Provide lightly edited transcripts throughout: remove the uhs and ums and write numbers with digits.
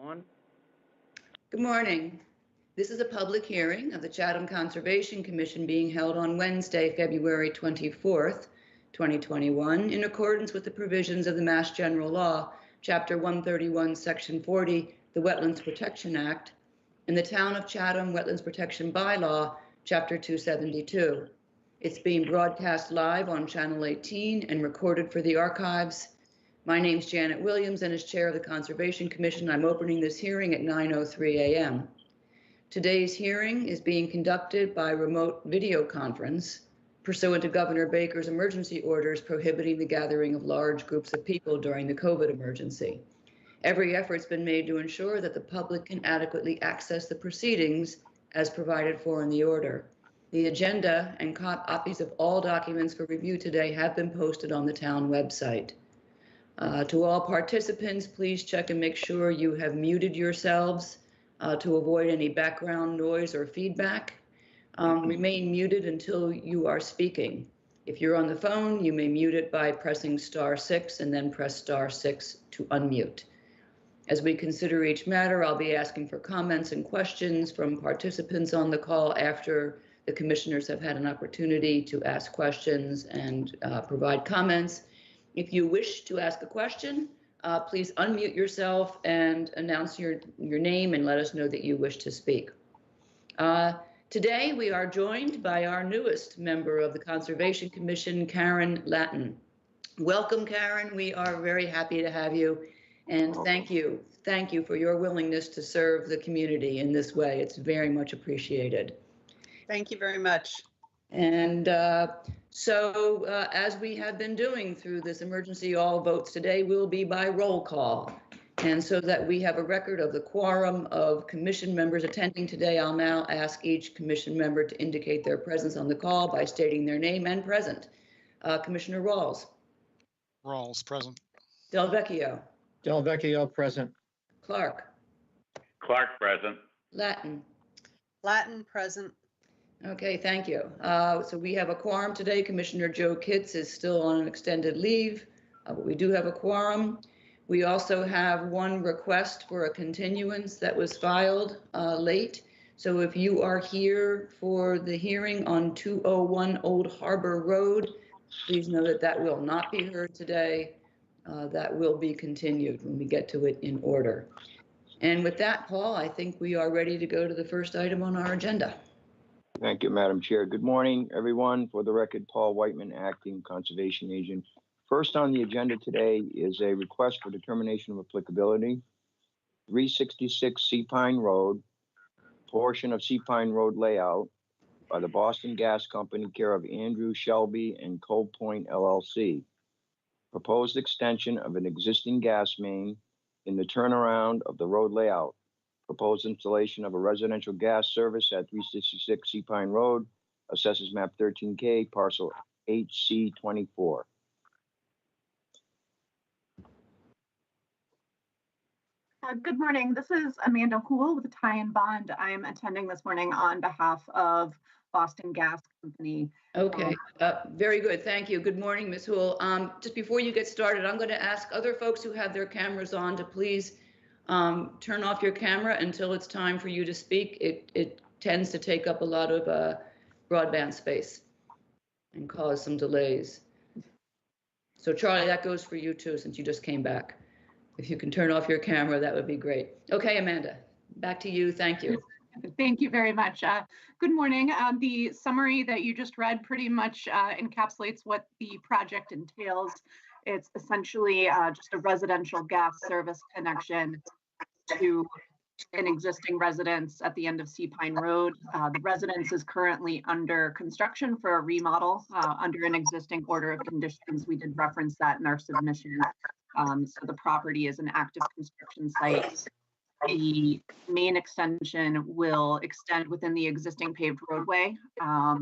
On. Good morning. This is a public hearing of the Chatham Conservation Commission being held on Wednesday, February 24th, 2021, in accordance with the provisions of the Mass General Law, Chapter 131, Section 40, the Wetlands Protection Act, and the Town of Chatham Wetlands Protection Bylaw, Chapter 272. It's being broadcast live on Channel 18 and recorded for the archives. My name's Janet Williams, and as chair of the Conservation Commission, I'm opening this hearing at 9:03 a.m. Today's hearing is being conducted by remote video conference pursuant to Governor Baker's emergency orders prohibiting the gathering of large groups of people during the COVID emergency. Every effort's been made to ensure that the public can adequately access the proceedings as provided for in the order. The agenda and copies of all documents for review today have been posted on the town website. To all participants, please check and make sure you have muted yourselves to avoid any background noise or feedback. Remain muted until you are speaking. If you're on the phone, you may mute it by pressing *6 and then press *6 to unmute. As we consider each matter, I'll be asking for comments and questions from participants on the call after the commissioners have had an opportunity to ask questions and provide comments. If you wish to ask a question, please unmute yourself and announce your name and let us know that you wish to speak. Today, we are joined by our newest member of the Conservation Commission, Karen Lattin. Welcome, Karen. We are very happy to have you. And thank you. Thank you for your willingness to serve the community in this way. It's very much appreciated. Thank you very much. And as we have been doing through this emergency, all votes today will be by roll call. And so that we have a record of the quorum of commission members attending today, I'll now ask each commission member to indicate their presence on the call by stating their name and present. Commissioner Rawls. Rawls, present. Del Vecchio. Del Vecchio, present. Clark. Clark, present. Lattin. Lattin, present. Okay, thank you. So we have a quorum today. Commissioner Joe Kitts is still on an extended leave, but we do have a quorum. We also have one request for a continuance that was filed late. So if you are here for the hearing on 201 Old Harbor Road, please know that that will not be heard today. That will be continued when we get to it in order. And with that, Paul, I think we are ready to go to the first item on our agenda. Thank you, Madam Chair. Good morning, everyone. For the record, Paul Whiteman, Acting Conservation Agent. First on the agenda today is a request for determination of applicability. 366 Sea Pine Road, portion of Sea Pine Road layout by the Boston Gas Company, care of Andrew Shelby and Cove Point LLC. Proposed extension of an existing gas main in the turnaround of the road layout. Proposed installation of a residential gas service at 366 Sea Pine Road, assessors map 13K, parcel HC24. Good morning. This is Amanda Houle with Tie and Bond. I'm attending this morning on behalf of Boston Gas Company. Okay, very good. Thank you. Good morning, Ms. Houle. Just before you get started, I'm going to ask other folks who have their cameras on to please turn off your camera until it's time for you to speak. It tends to take up a lot of broadband space and cause some delays. So Charlie, that goes for you too, since you just came back. If you can turn off your camera, that would be great. Okay, Amanda, back to you. Thank you. Thank you very much. Good morning. The summary that you just read pretty much encapsulates what the project entails. It's essentially just a residential gas service connection to an existing residence at the end of Sea Pine Road. The residence is currently under construction for a remodel under an existing order of conditions. We did reference that in our submission. So the property is an active construction site. The main extension will extend within the existing paved roadway. A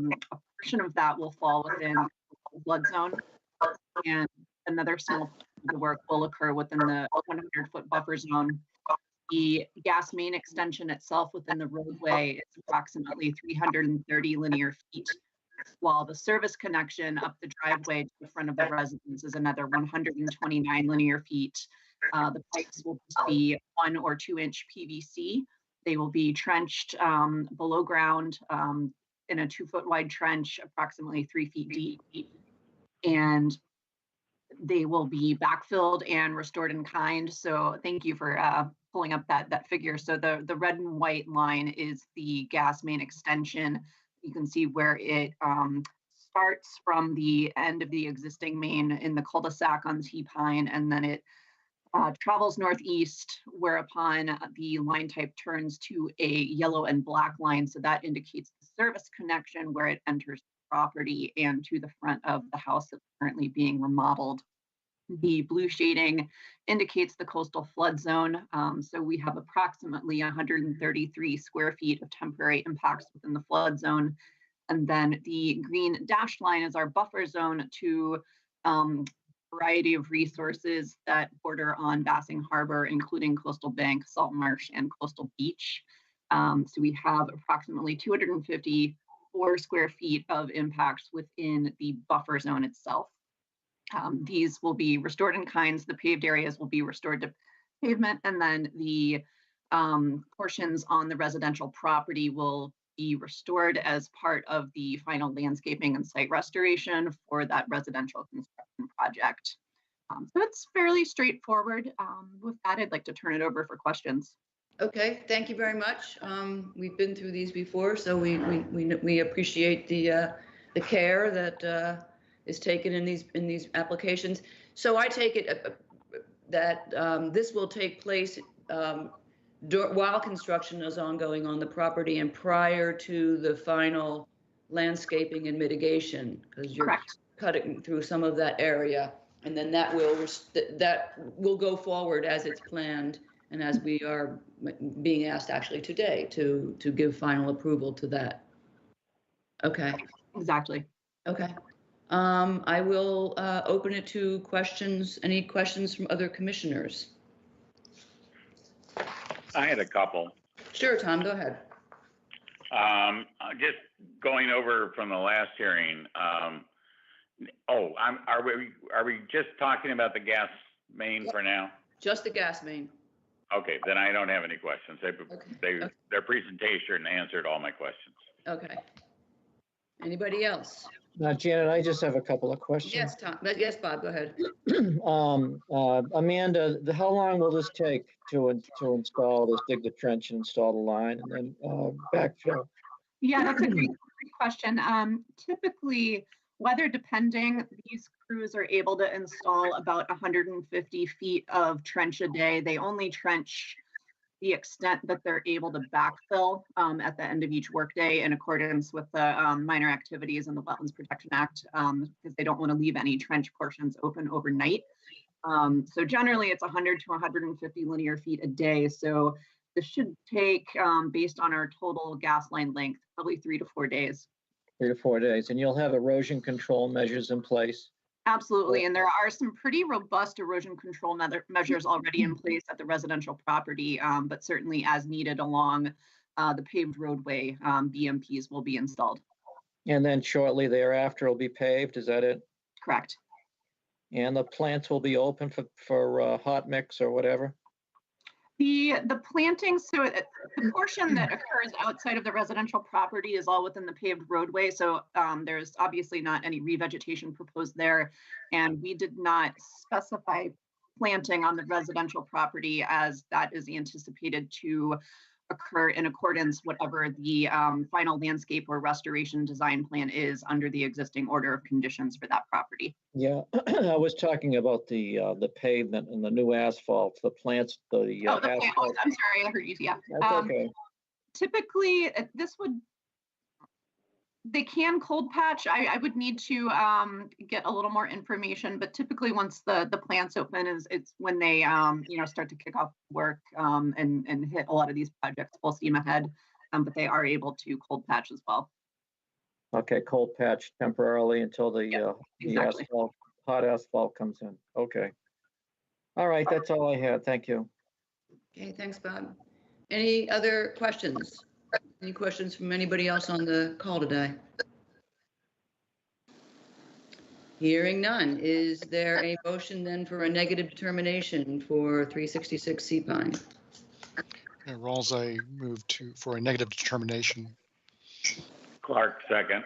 portion of that will fall within the flood zone, and another small part of the work will occur within the 100-foot buffer zone. The gas main extension itself within the roadway is approximately 330 linear feet, while the service connection up the driveway to the front of the residence is another 129 linear feet. The pipes will just be 1 or 2 inch PVC. They will be trenched below ground in a 2-foot wide trench, approximately 3 feet deep. And they will be backfilled and restored in kind. So thank you for pulling up that figure. So the red and white line is the gas main extension. You can see where it starts from the end of the existing main in the cul-de-sac on T-Pine, and then it travels northeast, whereupon the line type turns to a yellow and black line. So that indicates the service connection where it enters the property and to the front of the house that's currently being remodeled. The blue shading indicates the coastal flood zone. So we have approximately 133 square feet of temporary impacts within the flood zone. And then the green dashed line is our buffer zone to variety of resources that border on Bassing Harbor, including Coastal Bank, Salt Marsh, and Coastal Beach. So we have approximately 254 square feet of impacts within the buffer zone itself. These will be restored in kinds. The paved areas will be restored to pavement, and then the portions on the residential property will be restored as part of the final landscaping and site restoration for that residential construction project. So it's fairly straightforward. With that, I'd like to turn it over for questions. Okay, thank you very much. We've been through these before, so we appreciate the care that is taken in these applications. So I take it that this will take place while construction is ongoing on the property and prior to the final landscaping and mitigation, because you're Correct. cutting through some of that area, and then that will go forward as it's planned and as we are being asked actually today to give final approval to that. Okay. Exactly. Okay. I will open it to questions. Any questions from other commissioners? I had a couple. Sure, Tom, go ahead. Just going over from the last hearing. Are we just talking about the gas main for now? Just the gas main. Okay, then I don't have any questions. Okay. Their presentation answered all my questions. Okay. Anybody else? Janet, I just have a couple of questions. Yes, Tom. Yes, Bob, go ahead. Amanda, how long will this take to install this, dig the trench and install the line and then backfill? Yeah, that's a great question. Typically, weather depending, these crews are able to install about 150 feet of trench a day. They only trench the extent that they're able to backfill at the end of each workday in accordance with the minor activities and the Wetlands Protection Act, because they don't want to leave any trench portions open overnight. So generally it's 100 to 150 linear feet a day. So this should take, based on our total gas line length, probably 3 to 4 days. 3 to 4 days, and you'll have erosion control measures in place. Absolutely, and there are some pretty robust erosion control measures already in place at the residential property, but certainly as needed along the paved roadway, BMPs will be installed. And then shortly thereafter will be paved, is that it? Correct. And the plants will be open for hot mix or whatever? The planting, so the portion that occurs outside of the residential property is all within the paved roadway. So there's obviously not any revegetation proposed there. And we did not specify planting on the residential property as that is anticipated to occur in accordance whatever the final landscape or restoration design plan is under the existing order of conditions for that property. Yeah, I was talking about the pavement and the new asphalt, the plants, the asphalt. I'm sorry, I heard you. Yeah. That's okay. Typically, they can cold patch. I would need to get a little more information, but typically once the plants open it's when they start to kick off work and hit a lot of these projects full steam ahead, but they are able to cold patch as well. Okay, cold patch temporarily until the exactly. asphalt, hot asphalt comes in. Okay. All right, that's all I had. Thank you. Okay, thanks, Bob. Any other questions? Any questions from anybody else on the call today? Hearing none. Is there a motion then for a negative determination for 366 Sea Pine? Rawls, I move for a negative determination. Clark, second.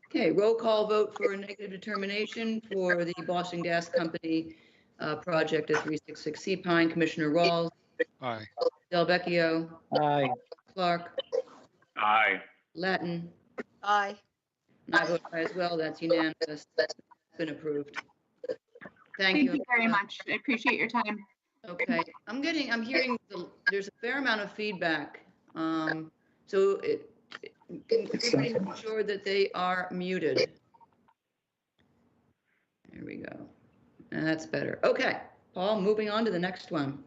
Okay, roll call vote for a negative determination for the Boston Gas Company project at 366 Sea Pine. Commissioner Rawls, Aye. Delvecchio, Aye. Clark, Aye. Latin, Aye. and I vote aye as well. That's unanimous. That's been approved. Thank Thank you. you very much. I appreciate your time. Okay, I'm hearing there's a fair amount of feedback. So can everybody make sure that they are muted? There we go. And that's better. Okay, Paul, moving on to the next one.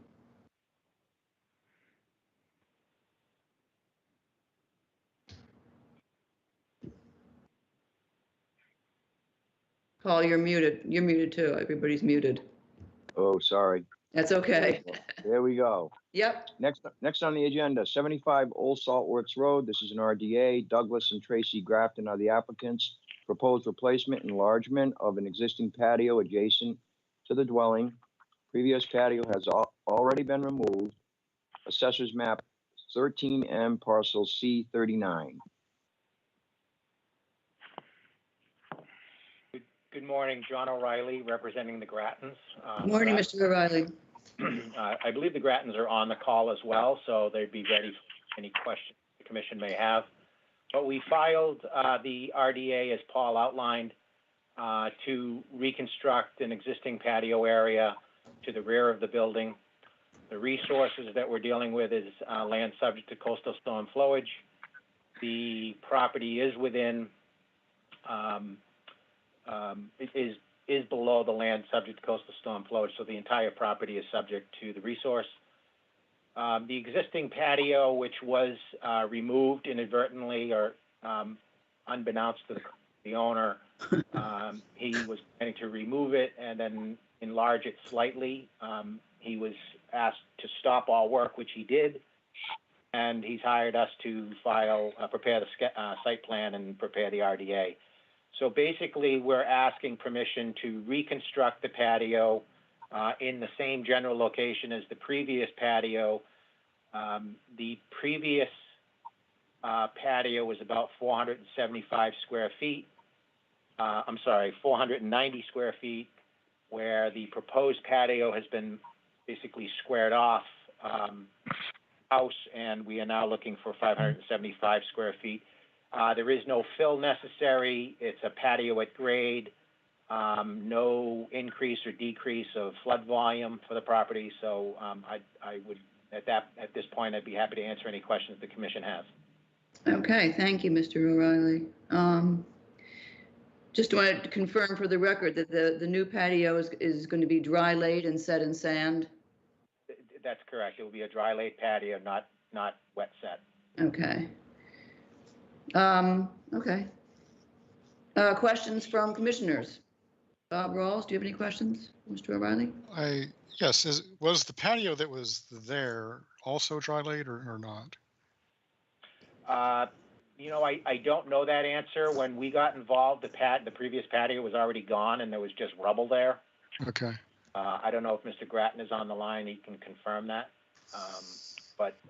Paul, you're muted. You're muted too. Everybody's muted. Oh, sorry. That's okay. There we go. Yep. Next on the agenda, 75 Old Saltworks Road. This is an RDA. Douglas and Tracy Grafton are the applicants. Proposed replacement and enlargement of an existing patio adjacent to the dwelling. Previous patio has already been removed. Assessors map 13M parcel C39. Good morning, John O'Reilly, representing the Grattons. Morning, Mr. O'Reilly. I believe the Grattons are on the call as well, so they'd be ready for any questions the commission may have. But we filed the RDA, as Paul outlined, to reconstruct an existing patio area to the rear of the building. The resources that we're dealing with is land subject to coastal storm flowage. The property is within it is below the land subject to coastal storm flowage, so the entire property is subject to the resource. The existing patio, which was removed inadvertently or unbeknownst to the owner, he was planning to remove it and then enlarge it slightly. He was asked to stop all work, which he did, and he's hired us to prepare the site plan and prepare the RDA. So basically, we're asking permission to reconstruct the patio in the same general location as the previous patio. The previous patio was about 475 square feet. 490 square feet, where the proposed patio has been basically squared off house, and we are now looking for 575 square feet. There is no fill necessary. It's a patio at grade. No increase or decrease of flood volume for the property. So I would, at this point, I'd be happy to answer any questions the commission has. Okay, thank you, Mr. O'Reilly. Just wanted to confirm for the record that the new patio is going to be dry laid and set in sand. That's correct. It will be a dry laid patio, not wet set. Okay. Okay. Questions from commissioners? Bob Rawls, do you have any questions, Mr. O'Reilly? Yes. Was the patio that was there also dry laid or not? I don't know that answer. When we got involved, the previous patio was already gone and there was just rubble there. Okay. I don't know if Mr. Grattan is on the line. He can confirm that.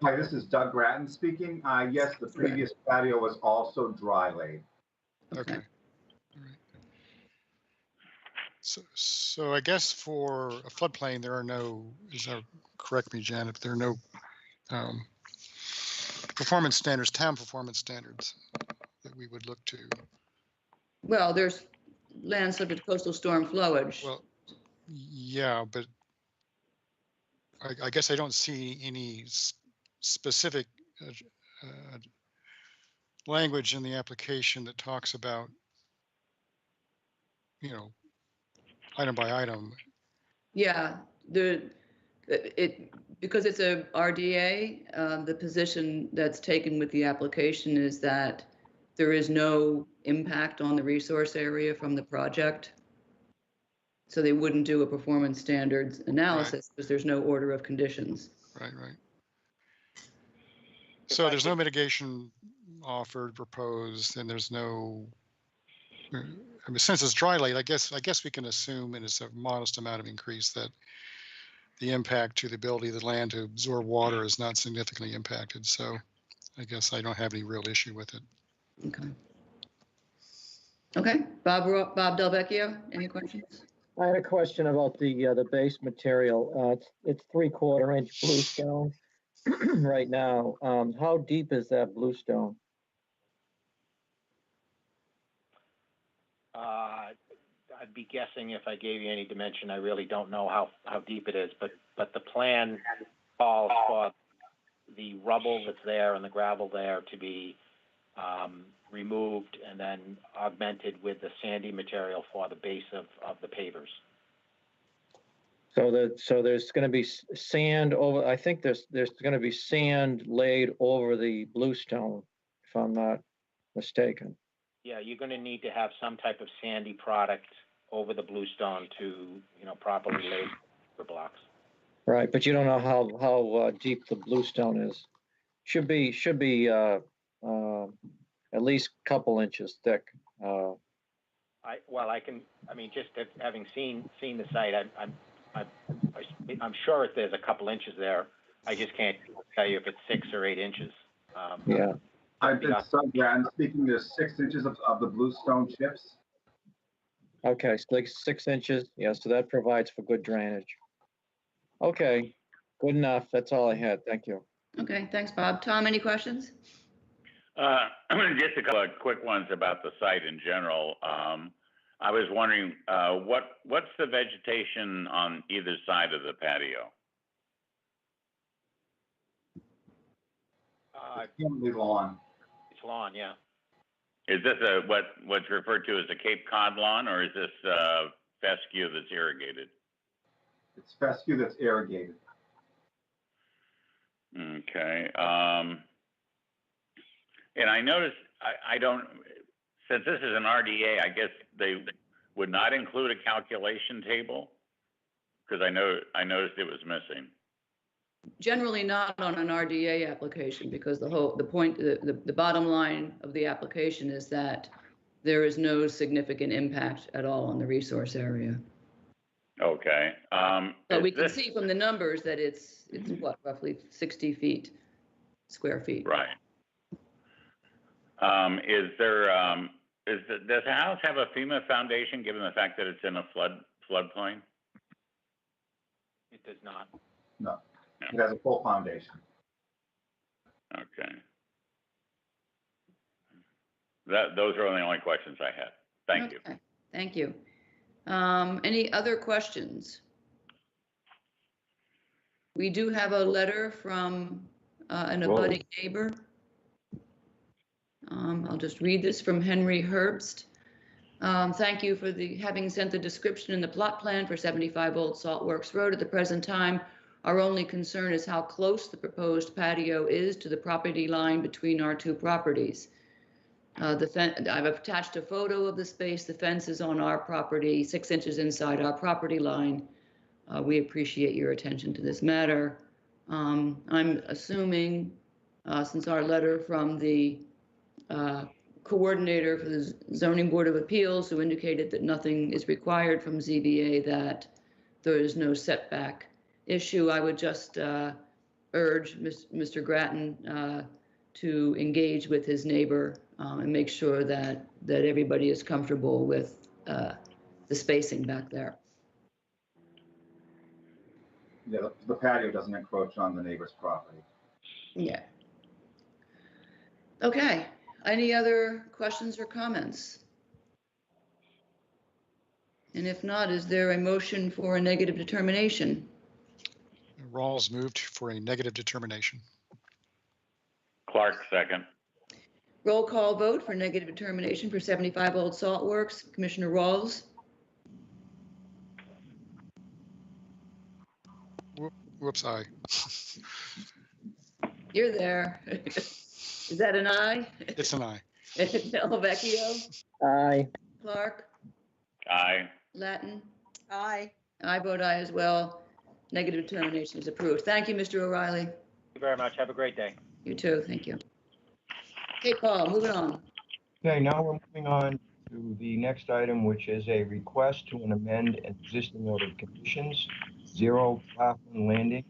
Hi, this is Doug Grattan speaking. Yes, the previous patio was also dry laid. Okay. All right. So I guess for a floodplain, there are no, correct me, Janet, there are no performance standards, town performance standards that we would look to. Well, there's land subject to coastal storm flowage. Well, yeah, but I guess I don't see any specific language in the application that talks about, item by item. Yeah, because it's a RDA, the position that's taken with the application is that there is no impact on the resource area from the project. So they wouldn't do a performance standards analysis because there's no order of conditions. Right. So there's no mitigation offered, proposed, and there's no I mean, since it's dry late, I guess we can assume, and it's a modest amount of increase, that the impact to the ability of the land to absorb water is not significantly impacted. So I guess I don't have any real issue with it. Okay. Okay, Bob Delvecchio, any questions? I had a question about the base material. It's 3/4 inch bluestone right now. How deep is that bluestone? I'd be guessing if I gave you any dimension. I really don't know how deep it is, but the plan calls for the rubble that's there and the gravel there to be removed and then augmented with the sandy material for the base of the pavers. So there's going to be sand over. I think there's going to be sand laid over the bluestone, if I'm not mistaken. Yeah, you're going to need to have some type of sandy product over the bluestone to, properly lay the blocks. Right, but you don't know how deep the bluestone is. Should be at least a couple inches thick. Just having seen the site, I'm sure there's a couple inches there. I just can't tell you if it's 6 or 8 inches. Yeah. I did some, I'm speaking, there's 6 inches of the bluestone chips. Okay, so like 6 inches. Yeah, so that provides for good drainage. Okay, good enough. That's all I had. Thank you. Okay, thanks, Bob. Tom, any questions? Just a couple of quick ones about the site in general. I was wondering, what's the vegetation on either side of the patio? Family lawn. It's lawn, yeah. Is this what's referred to as a Cape Cod lawn, or is this fescue that's irrigated? It's fescue that's irrigated. Okay. And I noticed, since this is an RDA, I guess they would not include a calculation table, because I noticed it was missing. Generally not on an RDA application, because the bottom line of the application is that there is no significant impact at all on the resource area. Okay. But we can see from the numbers that it's what, roughly 60 square feet. Right. Does the house have a FEMA foundation, given the fact that it's in a floodplain? It does not. No, it has a full foundation. Okay. Those are the only questions I had. Thank you. Thank you. Any other questions? We do have a letter from an abutting neighbor. I'll just read this from Henry Herbst. Thank you for having sent the description and the plot plan for 75 Old Salt Works Road. At the present time, our only concern is how close the proposed patio is to the property line between our two properties. I've attached a photo of the space. The fence is on our property, 6 inches inside our property line. We appreciate your attention to this matter. I'm assuming, since our letter from the coordinator for the Zoning Board of Appeals, who indicated that nothing is required from ZBA, that there is no setback issue, I would just urge Mr. Grattan to engage with his neighbor and make sure that everybody is comfortable with the spacing back there. Yeah, the patio doesn't encroach on the neighbor's property. Yeah. Okay. Any other questions or comments? And if not, is there a motion for a negative determination? Rawls moved for a negative determination. Clark, second. Roll call vote for negative determination for 75 Old Salt Works. Commissioner Rawls? Whoops, aye. You're there. Is that an aye? It's an aye. Delvecchio? Aye. Clark? Aye. Latin? Aye. I vote aye as well. Negative determination is approved. Thank you, Mr. O'Reilly. Thank you very much. Have a great day. You too. Thank you. Okay, Paul, moving on. Okay, now we're moving on to the next item, which is a request to amend an existing order of conditions, 0 Claflin Landing.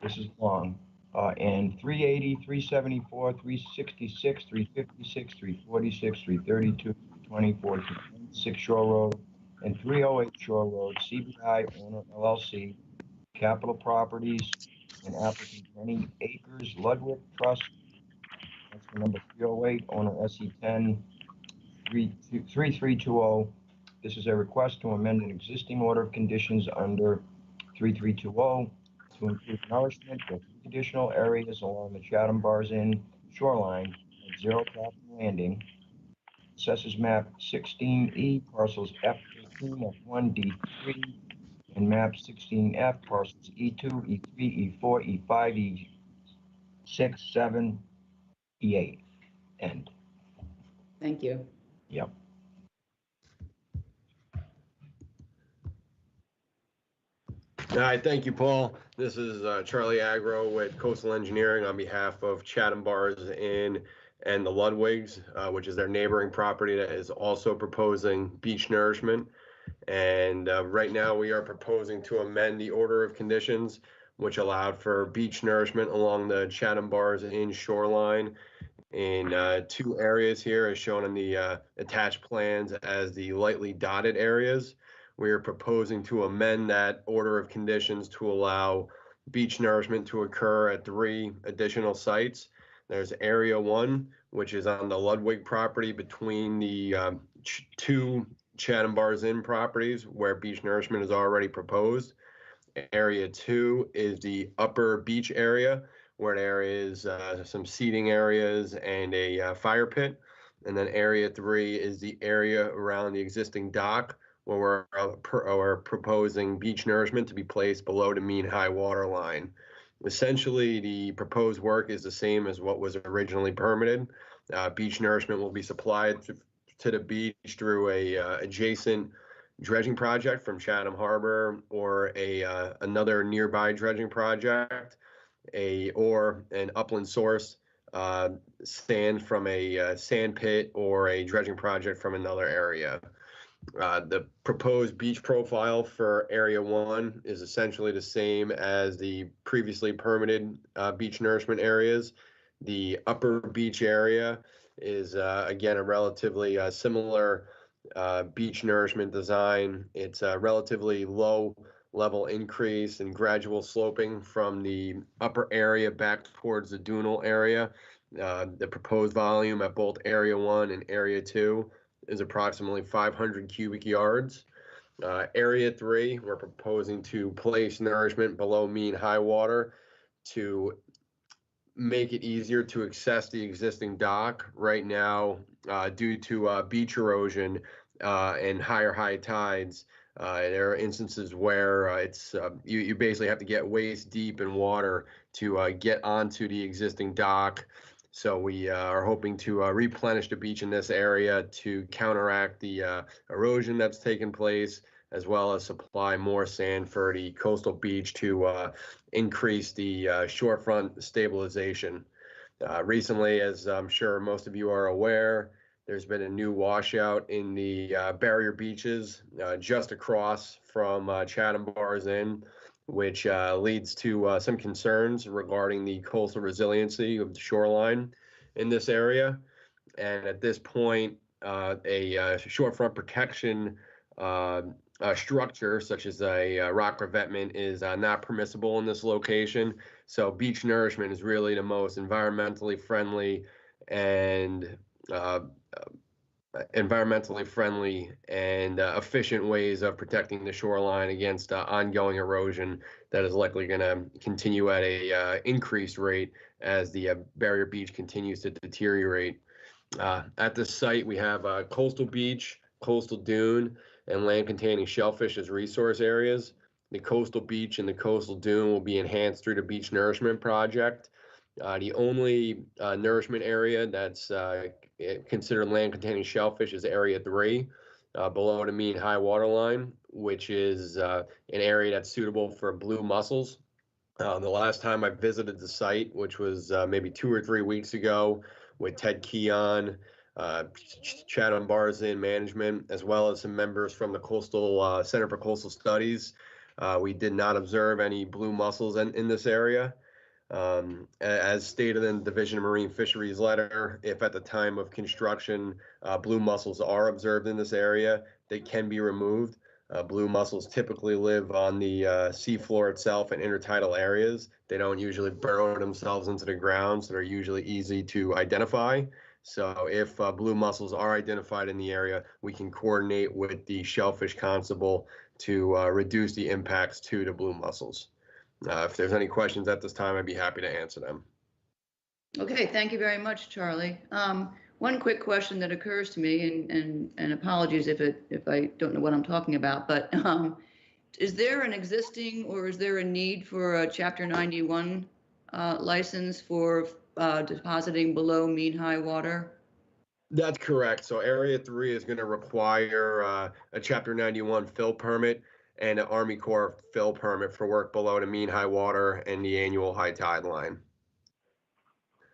This is long. And 380, 374, 366, 356, 346, 332, 324, 326 Shore Road, and 308 Shore Road, CBI owner LLC, Capital Properties, and applicant Jenny Acres Ludwig Trust. That's the number 308, owner SE10 3320. This is a request to amend an existing order of conditions under 3320 to include nourishment for 3 additional areas along the Chatham Bars Inn shoreline at 0 Claflin Landing. Assessors map 16E, parcels F13, F1, D3, and map 16F, parcels E2, E3, E4, E5, E6, 7, E8. End. Thank you. Yep. Hi, thank you, Paul. This is Charlie Agro with Coastal Engineering on behalf of Chatham Bars Inn and the Ludwigs, which is their neighboring property that is also proposing beach nourishment. And right now we are proposing to amend the order of conditions, which allowed for beach nourishment along the Chatham Bars Inn shoreline in 2 areas here, as shown in the attached plans as the lightly dotted areas. We are proposing to amend that order of conditions to allow beach nourishment to occur at 3 additional sites. There's Area 1, which is on the Ludwig property between the 2 Chatham Bars Inn properties where beach nourishment is already proposed. Area 2 is the upper beach area where there is some seating areas and a fire pit. And then Area 3 is the area around the existing dock where we're proposing beach nourishment to be placed below the mean high water line. Essentially, the proposed work is the same as what was originally permitted. Beach nourishment will be supplied to the beach through a adjacent dredging project from Chatham Harbor or another nearby dredging project, or an upland source, sand from a sand pit or a dredging project from another area. The proposed beach profile for Area 1 is essentially the same as the previously permitted beach nourishment areas. The upper beach area is, again, a relatively similar beach nourishment design. It's a relatively low level increase and gradual sloping from the upper area back towards the dunal area. The proposed volume at both Area 1 and Area 2 is approximately 500 cubic yards. Area 3, we're proposing to place nourishment below mean high water to make it easier to access the existing dock. Right now, due to beach erosion and higher high tides, there are instances where you basically have to get waist deep in water to get onto the existing dock. So we are hoping to replenish the beach in this area to counteract the erosion that's taken place, as well as supply more sand for the coastal beach to increase the shorefront stabilization. Recently, as I'm sure most of you are aware, there's been a new washout in the barrier beaches just across from Chatham Bars Inn, which leads to some concerns regarding the coastal resiliency of the shoreline in this area. And at this point, a shorefront protection structure, such as a rock revetment, is not permissible in this location. So beach nourishment is really the most environmentally friendly and efficient ways of protecting the shoreline against ongoing erosion that is likely going to continue at a increased rate as the barrier beach continues to deteriorate. At this site, we have coastal beach, coastal dune, and land containing shellfish as resource areas. The coastal beach and the coastal dune will be enhanced through the beach nourishment project. The only nourishment area that's considered land containing shellfish is Area 3, below the mean high water line, which is an area that's suitable for blue mussels. The last time I visited the site, which was maybe 2 or 3 weeks ago with Ted Keon, Chatham Bars in Management, as well as some members from the Coastal Center for Coastal Studies. We did not observe any blue mussels in this area. As stated in the Division of Marine Fisheries letter, if at the time of construction blue mussels are observed in this area, they can be removed. Blue mussels typically live on the seafloor itself in intertidal areas. They don't usually burrow themselves into the ground, so they're usually easy to identify. So if blue mussels are identified in the area, we can coordinate with the Shellfish Constable to reduce the impacts to the blue mussels. If there's any questions at this time, I'd be happy to answer them. Okay, thank you very much, Charlie. One quick question that occurs to me, and apologies if I don't know what I'm talking about, but is there an existing or is there a need for a Chapter 91 license for depositing below mean high water? That's correct. So Area 3 is going to require a Chapter 91 fill permit and an Army Corps fill permit for work below the mean high water and the annual high tide line.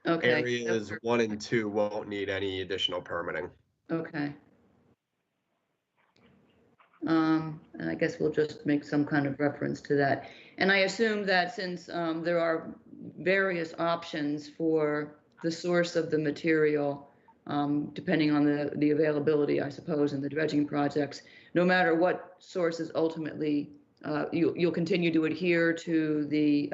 Okay. Areas 1 and 2 won't need any additional permitting. Okay. And I guess we'll just make some kind of reference to that. And I assume that since there are various options for the source of the material, depending on the availability, I suppose, in the dredging projects, no matter what sources ultimately, you'll continue to adhere to the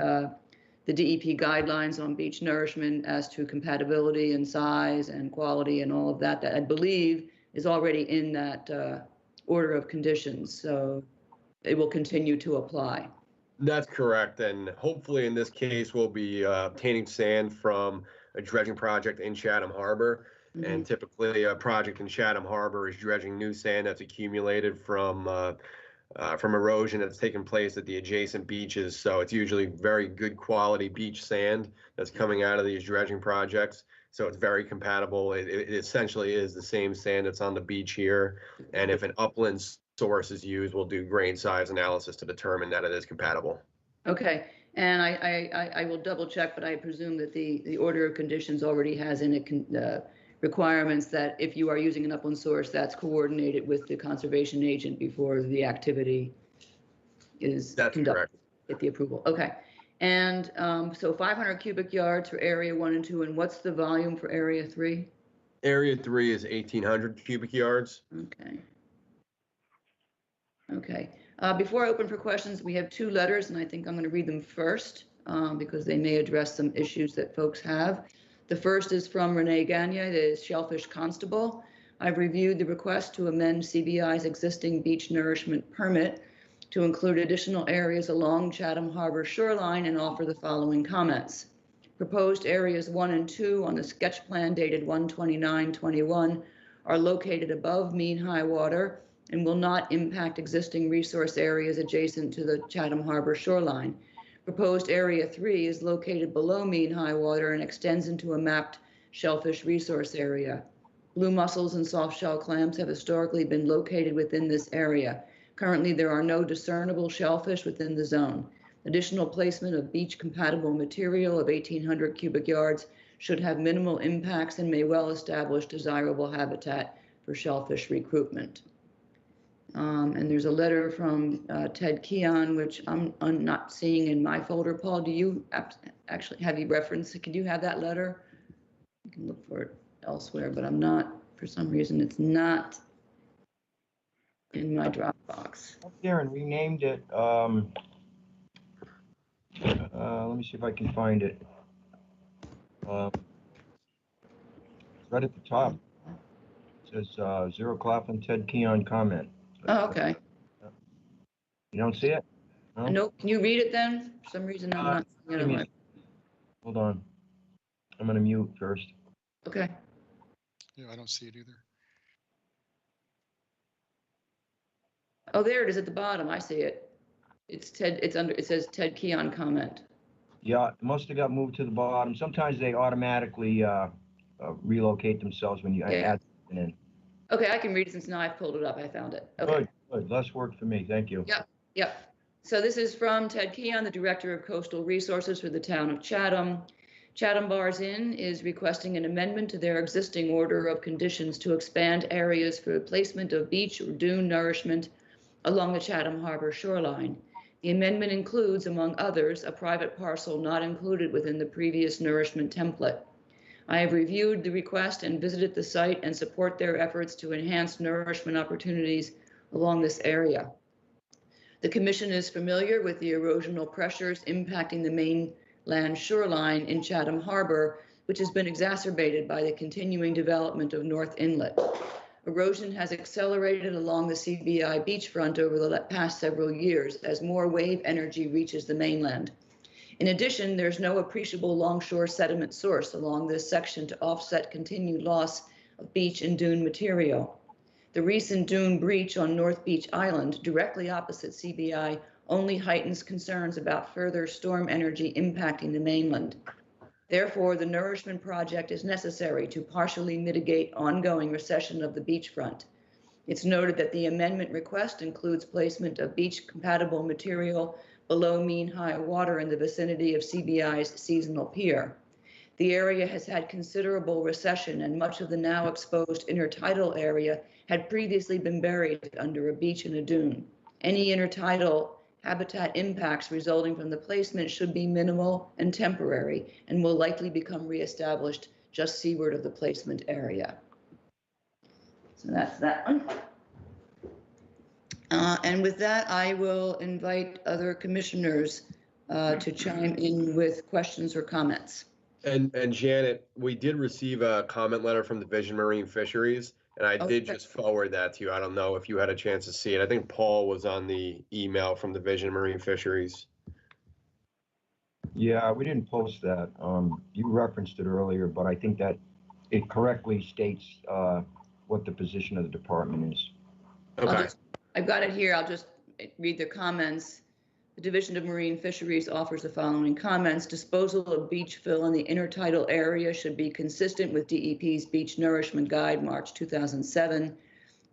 DEP guidelines on beach nourishment as to compatibility and size and quality and all of that, that I believe is already in that order of conditions. So it will continue to apply. That's correct. And hopefully in this case, we'll be obtaining sand from a dredging project in Chatham Harbor. Mm-hmm. And typically a project in Chatham Harbor is dredging new sand that's accumulated from erosion that's taken place at the adjacent beaches. So it's usually very good quality beach sand that's coming out of these dredging projects. So it's very compatible. It essentially is the same sand that's on the beach here. And if an upland source is used, we'll do grain size analysis to determine that it is compatible. Okay. And I will double check, but I presume that the order of conditions already has in it requirements that if you are using an upland source, that's coordinated with the conservation agent before the activity is conducted. Get the approval. Okay. And so 500 cubic yards for area 1 and 2. And what's the volume for area 3? Area 3 is 1,800 cubic yards. Okay. Okay. Before I open for questions, we have 2 letters, and I think I'm going to read them first because they may address some issues that folks have. The first is from Renee Gagne, the Shellfish Constable. I've reviewed the request to amend CBI's existing beach nourishment permit to include additional areas along Chatham Harbor shoreline and offer the following comments. Proposed areas 1 and 2 on the sketch plan dated 1/29/21 are located above mean high water and will not impact existing resource areas adjacent to the Chatham Harbor shoreline. Proposed area 3 is located below mean high water and extends into a mapped shellfish resource area. Blue mussels and soft shell clams have historically been located within this area. Currently, there are no discernible shellfish within the zone. Additional placement of beach compatible material of 1,800 cubic yards should have minimal impacts and may well establish desirable habitat for shellfish recruitment. And there's a letter from Ted Keon, which I'm not seeing in my folder. Paul, do you actually have you referenced? Could you have that letter? You can look for it elsewhere, but I'm not, for some reason, it's not in my Dropbox. Up there and renamed it. Let me see if I can find it. Right at the top. It says Zero Claflin, Ted Keon comment. Oh, okay. You don't see it? No? Nope. Can you read it then? For some reason, I'm not seeing it. Hold on. I'm gonna mute first. Okay. Yeah, I don't see it either. Oh, there it is at the bottom. I see it. It's Ted. It's under. It says Ted Keon comment. Yeah, it must have got moved to the bottom. Sometimes they automatically relocate themselves when you add something in. Okay, I can read it since now I've pulled it up. I found it. Okay. Good. Less work for me. Thank you. Yep. So this is from Ted Keon, the Director of Coastal Resources for the town of Chatham. Chatham Bars Inn is requesting an amendment to their existing order of conditions to expand areas for replacement of beach or dune nourishment along the Chatham Harbor shoreline. The amendment includes, among others, a private parcel not included within the previous nourishment template. I have reviewed the request and visited the site and support their efforts to enhance nourishment opportunities along this area. The Commission is familiar with the erosional pressures impacting the mainland shoreline in Chatham Harbor, which has been exacerbated by the continuing development of North Inlet. Erosion has accelerated along the CBI beachfront over the past several years as more wave energy reaches the mainland. In addition, there's no appreciable longshore sediment source along this section to offset continued loss of beach and dune material. The recent dune breach on North Beach Island, directly opposite CBI, only heightens concerns about further storm energy impacting the mainland. Therefore, the Nourishment project is necessary to partially mitigate ongoing recession of the beachfront. It's noted that the amendment request includes placement of beach-compatible material below mean high water in the vicinity of CBI's seasonal pier. The area has had considerable recession, and much of the now exposed intertidal area had previously been buried under a beach and a dune. Any intertidal habitat impacts resulting from the placement should be minimal and temporary and will likely become reestablished just seaward of the placement area. So that's that one. And with that, I will invite other commissioners to chime in with questions or comments. And Janet, we did receive a comment letter from the Division Marine Fisheries, and I did just forward that to you. I don't know if you had a chance to see it. I think Paul was on the email from the Division Marine Fisheries. Yeah, we didn't post that. You referenced it earlier, but I think that it correctly states what the position of the department is. Okay. I've got it here. I'll just read the comments. The Division of Marine Fisheries offers the following comments. Disposal of beach fill in the intertidal area should be consistent with DEP's Beach Nourishment Guide, March 2007.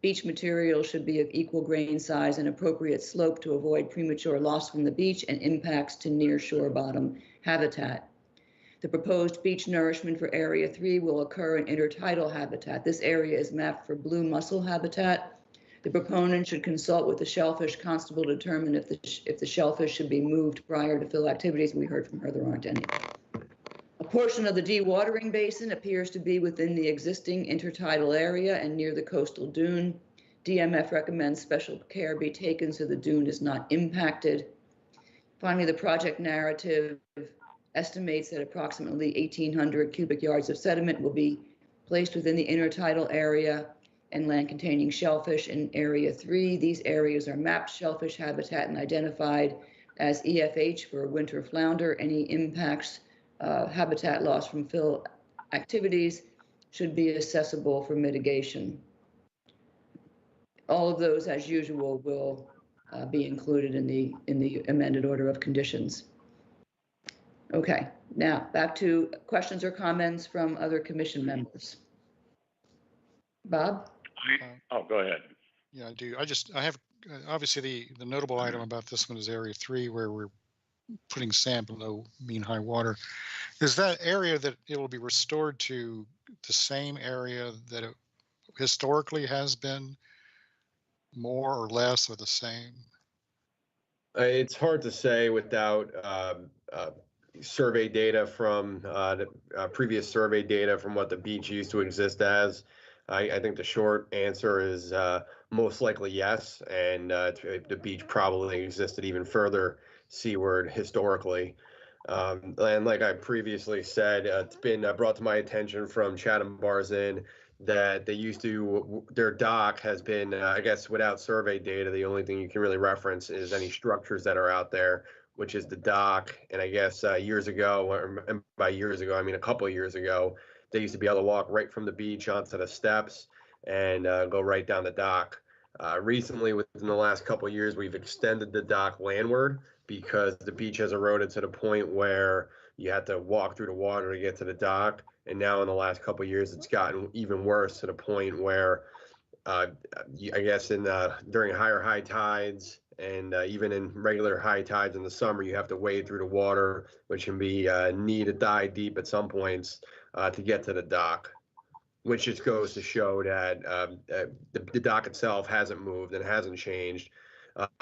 Beach material should be of equal grain size and appropriate slope to avoid premature loss from the beach and impacts to near shore bottom habitat. The proposed beach nourishment for Area 3 will occur in intertidal habitat. This area is mapped for blue mussel habitat. The proponent should consult with the Shellfish Constable to determine if the shellfish should be moved prior to fill activities. We heard from her there aren't any. A portion of the dewatering basin appears to be within the existing intertidal area and near the coastal dune. DMF recommends special care be taken so the dune is not impacted. Finally, the project narrative estimates that approximately 1,800 cubic yards of sediment will be placed within the intertidal area and land containing shellfish in Area 3. These areas are mapped shellfish habitat and identified as EFH for winter flounder. Any impacts, habitat loss from fill activities should be accessible for mitigation. All of those, as usual, will be included in the amended order of conditions. Okay, now back to questions or comments from other commission members. Bob? Oh, go ahead. Yeah, I do. I have, obviously the notable item about this one is Area 3, where we're putting sand below mean high water. Is that area that it will be restored to the same area that it historically has been, more or less, or the same? It's hard to say without survey data from the previous survey data from what the beach used to exist as. I think the short answer is most likely yes, and the beach probably existed even further seaward historically. And like I previously said, it's been brought to my attention from Chatham Bars Inn that they used to, their dock has been, I guess without survey data, the only thing you can really reference is any structures that are out there, which is the dock. And I guess years ago, and by years ago, I mean a couple of years ago, they used to be able to walk right from the beach onto the steps and go right down the dock. Recently, within the last couple of years, we've extended the dock landward because the beach has eroded to the point where you had to walk through the water to get to the dock. And now in the last couple of years, it's gotten even worse to the point where I guess during higher high tides And even in regular high tides in the summer, you have to wade through the water, which can be knee to thigh deep at some points to get to the dock, which just goes to show that the dock itself hasn't moved and hasn't changed,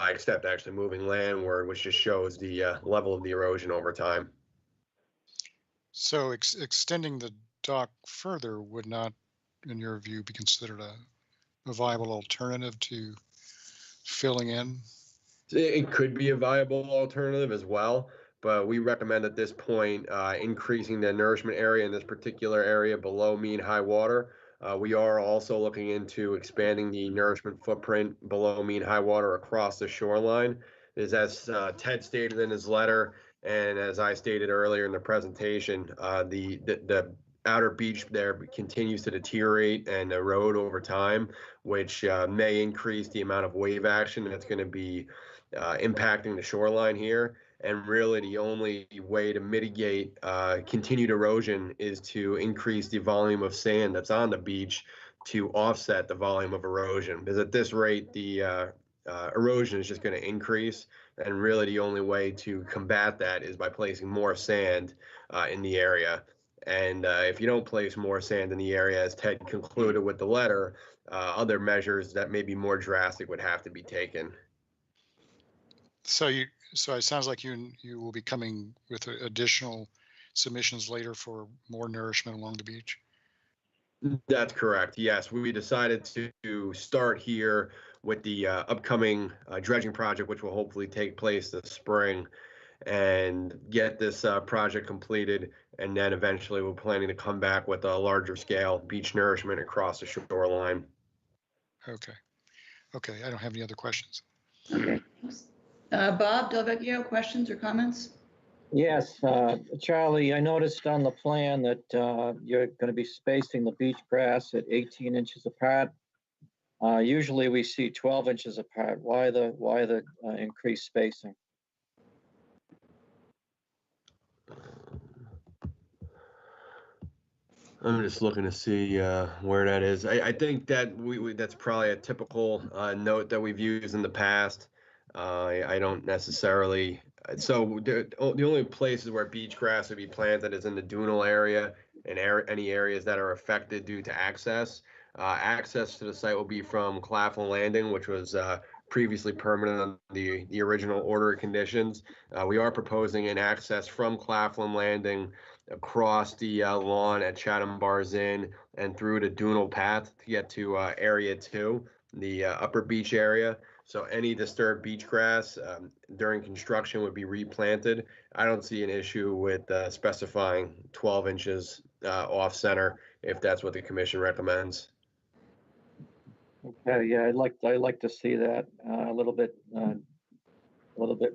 except actually moving landward, which just shows the level of the erosion over time. So extending the dock further would not, in your view, be considered a viable alternative to filling in? It could be a viable alternative as well, but we recommend at this point increasing the nourishment area in this particular area below mean high water. We are also looking into expanding the nourishment footprint below mean high water across the shoreline. As Ted stated in his letter, and as I stated earlier in the presentation, the outer beach there continues to deteriorate and erode over time, which may increase the amount of wave action that's going to be impacting the shoreline here. And really the only way to mitigate continued erosion is to increase the volume of sand that's on the beach to offset the volume of erosion. Because at this rate, the erosion is just going to increase. And really the only way to combat that is by placing more sand in the area. And if you don't place more sand in the area, as Ted concluded with the letter, other measures that may be more drastic would have to be taken. So it sounds like you will be coming with additional submissions later for more nourishment along the beach. That's correct. Yes, we decided to start here with the upcoming dredging project, which will hopefully take place this spring, and get this project completed. And then eventually we're planning to come back with a larger scale beach nourishment across the shoreline. Okay. Okay. I don't have any other questions. Okay. Bob Delvecchio, questions or comments? Yes, Charlie, I noticed on the plan that you're going to be spacing the beach grass at 18 inches apart. Usually we see 12 inches apart. Why the increased spacing? I'm just looking to see where that is. I think that that's probably a typical note that we've used in the past. I don't necessarily. So the only places where beach grass would be planted is in the dunal area and any areas that are affected due to access. Access to the site will be from Claflin Landing, which was previously permanent on the original order of conditions. We are proposing an access from Claflin Landing across the lawn at Chatham Bars Inn and through the dunal path to get to area 2, the upper beach area. So any disturbed beach grass during construction would be replanted. I don't see an issue with specifying 12 inches off center if that's what the commission recommends. Okay, yeah, I'd like to see that a little bit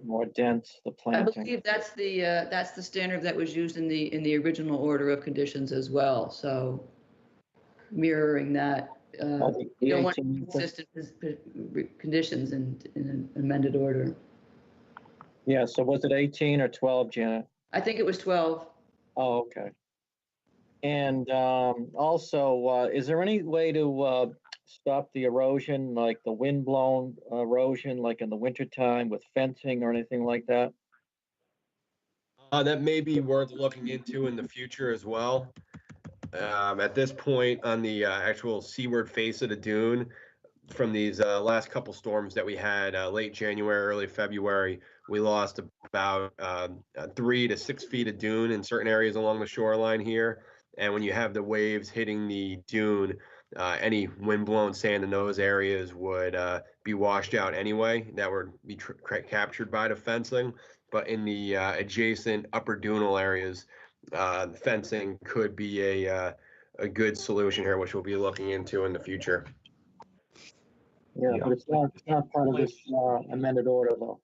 more dense, the I planting. believe that's the standard that was used in the original order of conditions as well. So mirroring that, you don't want consistent conditions in an amended order. Yeah, so was it 18 or 12, Janet? I think it was 12. Oh, okay. And also, is there any way to stop the erosion, like the wind-blown erosion, like in the wintertime with fencing or anything like that? That may be worth looking into in the future as well. At this point, on the actual seaward face of the dune, from these last couple storms that we had late January, early February, we lost about 3 to 6 feet of dune in certain areas along the shoreline here. And when you have the waves hitting the dune, any windblown sand in those areas would be washed out anyway. That would be captured by the fencing. But in the adjacent upper dunal areas, fencing could be a good solution here, which we'll be looking into in the future. Yeah, but it's not part of this amended order, though.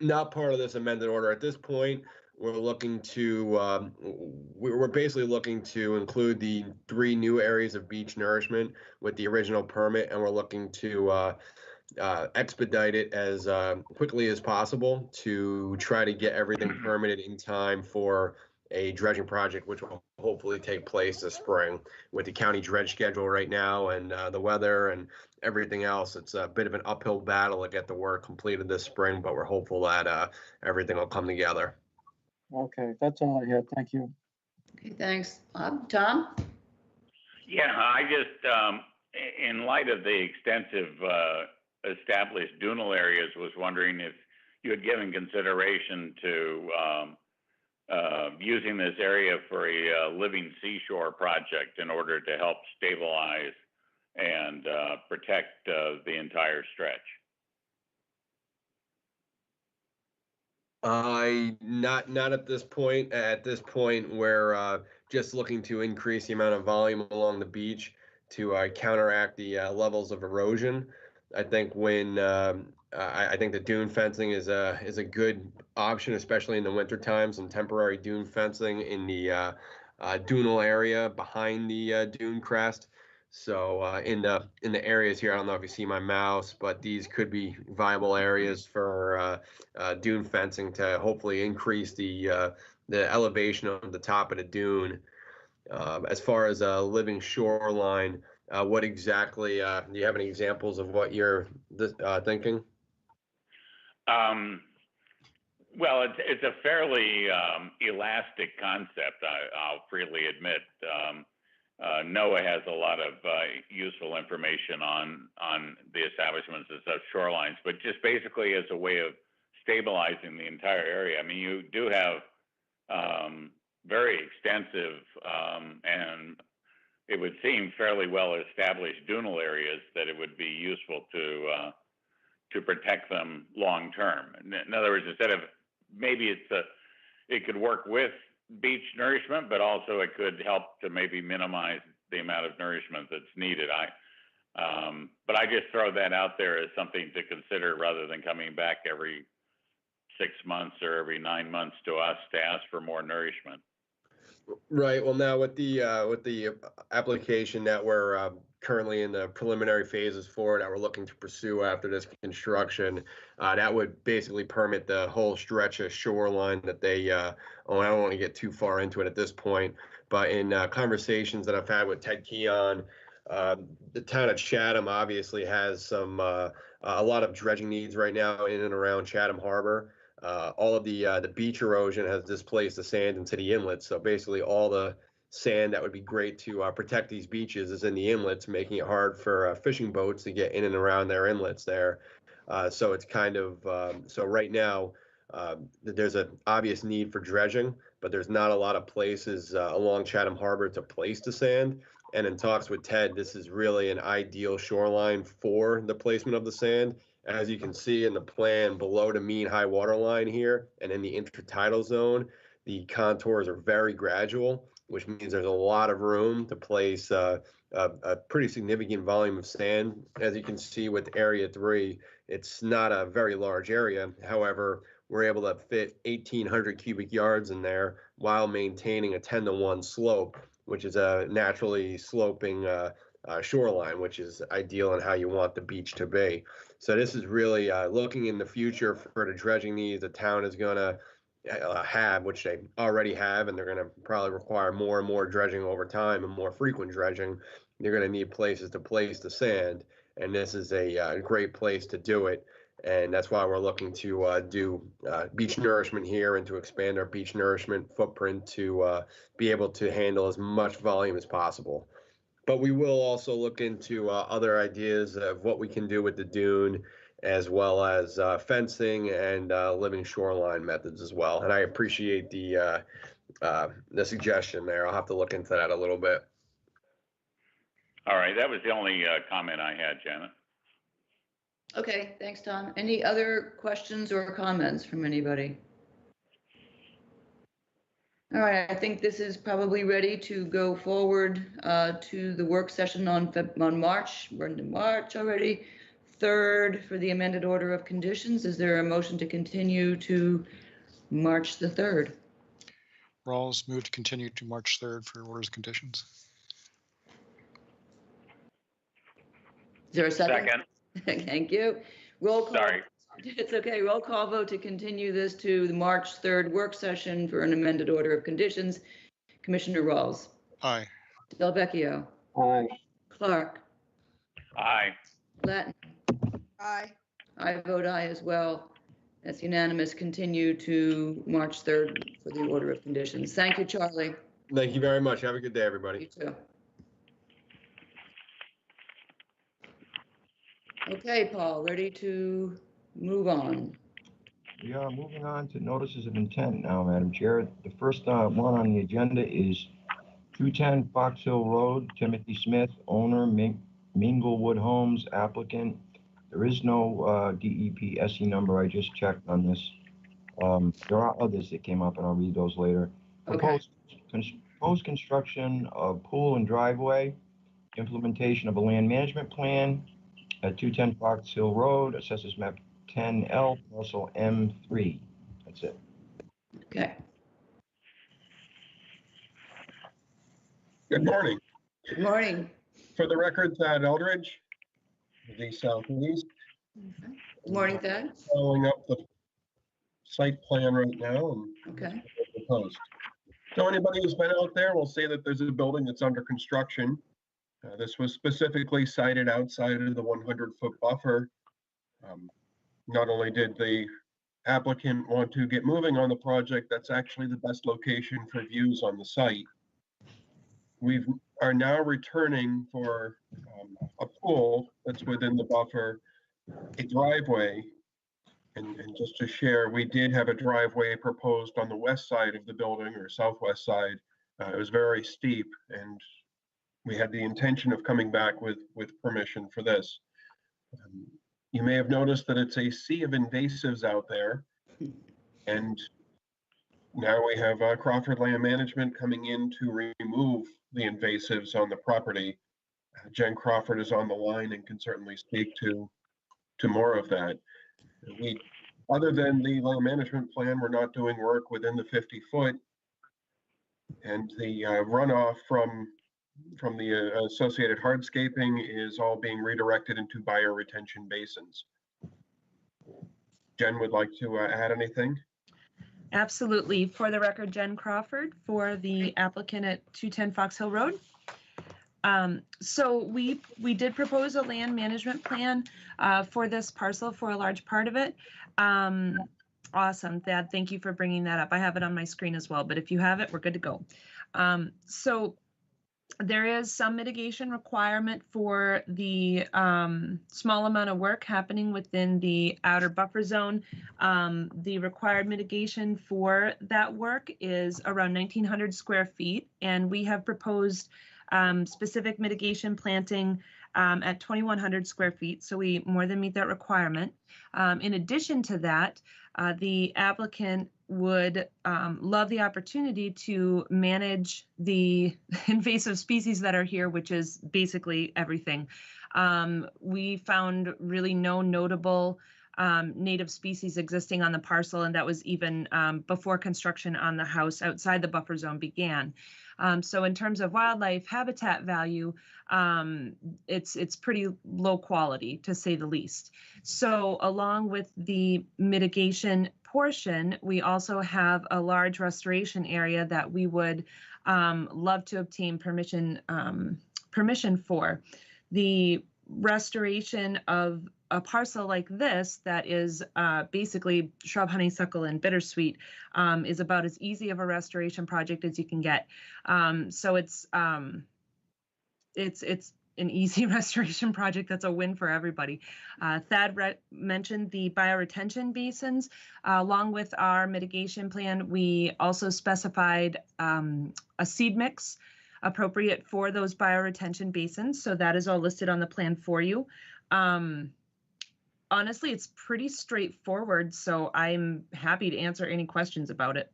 Not part of this amended order at this point. We're looking to we're basically looking to include the 3 new areas of beach nourishment with the original permit, and we're looking to expedite it as quickly as possible to try to get everything permitted in time for a dredging project, which will hopefully take place this spring. With the county dredge schedule right now and the weather and everything else, it's a bit of an uphill battle to get the work completed this spring, but we're hopeful that everything will come together. Okay, that's all I had. Thank you. Okay, thanks. Tom? Yeah, I just, in light of the extensive established dunal areas, was wondering if you had given consideration to using this area for a living seashore project in order to help stabilize and protect the entire stretch. Not at this point. At this point, we're just looking to increase the amount of volume along the beach to counteract the levels of erosion. I think I think the dune fencing is a good option, especially in the wintertime. Some temporary dune fencing in the dunal area behind the dune crest. So in the areas here, I don't know if you see my mouse, but these could be viable areas for dune fencing to hopefully increase the elevation of the top of the dune. As far as a living shoreline, what exactly do you have any examples of what you're thinking? Well, it's a fairly elastic concept, I'll freely admit. NOAA has a lot of useful information on the establishments of such shorelines, but just basically as a way of stabilizing the entire area. I mean, you do have very extensive and it would seem fairly well established dunal areas that it would be useful to protect them long term. In other words, instead of maybe it could work with beach nourishment, but also it could help to maybe minimize the amount of nourishment that's needed. But I just throw that out there as something to consider rather than coming back every 6 months or every 9 months to us to ask for more nourishment. Right. Well, now with the application that we're currently in the preliminary phases for that we're looking to pursue after this construction, that would basically permit the whole stretch of shoreline that they own. I don't want to get too far into it at this point, but in conversations that I've had with Ted Keon, the town of Chatham obviously has some a lot of dredging needs right now in and around Chatham Harbor. All of the beach erosion has displaced the sand into the inlets. So basically all the sand that would be great to protect these beaches is in the inlets, making it hard for fishing boats to get in and around their inlets there. So it's kind of, so right now there's an obvious need for dredging, but there's not a lot of places along Chatham Harbor to place the sand. And in talks with Ted, this is really an ideal shoreline for the placement of the sand. As you can see in the plan below the mean high water line here and in the intertidal zone, the contours are very gradual, which means there's a lot of room to place a pretty significant volume of sand. As you can see with Area 3, it's not a very large area. However, we're able to fit 1,800 cubic yards in there while maintaining a 10-to-1 slope, which is a naturally sloping shoreline, which is ideal in how you want the beach to be. So this is really looking in the future for the dredging needs the town is going to have, which they already have, and they're going to probably require more and more dredging over time and more frequent dredging. They're going to need places to place the sand, and this is a great place to do it. And that's why we're looking to do beach nourishment here and to expand our beach nourishment footprint to be able to handle as much volume as possible. But we will also look into other ideas of what we can do with the dune, as well as fencing and living shoreline methods as well. And I appreciate the suggestion there. I'll have to look into that a little bit. All right, that was the only comment I had, Janet. Okay, thanks, Tom. Any other questions or comments from anybody? All right, I think this is probably ready to go forward to the work session on March. We're into March already. 3rd for the amended order of conditions. Is there a motion to continue to March the 3rd? Rawls moved to continue to March 3rd for orders of conditions. Is there a second? Second. Thank you. Roll call. Sorry. It's okay. Roll call vote to continue this to the March 3rd work session for an amended order of conditions. Commissioner Rawls, Aye. Delvecchio, Aye. Clark, Aye. Latin. Aye. I vote aye as well. That's unanimous. Continue to March 3rd for the order of conditions. Thank you, Charlie. Thank you very much. Have a good day, everybody. You too. Okay, Paul, ready to move on? We are moving on to notices of intent now, Madam Chair. The first one on the agenda is 210 Fox Hill Road, Timothy Smith, owner, Minglewood Homes, applicant. There is no DEP SE number. I just checked on this. There are others that came up, and I'll read those later. Okay. Proposed construction of pool and driveway, implementation of a land management plan at 210 Fox Hill Road, assessors map 10L, parcel M3. That's it. Okay. Good morning. Good morning. For the record, Thad Eldridge, the Southeast, Good morning, Thad. following up the site plan right now and Okay. proposed. So anybody who's been out there will see that there's a building that's under construction. This was specifically sited outside of the 100-foot buffer. Not only did the applicant want to get moving on the project, that's actually the best location for views on the site. We are now returning for a pool that's within the buffer, a driveway, and just to share, we did have a driveway proposed on the west side of the building or southwest side. It was very steep, and we had the intention of coming back with permission for this. You may have noticed that it's a sea of invasives out there, and now we have Crawford Land Management coming in to remove the invasives on the property. Jen Crawford is on the line and can certainly speak to more of that. We, other than the land management plan, we're not doing work within the 50-foot, and the runoff from the associated hardscaping is all being redirected into bioretention basins. Jen would like to add anything? Absolutely. For the record, Jen Crawford for the applicant at 210 Fox Hill Road. So we did propose a land management plan for this parcel for a large part of it. Awesome, Thad. Thank you for bringing that up. I have it on my screen as well, but if you have it, we're good to go. So there is some mitigation requirement for the small amount of work happening within the outer buffer zone. The required mitigation for that work is around 1,900 square feet, and we have proposed specific mitigation planting at 2,100 square feet, so we more than meet that requirement. In addition to that, the applicant would love the opportunity to manage the invasive species that are here, which is basically everything. We found really no notable native species existing on the parcel, and that was even before construction on the house outside the buffer zone began. So in terms of wildlife habitat value, it's pretty low quality, to say the least. So along with the mitigation portion, we also have a large restoration area that we would love to obtain permission for. The restoration of a parcel like this that is basically shrub honeysuckle and bittersweet is about as easy of a restoration project as you can get. So it's an easy restoration project that's a win for everybody. Thad mentioned the bioretention basins. Along with our mitigation plan, we also specified a seed mix appropriate for those bioretention basins. So that is all listed on the plan for you. Honestly, it's pretty straightforward, so I'm happy to answer any questions about it.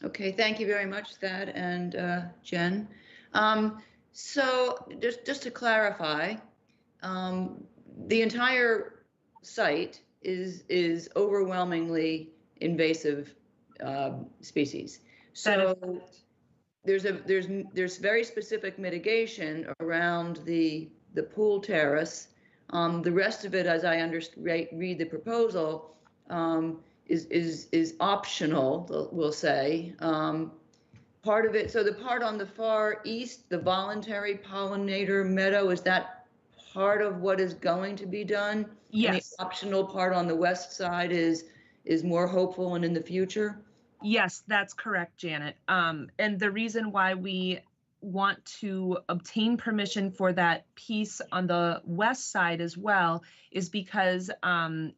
Okay, thank you very much, Thad and Jen. So just to clarify, the entire site is overwhelmingly invasive species. So there's very specific mitigation around the pool terrace The rest of it, as I read the proposal, is optional, we'll say. Part of it, so the part on the far east, the voluntary pollinator meadow, is that part of what is going to be done? Yes. And the optional part on the west side is more hopeful and in the future? Yes, that's correct, Janet. And the reason why we want to obtain permission for that piece on the west side as well is because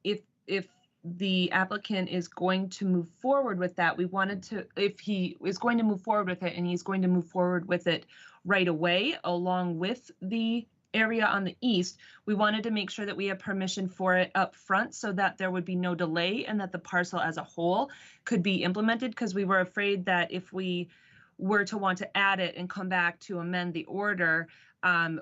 if the applicant is going to move forward with that, we wanted to, if he is going to move forward with it and he's going to move forward with it right away, along with the area on the east, we wanted to make sure that we have permission for it up front so that there would be no delay and that the parcel as a whole could be implemented, because we were afraid that if we were to want to add it and come back to amend the order,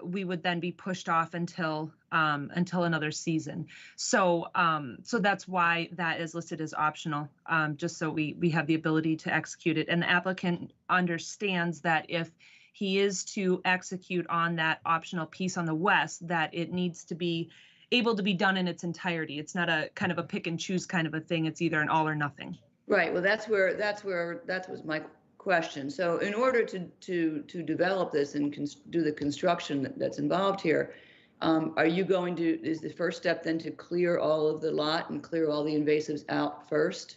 we would then be pushed off until another season. So that's why that is listed as optional, just so we have the ability to execute it. And the applicant understands that if he is to execute on that optional piece on the west, that it needs to be able to be done in its entirety. It's not a kind of a pick and choose kind of a thing. It's either an all or nothing. Right. Well, that was my question. So in order to develop this and do the construction that's involved here, is the first step then to clear all of the lot and clear all the invasives out first?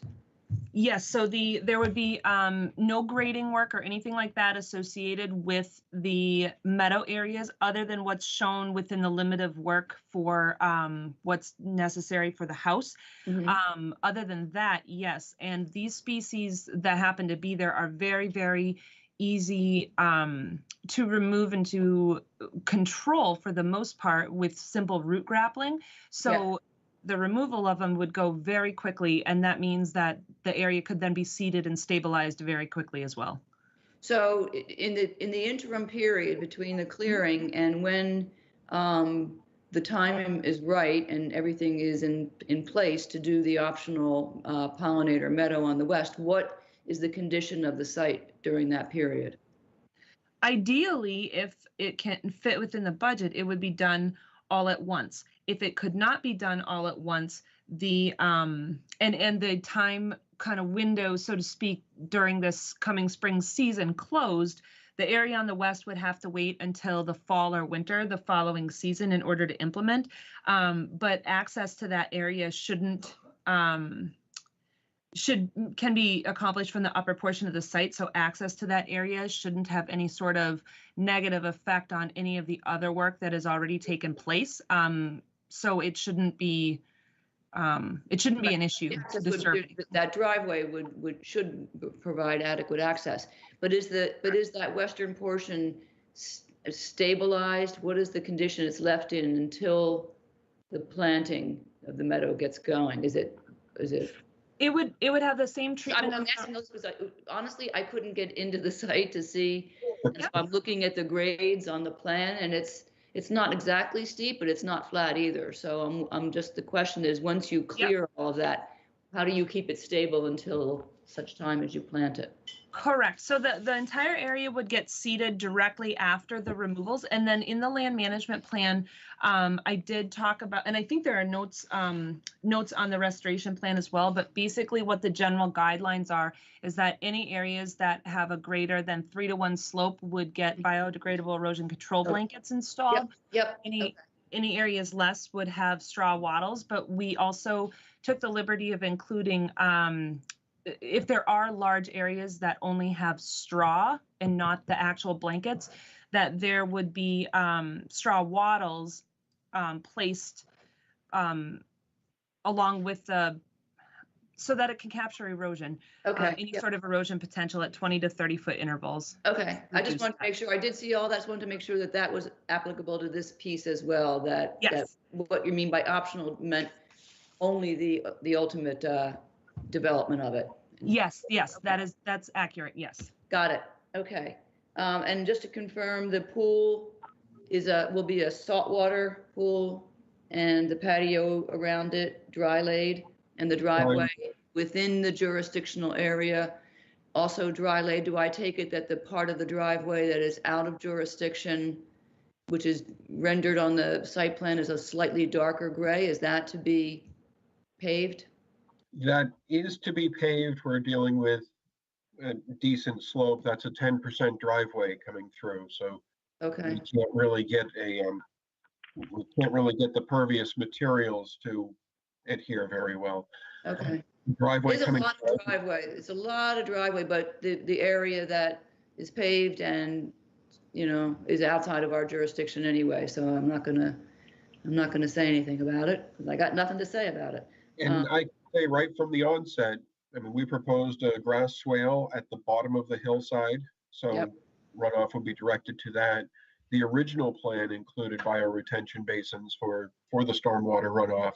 Yes, so there would be no grading work or anything like that associated with the meadow areas other than what's shown within the limit of work for what's necessary for the house. Mm-hmm. Other than that, yes. And these species that happen to be there are very, very easy to remove and to control for the most part with simple root grappling. So. Yeah. The removal of them would go very quickly, and that means that the area could then be seeded and stabilized very quickly as well. So in the interim period between the clearing and when the time is right and everything is in place to do the optional pollinator meadow on the west, what is the condition of the site during that period? Ideally, if it can fit within the budget, it would be done all at once. If it could not be done all at once, the and the time kind of window, so to speak, during this coming spring season closed, the area on the west would have to wait until the fall or winter the following season in order to implement. But access to that area can be accomplished from the upper portion of the site. So access to that area shouldn't have any sort of negative effect on any of the other work that has already taken place. So it shouldn't be an issue. That driveway should provide adequate access. But is that western portion stabilized? What is the condition it's left in until the planting of the meadow gets going? Is it? It would have the same treatment. I'm asking those because honestly, I couldn't get into the site to see. And so I'm looking at the grades on the plan, and it's not exactly steep, but it's not flat either. So the question is, once you clear all of that, how do you keep it stable until such time as you plant it? Correct. So the entire area would get seeded directly after the removals. And then in the land management plan, I did talk about, and I think there are notes on the restoration plan as well, but basically what the general guidelines are is that any areas that have a greater than 3-to-1 slope would get biodegradable erosion control blankets installed. Yep. Any areas less would have straw wattles, but we also took the liberty of including if there are large areas that only have straw and not the actual blankets, that there would be straw wattles placed along with so that it can capture erosion. Okay. Any sort of erosion potential at 20 to 30 foot intervals. Okay. I just want to make sure, I did see all that. Just wanted to make sure that was applicable to this piece as well, that what you mean by optional meant only the ultimate development of it. Yes, that's accurate. Yes. Got it. Okay. And just to confirm, the pool will be a saltwater pool, and the patio around it dry laid, and the driveway within the jurisdictional area also dry laid. Do I take it that the part of the driveway that is out of jurisdiction which is rendered on the site plan as a slightly darker gray, is that to be paved? That is to be paved. We're dealing with a decent slope. That's a 10% driveway coming through. So Okay, we can't really get the pervious materials to adhere very well. okay. Driveway There's a coming. lot of driveway. It's a lot of driveway, but the area that is paved and, you know, is outside of our jurisdiction anyway. So I'm not gonna say anything about it because I got nothing to say about it. And I say right from the onset, I mean, we proposed a grass swale at the bottom of the hillside. So Yep. runoff would be directed to that. The original plan included bioretention basins for the stormwater runoff.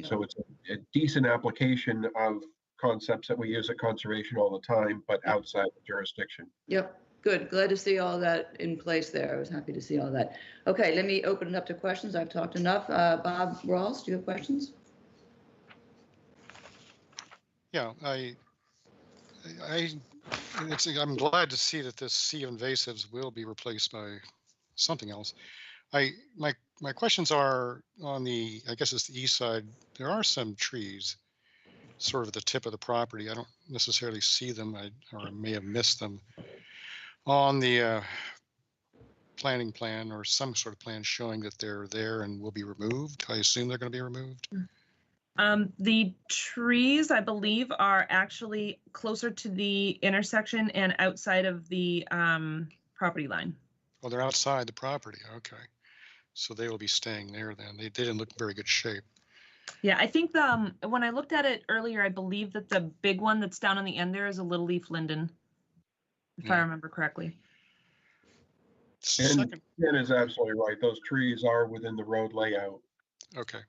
So it's a decent application of concepts that we use at conservation all the time, but outside the jurisdiction. Yep, good. Glad to see all that in place there. I was happy to see all that. Okay, let me open it up to questions. I've talked enough. Bob Rawls, do you have questions? Yeah, I'm glad to see that this sea of invasives will be replaced by something else. My questions are on the, I guess it's the east side. There are some trees sort of at the tip of the property. I don't necessarily see them, or I may have missed them on the planning plan or some sort of plan showing that they're there and will be removed. I assume they're going to be removed. The trees, I believe, are actually closer to the intersection and outside of the property line. Oh, they're outside the property. Okay. So they will be staying there then. They didn't look in very good shape. Yeah, I think when I looked at it earlier, I believe that the big one that's down on the end there is a little leaf linden, if I remember correctly. And Ken is absolutely right. Those trees are within the road layout. Okay.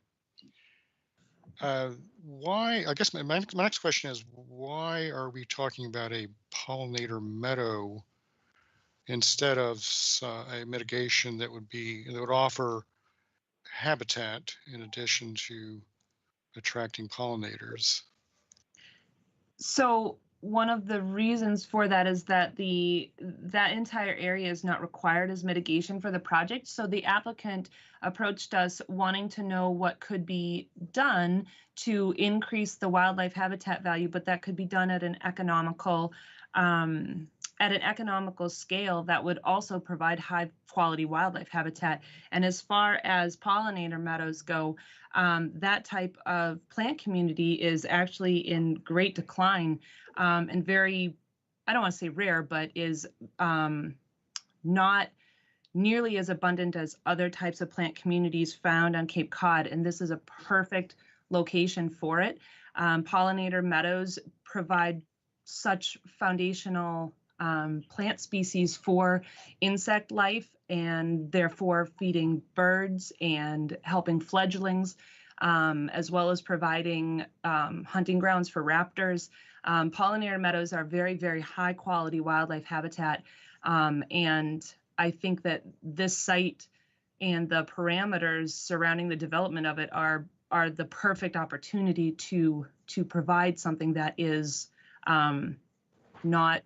Why, I guess my next question is, why are we talking about a pollinator meadow instead of a mitigation that would offer habitat in addition to attracting pollinators? So one of the reasons for that is that that entire area is not required as mitigation for the project. So the applicant approached us wanting to know what could be done to increase the wildlife habitat value, but that could be done at an economical scale that would also provide high quality wildlife habitat. And as far as pollinator meadows go, that type of plant community is actually in great decline and very, I don't want to say rare, but is not nearly as abundant as other types of plant communities found on Cape Cod. And this is a perfect location for it. Pollinator meadows provide such foundational plant species for insect life and therefore feeding birds and helping fledglings, as well as providing hunting grounds for raptors. Pollinator meadows are very, very high quality wildlife habitat. And I think that this site and the parameters surrounding the development of it are the perfect opportunity to provide something that is not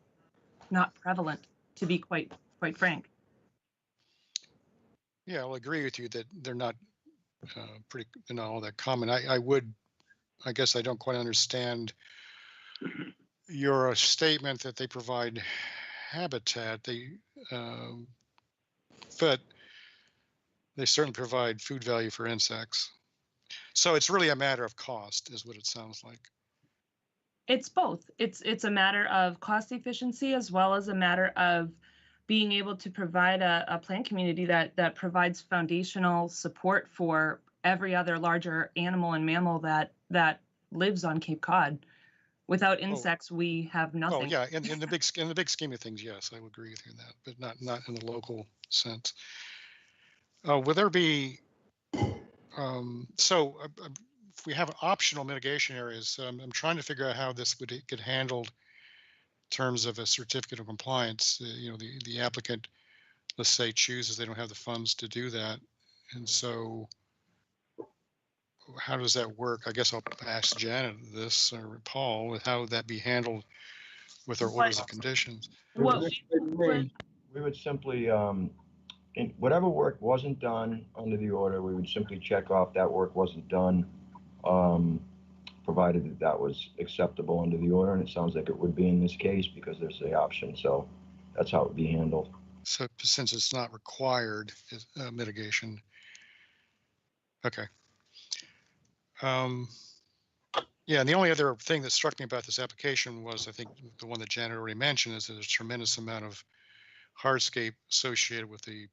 prevalent, to be quite frank. Yeah, I'll agree with you that they're not they're not all that common. I guess I don't quite understand your statement that they provide habitat. But they certainly provide food value for insects. So it's really a matter of cost, is what it sounds like. It's both. It's a matter of cost efficiency as well as a matter of being able to provide a plant community that provides foundational support for every other larger animal and mammal that lives on Cape Cod. Without insects, we have nothing. Oh yeah, in the big scheme of things, yes, I would agree with you on that, but not in the local sense. Will there be if we have optional mitigation areas, I'm trying to figure out how this would get handled in terms of a certificate of compliance. The applicant, let's say, chooses they don't have the funds to do that, and so how does that work? I guess I'll ask Janet this or Paul with how would that be handled with our orders of conditions. We would simply And whatever work wasn't done under the order, we would simply check off that work wasn't done, provided that that was acceptable under the order, and it sounds like it would be in this case because there's the option, so that's how it would be handled. So since it's not required, mitigation. Okay. Yeah, and the only other thing that struck me about this application was, I think the one that Janet already mentioned, is that there's a tremendous amount of hardscape associated with the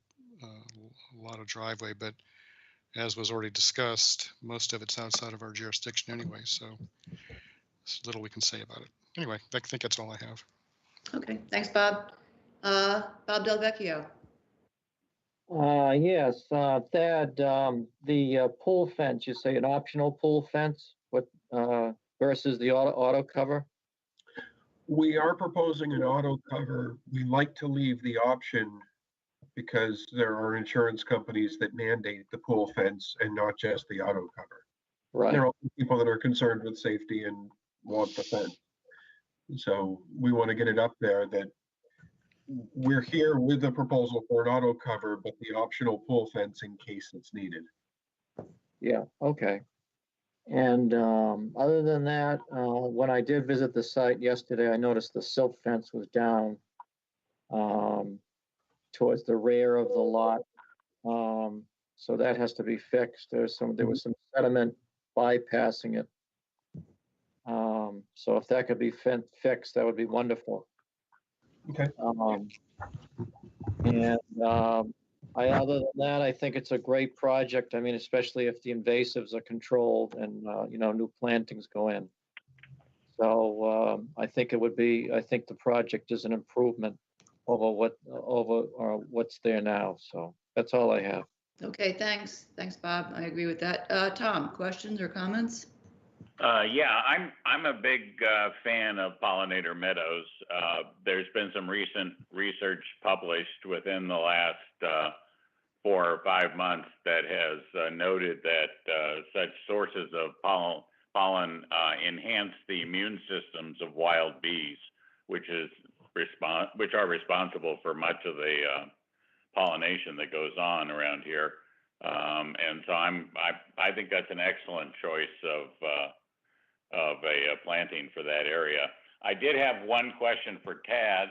Lotto driveway, but as was already discussed, most of it's outside of our jurisdiction anyway, so there's little we can say about it. Anyway, I think that's all I have. Okay, thanks, Bob. Bob Del Vecchio. Yes, Thad, the pool fence, you say an optional pool fence, what, versus the auto cover? We are proposing an auto cover. We like to leave the option because there are insurance companies that mandate the pool fence and not just the auto cover. Right, There are also people that are concerned with safety and want the fence. So we want to get it up there that we're here with the proposal for an auto cover, but the optional pool fence in case it's needed. yeah, okay. And other than that, when I did visit the site yesterday, I noticed the silt fence was down towards the rear of the lot. So that has to be fixed. There was some sediment bypassing it. So if that could be fixed, that would be wonderful. Okay. Other than that, I think it's a great project. I mean, especially if the invasives are controlled and, new plantings go in. So I think the project is an improvement over what's there now. So that's all I have. Okay, thanks. Thanks, Bob. I agree with that. Tom, questions or comments? Yeah, I'm a big fan of Pollinator Meadows. There's been some recent research published within the last 4 or 5 months that has noted that such sources of pollen enhance the immune systems of wild bees, which are responsible for much of the pollination that goes on around here. And so I think that's an excellent choice of a planting for that area. I did have one question for Tad.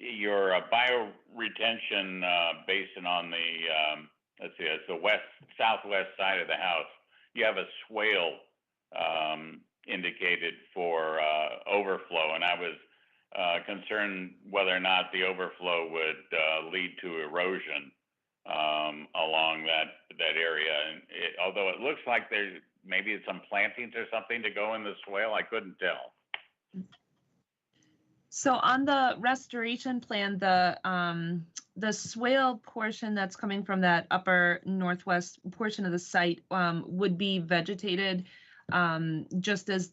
Your bioretention basin on the let's see, it's the southwest side of the house. You have a swale indicated for overflow, and I was concerned whether or not the overflow would lead to erosion along that area. And although it looks like there's maybe some plantings or something to go in the swale, I couldn't tell. So on the restoration plan, the swale portion that's coming from that upper northwest portion of the site would be vegetated just as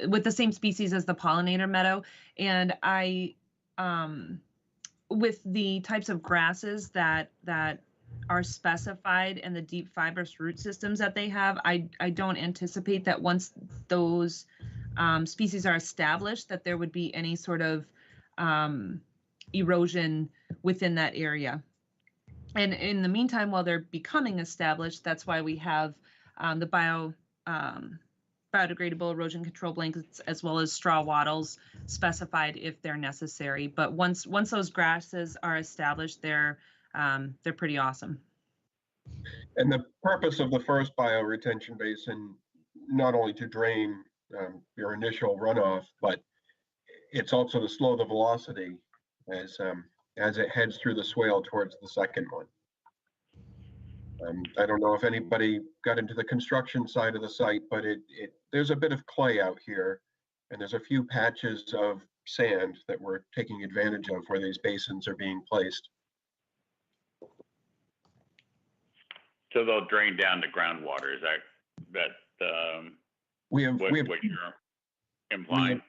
with the same species as the pollinator meadow. And with the types of grasses that are specified and the deep fibrous root systems that they have, I don't anticipate that once those species are established that there would be any sort of erosion within that area. And in the meantime, while they're becoming established, that's why we have the biodegradable erosion control blankets as well as straw wattles specified if they're necessary. But once those grasses are established, they're pretty awesome. And the purpose of the first bioretention basin, not only to drain your initial runoff, but it's also to slow the velocity as it heads through the swale towards the second one. I don't know if anybody got into the construction side of the site, but there's a bit of clay out here, and there's a few patches of sand that we're taking advantage of where these basins are being placed. So they'll drain down to groundwater. Is that what you're implying?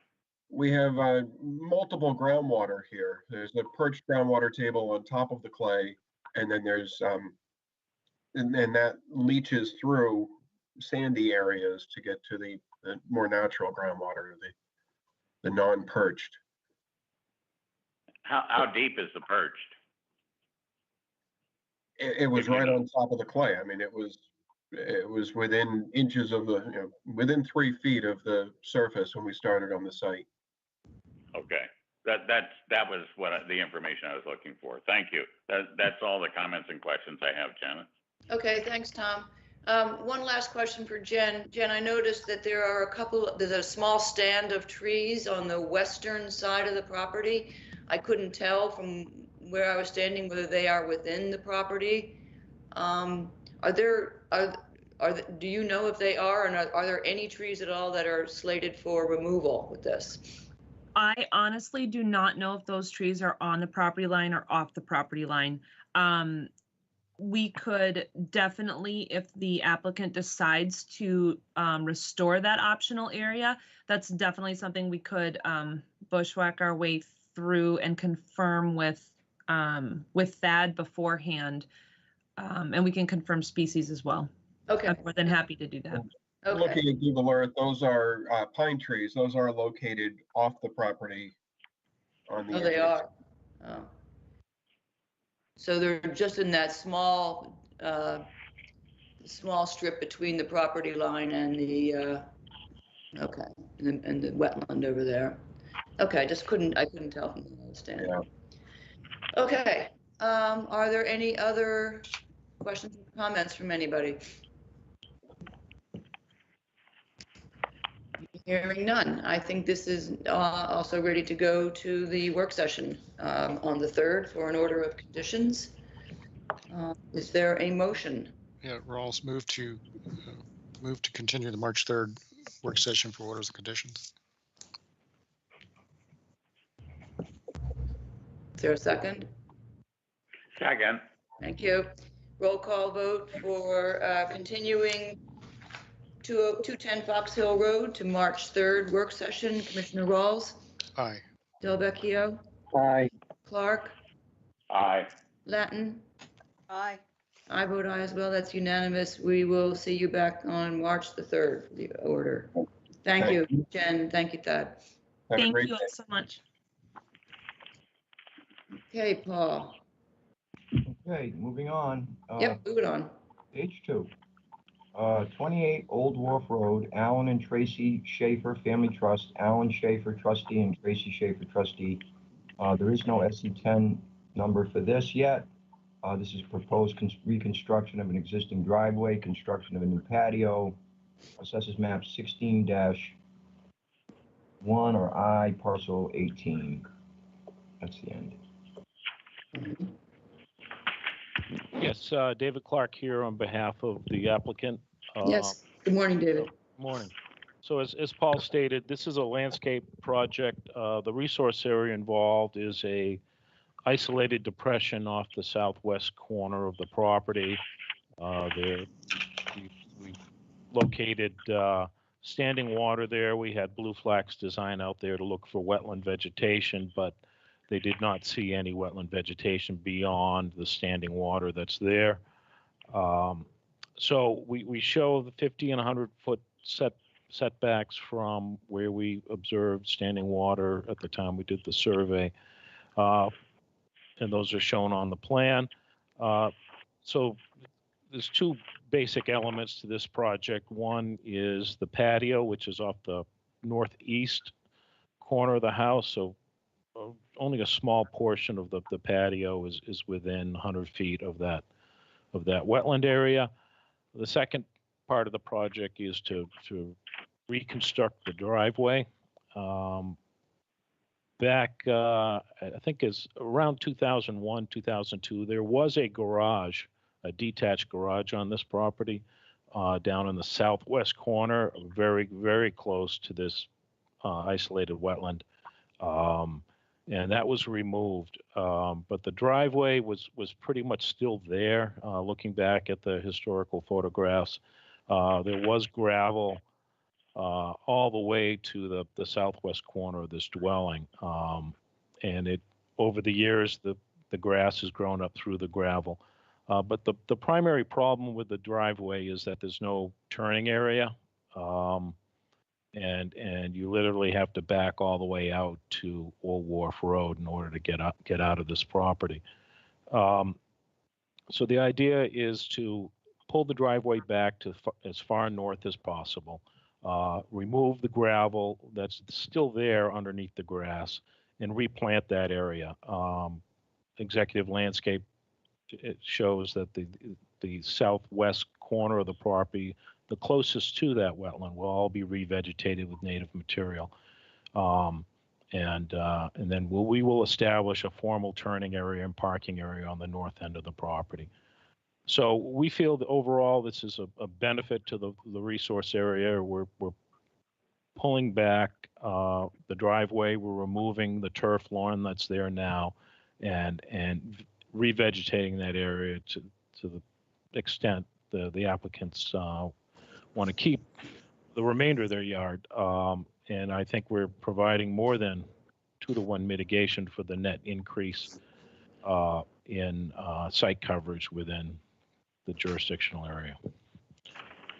We have multiple groundwater here. There's a perched groundwater table on top of the clay, and then there's and that leaches through sandy areas to get to the more natural groundwater, the non-perched. How deep is the perched? it was right on top of the clay. I mean, it was within inches of the, within 3 feet of the surface when we started on the site. Okay, that was the information I was looking for. Thank you. That's all the comments and questions I have, Janet. Okay, thanks, Tom. One last question for Jen. Jen, I noticed that there's a small stand of trees on the western side of the property. I couldn't tell from where I was standing whether they are within the property. Do you know if they are, and are there any trees at all that are slated for removal with this? I honestly do not know if those trees are on the property line or off the property line. We could definitely, if the applicant decides to restore that optional area, that's definitely something we could bushwhack our way through and confirm with Thad beforehand. And we can confirm species as well. Okay. I'm more than happy to do that. Okay. Looking at Google Earth, those are pine trees. Those are located off the property on the Oh, they entrance. are. Oh. So they're just in that small strip between the property line and the okay, and the wetland over there. Okay, I couldn't tell from the stand. Yeah. Okay, are there any other questions or comments from anybody? Hearing none, I think this is also ready to go to the work session on the 3rd for an order of conditions. Is there a motion? Yeah, Rawls move to continue the March 3rd work session for orders and conditions. Is there a second? Second. Thank you. Roll call vote for continuing 210 Fox Hill Road to March 3rd work session. Commissioner Rawls? Aye. Delvecchio? Aye. Clark? Aye. Latin? Aye. I vote aye as well. That's unanimous. We will see you back on March the 3rd for the order. Thank you, Jen. Thank you, Thad. Have a Thank great you day. so much. Okay, Paul. Okay, moving on. Yep, moving on. Page 2. 28 Old Wharf Road, Alan and Tracy Schaefer Family Trust, Alan Schaefer trustee and Tracy Schaefer trustee. There is no SC10 number for this yet. This is proposed reconstruction of an existing driveway, construction of a new patio. Assessors map 16-1 or I parcel 18. That's the end. Yes, David Clark here on behalf of the applicant. Yes. Good morning, David. Morning. So as Paul stated, this is a landscape project. The resource area involved is a isolated depression off the southwest corner of the property. We located standing water there. We had Blue Flax design out there to look for wetland vegetation, but they did not see any wetland vegetation beyond the standing water that's there. So we show the 50 and 100 foot setbacks from where we observed standing water at the time we did the survey. And those are shown on the plan. So there's two basic elements to this project. One is the patio, which is off the northeast corner of the house. So only a small portion of the patio is within 100 feet of that wetland area. The second part of the project is to reconstruct the driveway. Back, I think is around 2001, 2002, there was a garage, a detached garage on this property down in the southwest corner, very, very close to this isolated wetland. And that was removed. But the driveway was pretty much still there, looking back at the historical photographs. There was gravel all the way to the southwest corner of this dwelling. And over the years, the grass has grown up through the gravel. But the primary problem with the driveway is that there's no turning area. And you literally have to back all the way out to Old Wharf Road in order to get out of this property. So the idea is to pull the driveway back to as far north as possible, remove the gravel that's still there underneath the grass, and replant that area. Executive landscape, it shows that the southwest corner of the property, the closest to that wetland, will all be revegetated with native material. And then we will establish a formal turning area and parking area on the north end of the property. So we feel that overall this is a benefit to the resource area. We're pulling back the driveway. We're removing the turf lawn that's there now, and revegetating that area to the extent the applicants want to keep the remainder of their yard. And I think we're providing more than 2-to-1 mitigation for the net increase in site coverage within the jurisdictional area.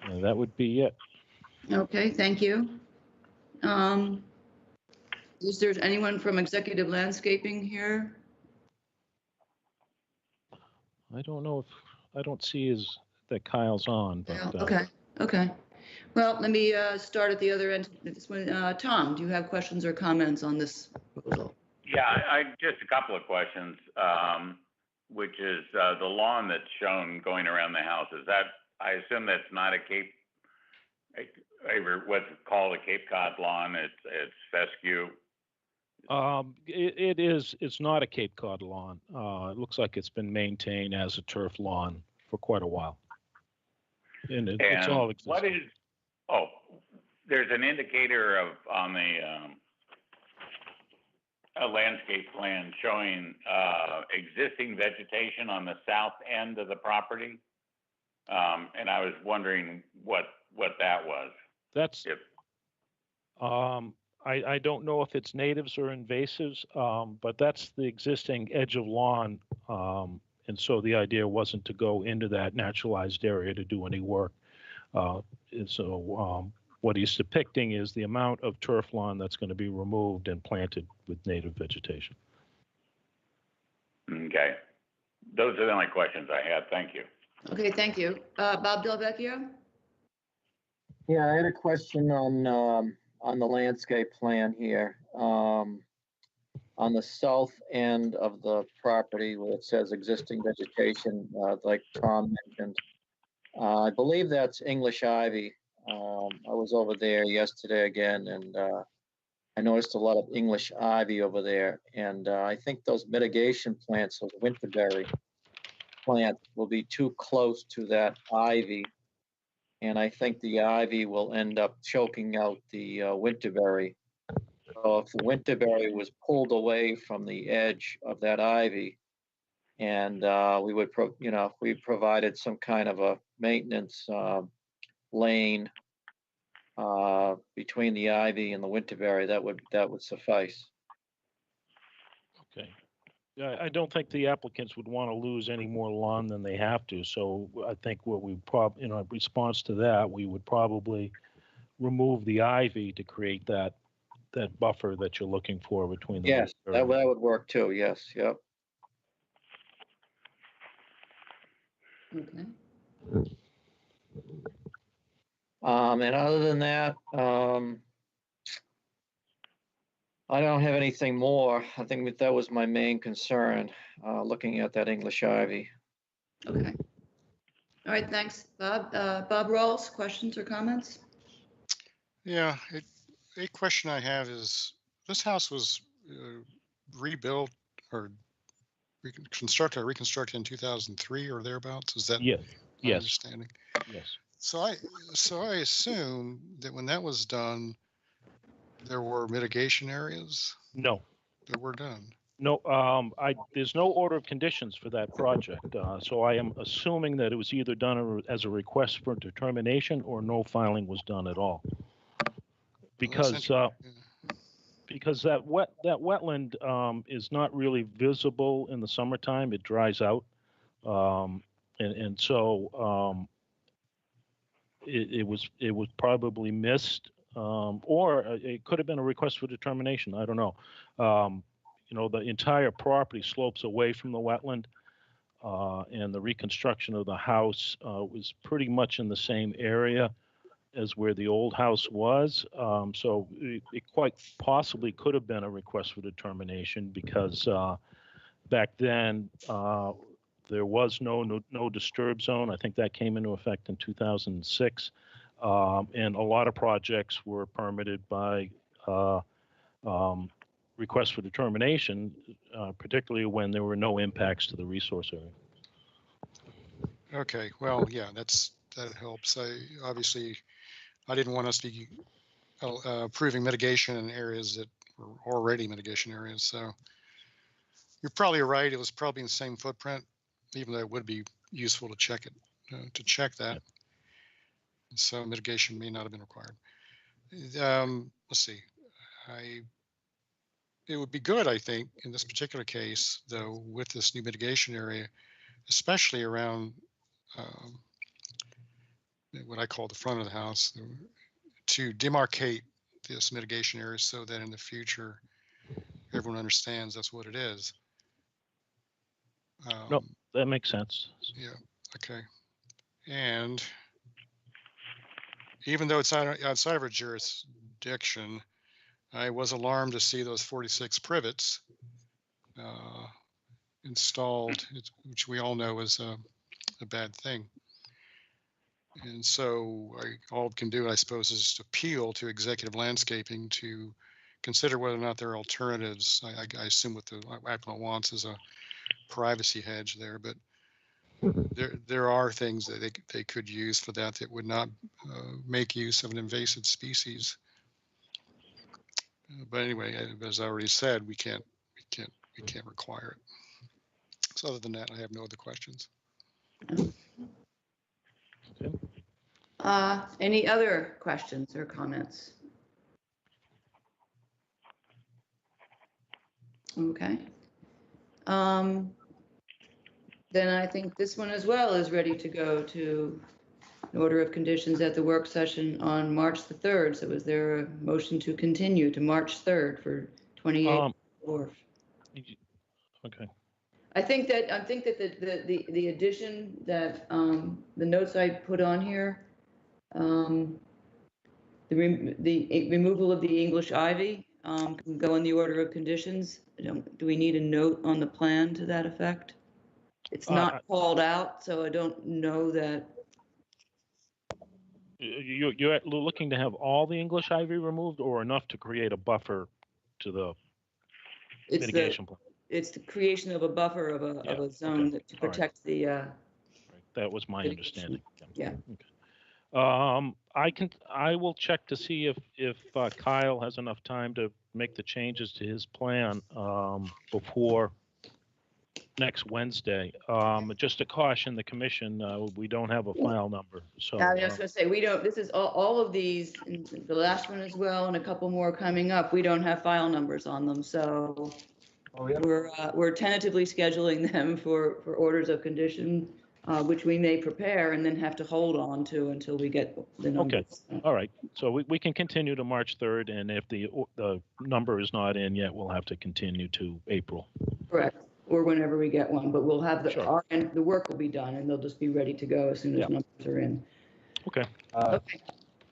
And that would be it. Okay, thank you. Is there anyone from Executive Landscaping here? I don't know if, I don't see that Kyle's on, but. Yeah, okay. Well, let me start at the other end. This one, Tom, do you have questions or comments on this proposal? Yeah, I just a couple of questions, which is the lawn that's shown going around the house. Is that, I assume that's not what's called a Cape Cod lawn. It's fescue. It is. It's not a Cape Cod lawn. It looks like it's been maintained as a turf lawn for quite a while. And it's all existing. What is? Oh, there's an indicator on the a landscape plan showing existing vegetation on the south end of the property, and I was wondering what that was. That's. I don't know if it's natives or invasives, but that's the existing edge of lawn. And so the idea wasn't to go into that naturalized area to do any work. What he's depicting is the amount of turf lawn that's going to be removed and planted with native vegetation. Okay. Those are the only questions I had. Thank you. Okay, thank you. Bob Delvecchio? Yeah, I had a question on the landscape plan here. On the south end of the property where it says existing vegetation, like Tom mentioned, I believe that's English ivy. I was over there yesterday again, and I noticed a lot of English ivy over there. And I think those mitigation plants, those winterberry plants, will be too close to that ivy. And I think the ivy will end up choking out the winterberry. So if the winterberry was pulled away from the edge of that ivy, and we would, if we provided some kind of a maintenance lane between the ivy and the winterberry, that would suffice. Okay. Yeah, I don't think the applicants would want to lose any more lawn than they have to. So I think what we probably, in response to that, we would probably remove the ivy to create that buffer that you're looking for between the. Yes, that would work too. Yes, yep. Okay. And other than that, I don't have anything more. I think that was my main concern, looking at that English ivy. Okay. All right, thanks, Bob. Bob Rawls, questions or comments? Yeah, a question I have is, this house was rebuilt or reconstructed in 2003 or thereabouts. Is that my understanding? Yes. So I assume that when that was done, there were mitigation areas No. that were done. No, there's no order of conditions for that project. So I am assuming that it was either done as a request for determination or no filing was done at all. Because that wetland is not really visible in the summertime. It dries out. And so it was probably missed, or it could have been a request for determination. I don't know. The entire property slopes away from the wetland. and the reconstruction of the house was pretty much in the same area as where the old house was. So it quite possibly could have been a request for determination because back then there was no disturb zone. I think that came into effect in 2006. And a lot of projects were permitted by request for determination, particularly when there were no impacts to the resource area. Okay, well, yeah, that helps. I didn't want us to be approving mitigation in areas that were already mitigation areas. So you're probably right. It was probably in the same footprint, even though it would be useful to check it, to check that. Yep. So mitigation may not have been required. Let's see. It would be good, I think, in this particular case, though, with this new mitigation area, especially around what I call the front of the house, to demarcate this mitigation area so that in the future everyone understands that's what it is. No, that makes sense. Yeah. Okay. And even though it's outside of our jurisdiction, I was alarmed to see those 46 privets installed, which we all know is a bad thing. And so all it can do, I suppose, is just appeal to executive landscaping to consider whether or not there are alternatives. I assume what the applicant wants is a privacy hedge there, but there are things that they could use for that would not make use of an invasive species. But anyway, as I already said, we can't require it. So other than that, I have no other questions. Any other questions or comments? Okay. Then I think this one as well is ready to go to an order of conditions at the work session on March the 3rd. So is there a motion to continue to March 3rd for 28 Wharf? Okay. I think that the addition that the notes I put on here, the removal of the English ivy can go in the order of conditions. Do we need a note on the plan to that effect? It's not called out, so I don't know that. You're looking to have all the English ivy removed, or enough to create a buffer to the mitigation plan? It's the creation of a buffer of a zone to protect the. Right. That was my understanding. Yeah. Okay. I will check to see if Kyle has enough time to make the changes to his plan before next Wednesday. Just to caution the commission, we don't have a file number. So I was just going to say, we don't. This is all of these, the last one as well, and a couple more coming up. We don't have file numbers on them, so we're tentatively scheduling them for orders of condition, which we may prepare and then have to hold on to until we get the numbers. Okay. All right. So we can continue to March 3rd, and if the number is not in yet, we'll have to continue to April. Correct. Or whenever we get one, but we'll have Sure. and the work will be done, and they'll just be ready to go as soon as numbers are in. Okay. Okay.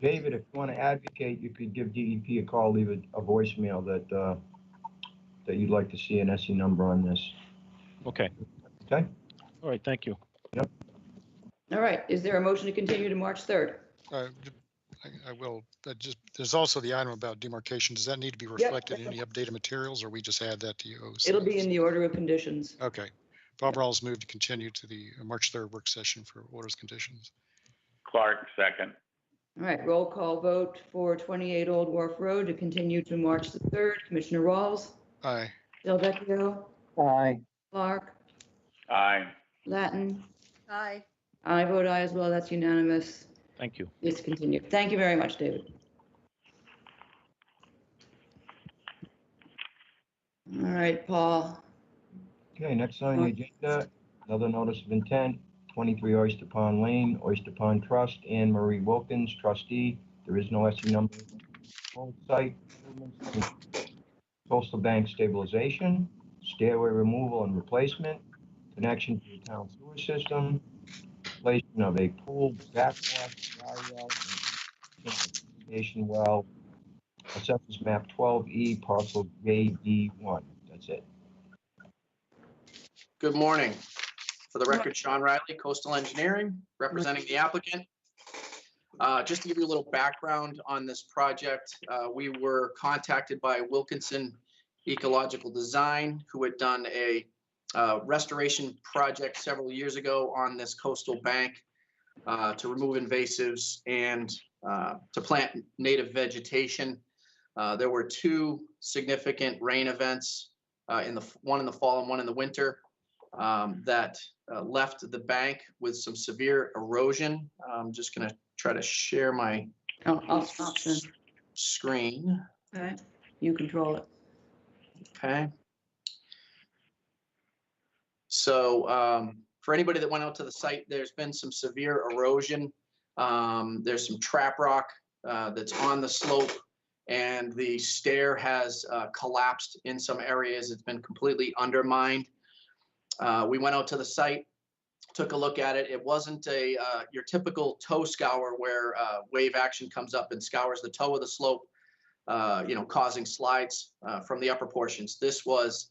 David, if you want to advocate, you could give DEP a call, leave a voicemail that you'd like to see an SE number on this. Okay. Okay? All right. Thank you. Yep. All right. Is there a motion to continue to March 3rd? I will. There's also the item about demarcation. Does that need to be reflected in any updated materials, or we just add that to you? It'll be in the order of conditions. Okay. Bob Rawls moved to continue to the March 3rd work session for orders conditions. Clark, second. All right. Roll call vote for 28 Old Wharf Road to continue to March the 3rd. Commissioner Rawls? Aye. Delvecchio? Aye. Clark? Aye. Latin? Aye. I vote aye as well. That's unanimous. Thank you. It's continued. Thank you very much, David. All right, Paul. Okay, next on the agenda, another notice of intent, 23 Oyster Pond Lane, Oyster Pond Trust, Anne Marie Wilkins, trustee. There is no SE number. Site improvements, coastal bank stabilization, stairway removal and replacement, connection to the town sewer system, installation of a pool, backwash, dry well, and irrigation well, assessors map 12E, parcel JD1. That's it. Good morning. For the record, Sean Riley, Coastal Engineering, representing the applicant. Just to give you a little background on this project, we were contacted by Wilkinson Ecological Design, who had done a restoration project several years ago on this coastal bank to remove invasives and to plant native vegetation. There were two significant rain events, one in the fall and one in the winter, that left the bank with some severe erosion. I'm just going to try to share my screen. Okay, you control it. Okay. So for anybody that went out to the site, there's been some severe erosion. There's some trap rock that's on the slope, and the stair has collapsed in some areas. It's been completely undermined. We went out to the site, took a look at it. It wasn't your typical toe scour where wave action comes up and scours the toe of the slope, causing slides from the upper portions. This was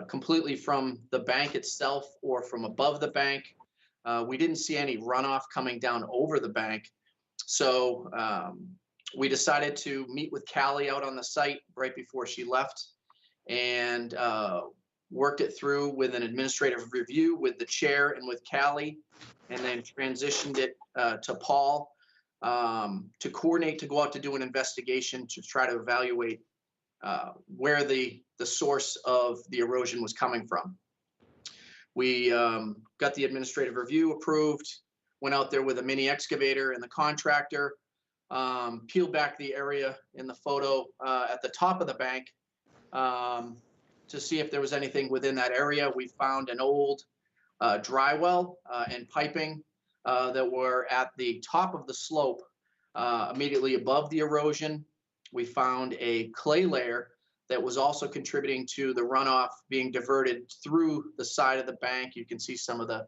completely from the bank itself or from above the bank. We didn't see any runoff coming down over the bank. So we decided to meet with Callie out on the site right before she left, and worked it through with an administrative review with the chair and with Callie, and then transitioned it to Paul to coordinate to go out to do an investigation to try to evaluate where the source of the erosion was coming from. We got the administrative review approved, went out there with a mini excavator and the contractor, peeled back the area in the photo at the top of the bank to see if there was anything within that area. We found an old dry well and piping that were at the top of the slope immediately above the erosion. We found a clay layer that was also contributing to the runoff being diverted through the side of the bank. You can see some of the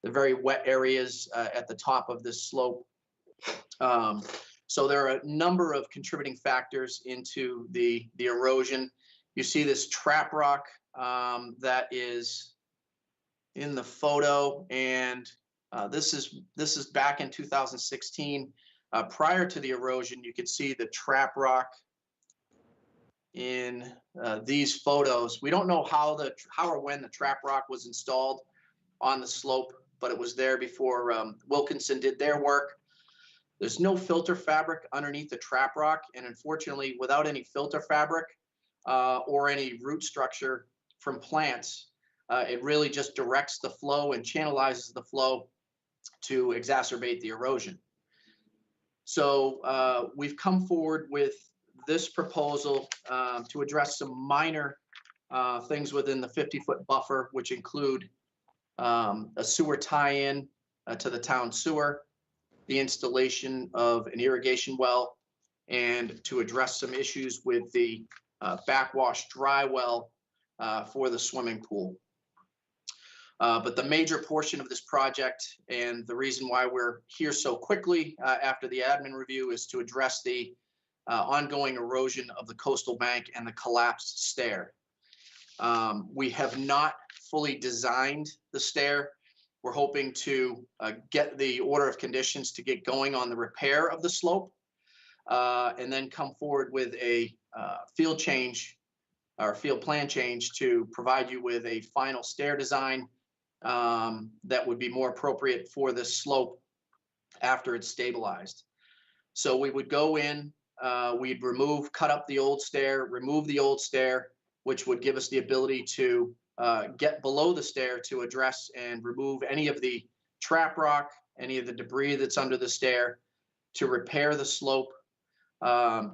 very wet areas at the top of this slope. So there are a number of contributing factors into the erosion. You see this trap rock that is in the photo, and this is back in 2016. Prior to the erosion, you could see the trap rock in these photos. We don't know how or when the trap rock was installed on the slope, but it was there before Wilkinson did their work. There's no filter fabric underneath the trap rock, and unfortunately, without any filter fabric or any root structure from plants, it really just directs the flow and channelizes the flow to exacerbate the erosion. So we've come forward with this proposal to address some minor things within the 50-foot buffer, which include a sewer tie-in to the town sewer, the installation of an irrigation well, and to address some issues with the backwash dry well for the swimming pool. But the major portion of this project, and the reason why we're here so quickly after the admin review, is to address the ongoing erosion of the coastal bank and the collapsed stair. We have not fully designed the stair. We're hoping to get the order of conditions to get going on the repair of the slope, and then come forward with a field change or field plan change to provide you with a final stair design that would be more appropriate for this slope after it's stabilized. So we would go in, we'd cut up the old stair, remove the old stair, which would give us the ability to get below the stair to address and remove any of the trap rock, any of the debris that's under the stair, to repair the slope,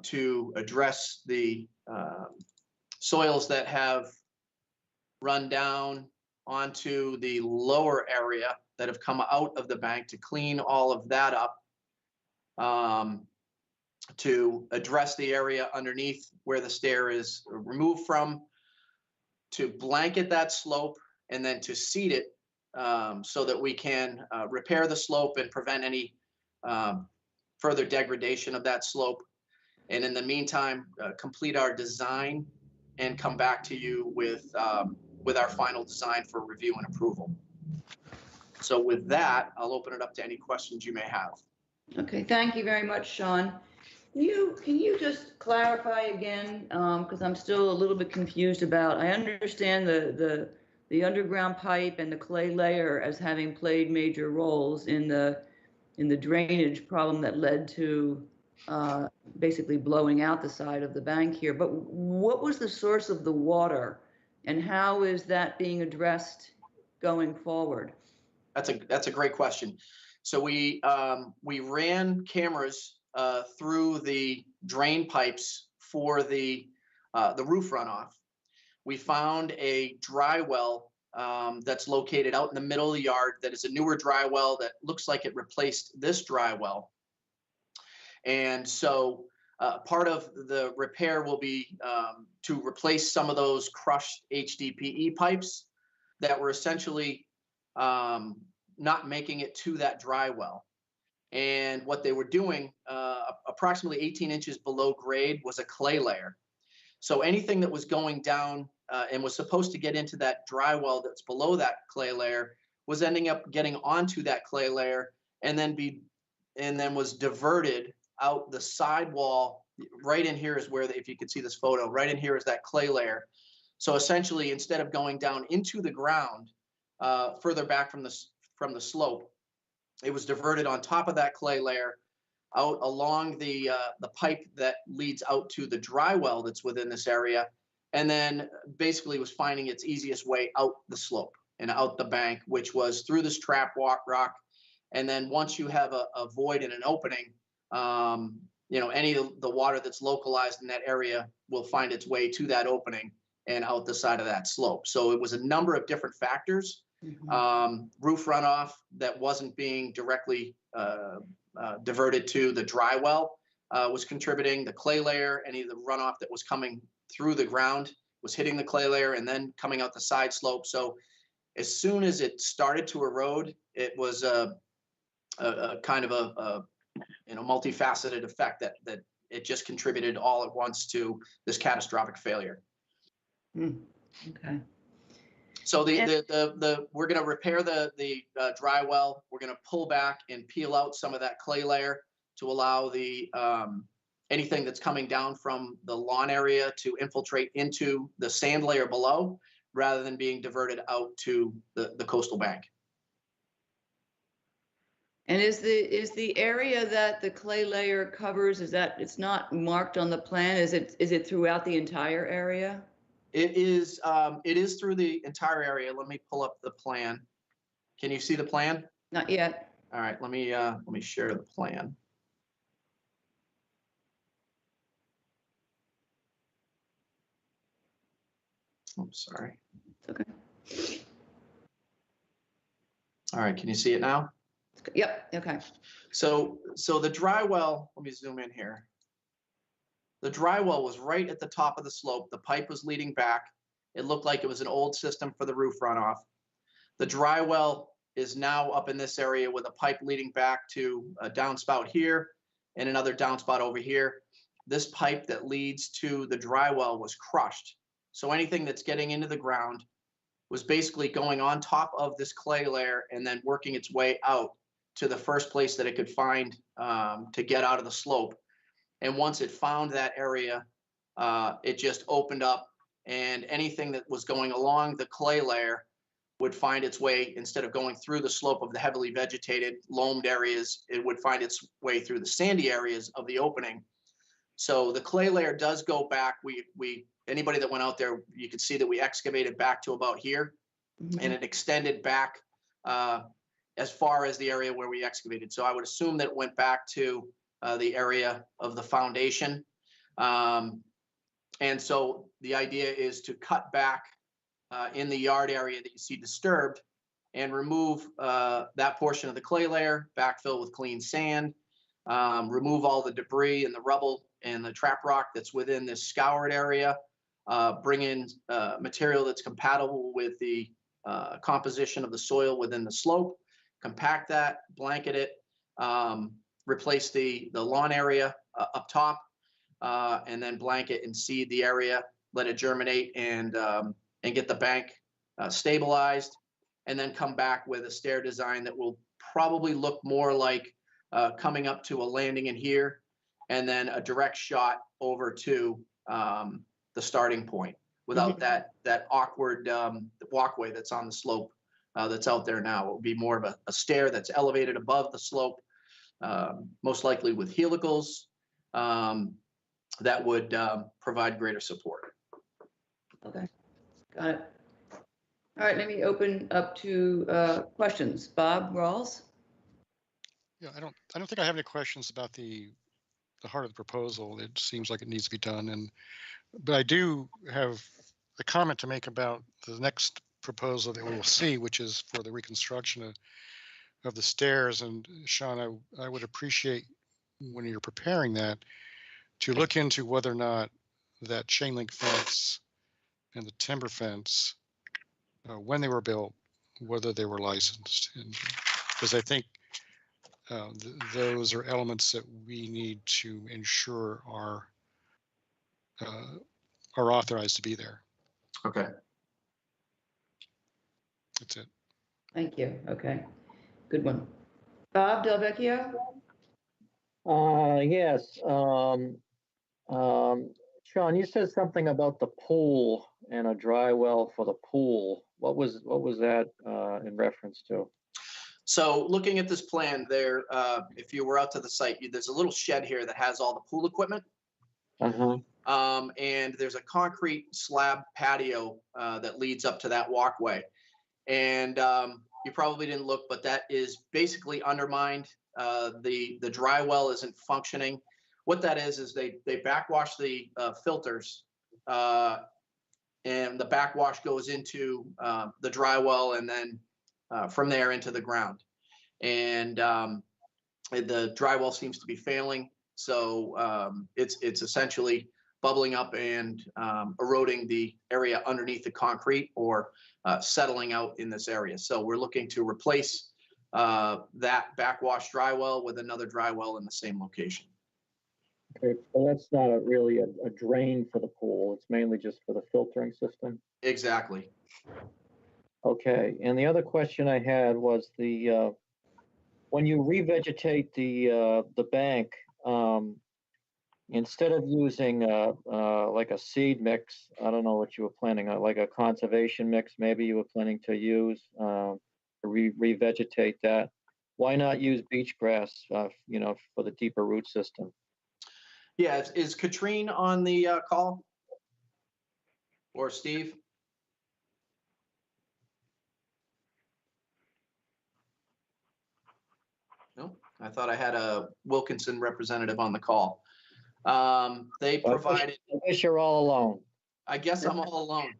to address the soils that have run down onto the lower area that have come out of the bank, to clean all of that up, to address the area underneath where the stair is removed from, to blanket that slope and then to seed it so that we can repair the slope and prevent any further degradation of that slope. And in the meantime, complete our design and come back to you with our final design for review and approval. So with that, I'll open it up to any questions you may have. Okay, thank you very much, Sean. Can you just clarify again, because I'm still a little bit confused about, I understand the underground pipe and the clay layer as having played major roles in the drainage problem that led to basically blowing out the side of the bank here. But what was the source of the water, and how is that being addressed going forward? That's a great question. So we ran cameras through the drain pipes for the roof runoff. We found a dry well that's located out in the middle of the yard that is a newer dry well that looks like it replaced this dry well. And so part of the repair will be to replace some of those crushed HDPE pipes that were essentially not making it to that dry well. And what they were doing, approximately 18 inches below grade, was a clay layer. So anything that was going down and was supposed to get into that dry well that's below that clay layer was ending up getting onto that clay layer and then was diverted out the sidewall. Right in here is where, if you could see this photo, right in here is that clay layer. So essentially, instead of going down into the ground further back from the slope, it was diverted on top of that clay layer out along the pipe that leads out to the dry well that's within this area, and then basically was finding its easiest way out the slope and out the bank, which was through this trap rock. And then once you have a void and an opening, any of the water that's localized in that area will find its way to that opening and out the side of that slope. So it was a number of different factors. Roof runoff that wasn't being directly diverted to the dry well was contributing. The clay layer, any of the runoff that was coming through the ground was hitting the clay layer and then coming out the side slope. So as soon as it started to erode, it was a kind of a multifaceted effect that it just contributed all at once to this catastrophic failure. Okay. So we're going to repair the dry well. We're going to pull back and peel out some of that clay layer to allow the anything that's coming down from the lawn area to infiltrate into the sand layer below, rather than being diverted out to the coastal bank. And is the area that the clay layer covers, is that, it's not marked on the plan? Is it throughout the entire area? It is through the entire area. Let me pull up the plan. Can you see the plan? Not yet. All right, let me share the plan. I'm sorry. It's okay. All right, can you see it now? Yep, okay. So the dry well, let me zoom in here. The dry well was right at the top of the slope. The pipe was leading back. It looked like it was an old system for the roof runoff. The dry well is now up in this area with a pipe leading back to a downspout here and another downspout over here. This pipe that leads to the dry well was crushed. So anything that's getting into the ground was basically going on top of this clay layer and then working its way out to the first place that it could find to get out of the slope. And once it found that area, it just opened up, and anything that was going along the clay layer would find its way, instead of going through the slope of the heavily vegetated, loamed areas, it would find its way through the sandy areas of the opening. So the clay layer does go back. Anybody that went out there, you could see that we excavated back to about here, and it extended back as far as the area where we excavated. So I would assume that it went back to the area of the foundation. And so the idea is to cut back in the yard area that you see disturbed and remove that portion of the clay layer, backfill with clean sand, remove all the debris and the rubble and the trap rock that's within this scoured area, bring in material that's compatible with the composition of the soil within the slope, compact that, blanket it, replace the lawn area up top, and then blanket and seed the area, let it germinate and get the bank stabilized, and then come back with a stair design that will probably look more like coming up to a landing in here, and then a direct shot over to the starting point without that awkward walkway that's on the slope that's out there now. It will be more of a stair that's elevated above the slope, most likely with helicals that would provide greater support. Okay, got it. All right, let me open up to questions. Bob Rawls? Yeah, I don't think I have any questions about the heart of the proposal. It seems like it needs to be done, but I do have a comment to make about the next proposal that we will see, which is for the reconstruction of the stairs. And Sean, I would appreciate when you're preparing that to look into whether or not that chain link fence and the timber fence, when they were built, whether they were licensed, because I think those are elements that we need to ensure are authorized to be there. Okay. That's it. Thank you. Okay, good one. Bob Del Vecchio? Yes. Sean, you said something about the pool and a dry well for the pool. What was that in reference to? So looking at this plan there, if you were out to the site, there's a little shed here that has all the pool equipment. And there's a concrete slab patio that leads up to that walkway. And you probably didn't look, but that is basically undermined. The dry well isn't functioning. What that is they backwash the filters, and the backwash goes into the dry well, and then from there into the ground. And the dry well seems to be failing, so it's essentially bubbling up and eroding the area underneath the concrete, or settling out in this area. So we're looking to replace that backwash dry well with another dry well in the same location. Okay, so that's not really a drain for the pool. It's mainly just for the filtering system. Exactly. Okay, and the other question I had was the when you revegetate the bank, instead of using like a seed mix, I don't know what you were planning on, like a conservation mix, maybe you were planning to use to revegetate that. Why not use beach grass, for the deeper root system? Yeah, is Katrine on the call? Or Steve? No, I thought I had a Wilkinson representative on the call. They provided. I guess you're all alone. I guess I'm all alone.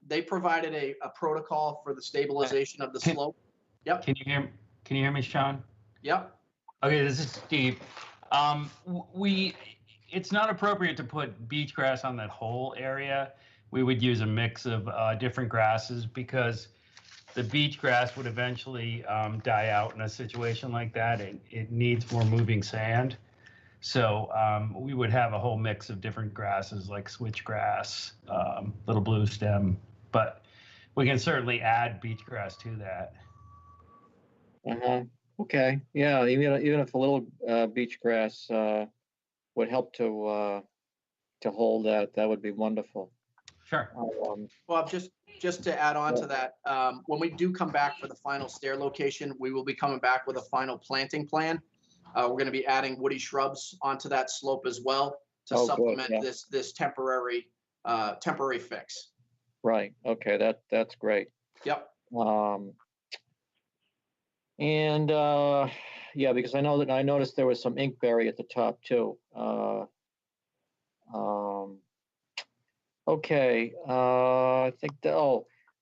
They provided a protocol for the stabilization of the slope. Yep. Can you hear me, Sean? Yep. Okay, this is Steve. It's not appropriate to put beach grass on that whole area. We would use a mix of different grasses, because the beach grass would eventually die out in a situation like that. It needs more moving sand. So we would have a whole mix of different grasses like switchgrass, little blue stem, but we can certainly add beach grass to that. Okay. Yeah. Even if a little beach grass would help to hold that, that would be wonderful. Sure. Well, just to add on to that, when we do come back for the final stair location, we will be coming back with a final planting plan. We're going to be adding woody shrubs onto that slope as well to supplement this temporary fix. Right. Okay. That's great. Yep. And yeah, because I noticed there was some inkberry at the top too. Okay. I think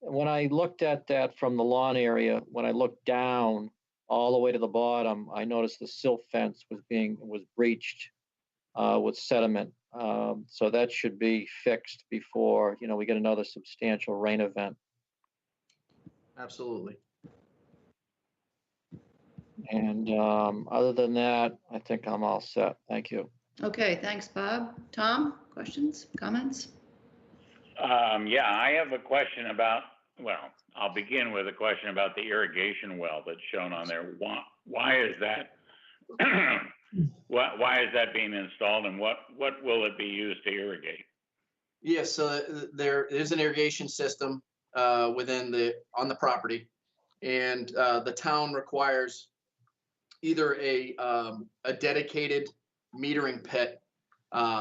when I looked at that from the lawn area, when I looked down all the way to the bottom, I noticed the silt fence was breached with sediment. So that should be fixed before we get another substantial rain event. Absolutely. And other than that, I think I'm all set. Thank you. Okay, thanks, Bob. Tom, questions, comments? Yeah, I have a question about, well, I'll begin with a question about the irrigation well that's shown on there. Why is that? Why is that being installed, and what will it be used to irrigate? Yes, so there is an irrigation system on the property, and the town requires either a dedicated metering pit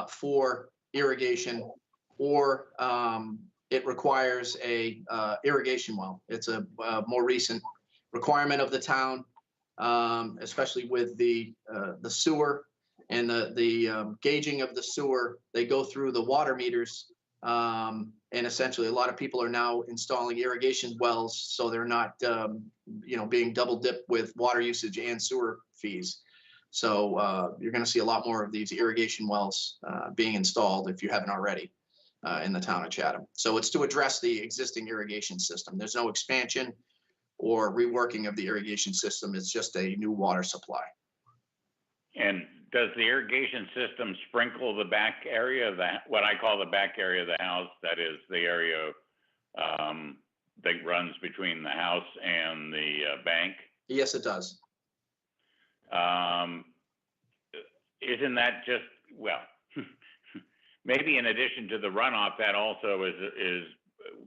for irrigation, or it requires a irrigation well. It's a more recent requirement of the town, especially with the sewer and the gauging of the sewer. They go through the water meters, and essentially a lot of people are now installing irrigation wells, so they're not being double dipped with water usage and sewer fees. So you're going to see a lot more of these irrigation wells being installed, if you haven't already, in the town of Chatham. So it's to address the existing irrigation system. There's no expansion or reworking of the irrigation system. It's just a new water supply. And does the irrigation system sprinkle the back area of that, what I call the back area of the house, that is the area that runs between the house and the bank? Yes, it does. Isn't that just, well, maybe in addition to the runoff, that also is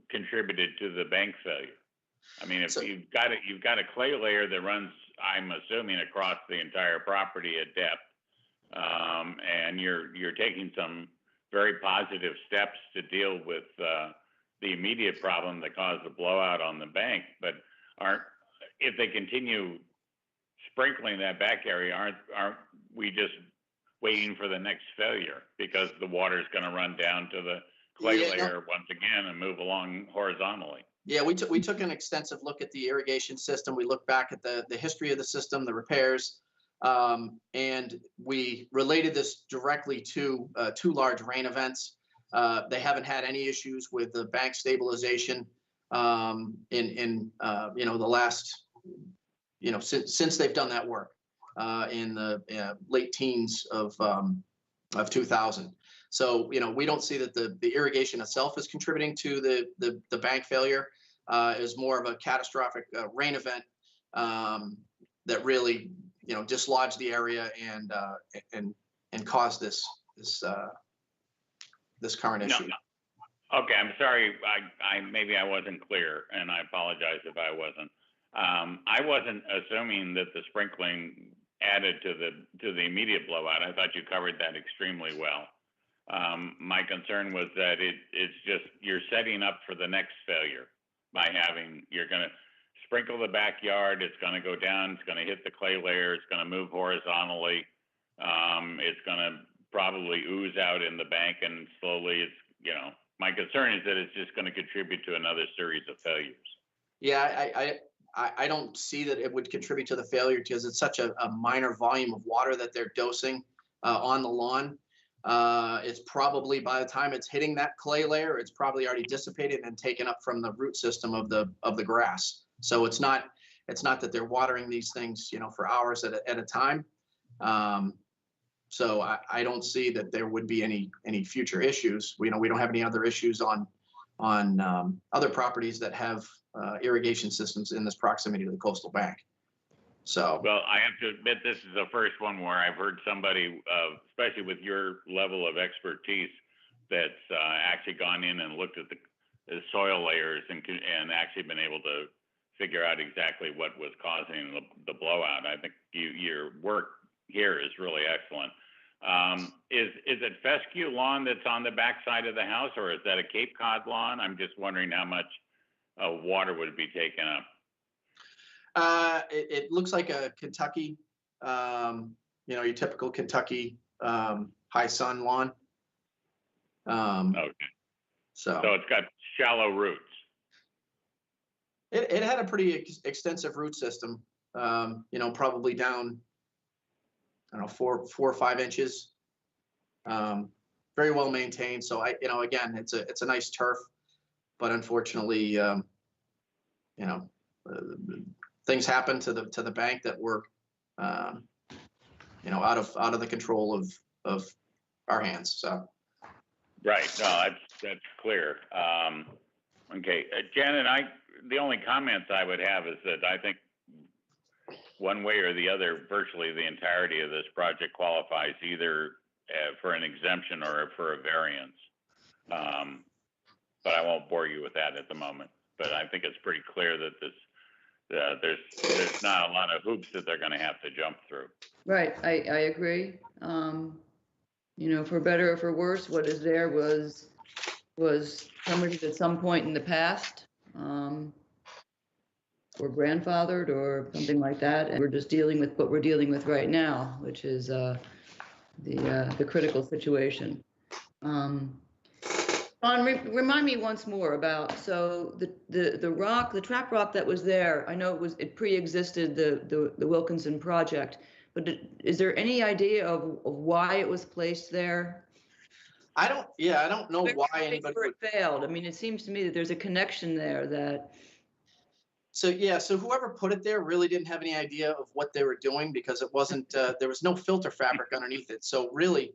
contributed to the bank failure? I mean, if you've got a clay layer that runs, I'm assuming, across the entire property at depth, and you're taking some very positive steps to deal with the immediate problem that caused the blowout on the bank, but if they continue sprinkling that back area, aren't we just waiting for the next failure, because the water is going to run down to the clay layer once again and move along horizontally? Yeah, we took an extensive look at the irrigation system. We looked back at the history of the system, the repairs, and we related this directly to 2 large rain events. They haven't had any issues with the bank stabilization in the last, since they've done that work in the late teens of 2000. So, we don't see that the irrigation itself is contributing to the bank failure. Is more of a catastrophic rain event that really, dislodged the area and caused this current issue. No. Okay, I'm sorry. Maybe I wasn't clear, and I apologize if I wasn't. I wasn't assuming that the sprinkling added to the immediate blowout. I thought you covered that extremely well. My concern was that it's just, you're setting up for the next failure by you're going to sprinkle the backyard. It's going to go down. It's going to hit the clay layer. It's going to move horizontally. It's going to probably ooze out in the bank, and slowly my concern is that it's just going to contribute to another series of failures. Yeah, I don't see that it would contribute to the failure, because it's such a minor volume of water that they're dosing on the lawn. It's probably, by the time it's hitting that clay layer, it's probably already dissipated and taken up from the root system of the grass. So it's not that they're watering these things, for hours at a time. So I don't see that there would be any future issues. We don't have any other issues on other properties that have irrigation systems in this proximity to the coastal bank. So, well, I have to admit, this is the first one where I've heard somebody, especially with your level of expertise, that's actually gone in and looked at the soil layers and actually been able to figure out exactly what was causing the blowout. I think your work here is really excellent. Is it fescue lawn that's on the back side of the house, or is that a Cape Cod lawn? I'm just wondering how much water would be taken up. It looks like a Kentucky, your typical Kentucky high sun lawn. Okay. So it's got shallow roots. It had a pretty extensive root system, probably down, I don't know, 4 or 5 inches. Very well maintained. So again, it's a nice turf, but unfortunately, things happen to the bank that were, out of the control of our hands. So. Right. No, that's clear. Okay, Janet, the only comments I would have is that I think one way or the other, virtually the entirety of this project qualifies either for an exemption or for a variance. But I won't bore you with that at the moment. But I think it's pretty clear that there's not a lot of hoops that they're going to have to jump through. Right, I agree. For better or for worse, what is there was permitted at some point in the past, or grandfathered or something like that. And we're just dealing with what we're dealing with right now, which is the critical situation. Ron, remind me once more about, so the trap rock that was there, I know it pre-existed the Wilkinson project, but is there any idea of why it was placed there? I don't know why anybody it failed. I mean, it seems to me that there's a connection there that. So whoever put it there really didn't have any idea of what they were doing, because it wasn't, there was no filter fabric underneath it. So really,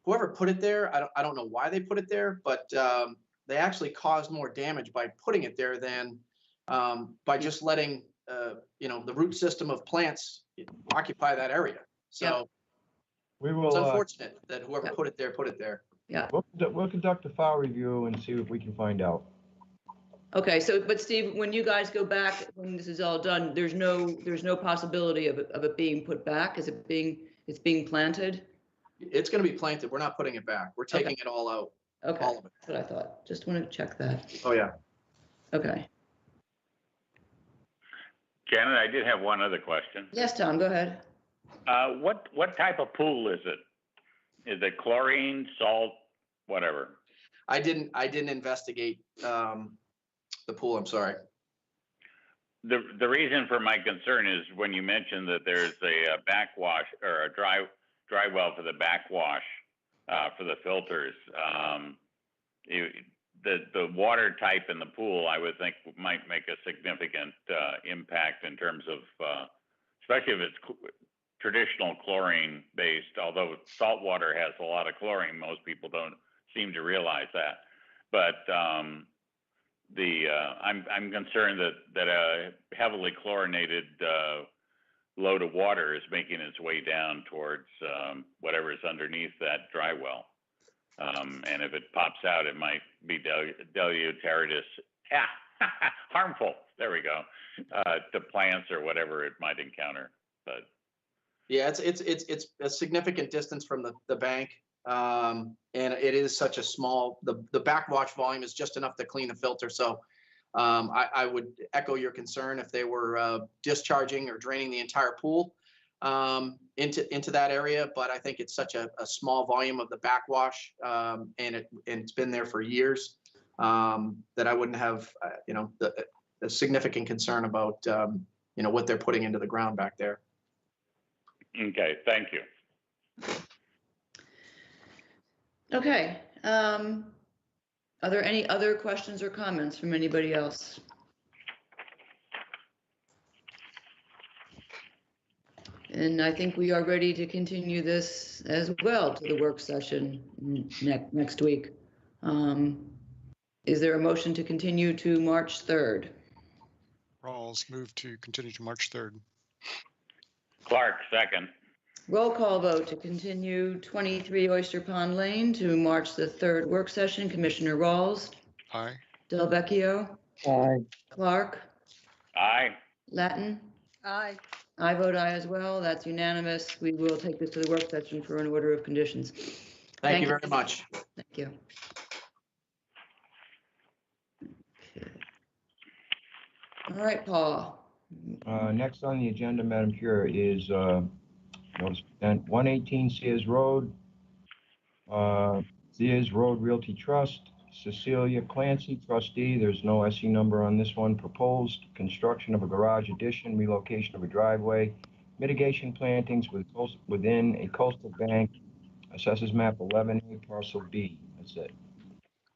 whoever put it there, I don't know why they put it there, but they actually caused more damage by putting it there than by just letting the root system of plants occupy that area. So We will. it's unfortunate that whoever put it there. Yeah. We'll conduct a file review and see what we can find out. Okay, but Steve, when you guys go back, when this is all done, there's no possibility of it being put back? It's being planted? It's going to be planted. We're not putting it back. We're taking it all out. Okay, all of it. that's what I thought. Just wanted to check that. Oh yeah. Okay. Janet, I did have one other question. Yes, Tom, go ahead. What type of pool is it? Is it chlorine, salt, whatever? I didn't investigate the pool. I'm sorry. The reason for my concern is when you mentioned that there's a backwash or a dry well for the backwash for the filters. The water type in the pool, I would think, might make a significant impact in terms of, especially if it's traditional chlorine based. Although salt water has a lot of chlorine, most people don't seem to realize that. But I'm concerned that a heavily chlorinated load of water is making its way down towards whatever is underneath that dry well. And if it pops out, it might be deleterious, harmful, there we go, to plants or whatever it might encounter. But yeah, it's a significant distance from the bank. And it is such a small, the backwash volume is just enough to clean the filter. So I would echo your concern if they were discharging or draining the entire pool into that area. But I think it's such a small volume of the backwash, and it's been there for years, that I wouldn't have a significant concern about what they're putting into the ground back there. Okay, thank you. Okay. Are there any other questions or comments from anybody else? And I think we are ready to continue this as well to the work session next week. Is there a motion to continue to March 3rd? Rawls move to continue to March 3rd. Clark, second. Roll call vote to continue 23 Oyster Pond Lane to March the 3rd work session. Commissioner Rawls. Aye. Del Vecchio. Aye. Clark. Aye. Latin. Aye. I vote aye as well. That's unanimous. We will take this to the work session for an order of conditions. Thank you very much. Thank you. Okay. All right, Paul. Next on the agenda, Madam Chair, is notice 118 Sears Road, Sears Road Realty Trust, Cecilia Clancy, trustee. There's no SE number on this one. Proposed construction of a garage addition, relocation of a driveway, mitigation plantings within a coastal bank, assessors map 11A, parcel B. That's it.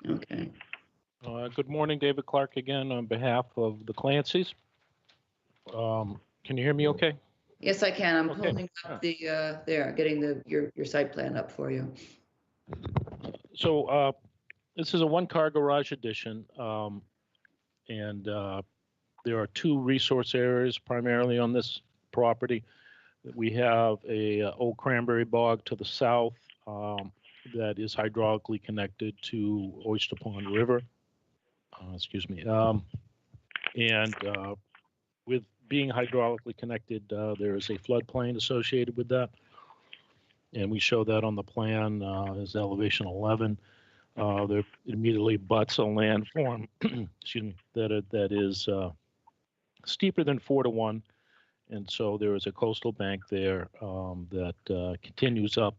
Okay. Good morning, David Clark again on behalf of the Clancys. Can you hear me okay? Yes, I can. I'm Okay. pulling up the, getting your site plan up for you. So this is a one-car garage addition, and there are two resource areas primarily on this property. We have a old cranberry bog to the south that is hydraulically connected to Oyster Pond River. Excuse me. And with being hydraulically connected, there is a floodplain associated with that. And we show that on the plan as elevation 11. There immediately butts a landform, excuse me, that is steeper than 4 to 1. And so there is a coastal bank there that continues up,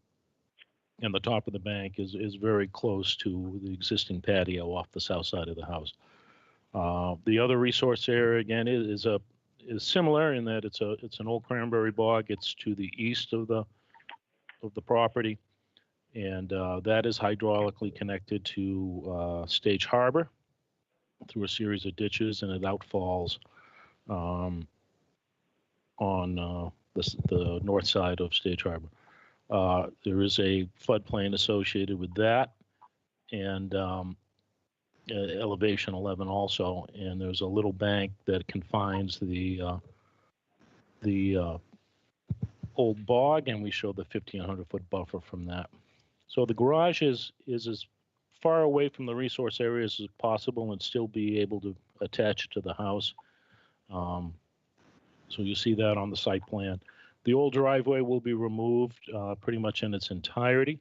and the top of the bank is very close to the existing patio off the south side of the house. The other resource area again is similar in that it's an old cranberry bog. It's to the east of the property, and that is hydraulically connected to Stage Harbor through a series of ditches, and it outfalls on the north side of Stage Harbor. There is a floodplain associated with that, and elevation 11 also, and there's a little bank that confines the old bog, and we show the 1,500-foot buffer from that. So the garage is as far away from the resource areas as possible and still be able to attach to the house. So you see that on the site plan. The old driveway will be removed pretty much in its entirety,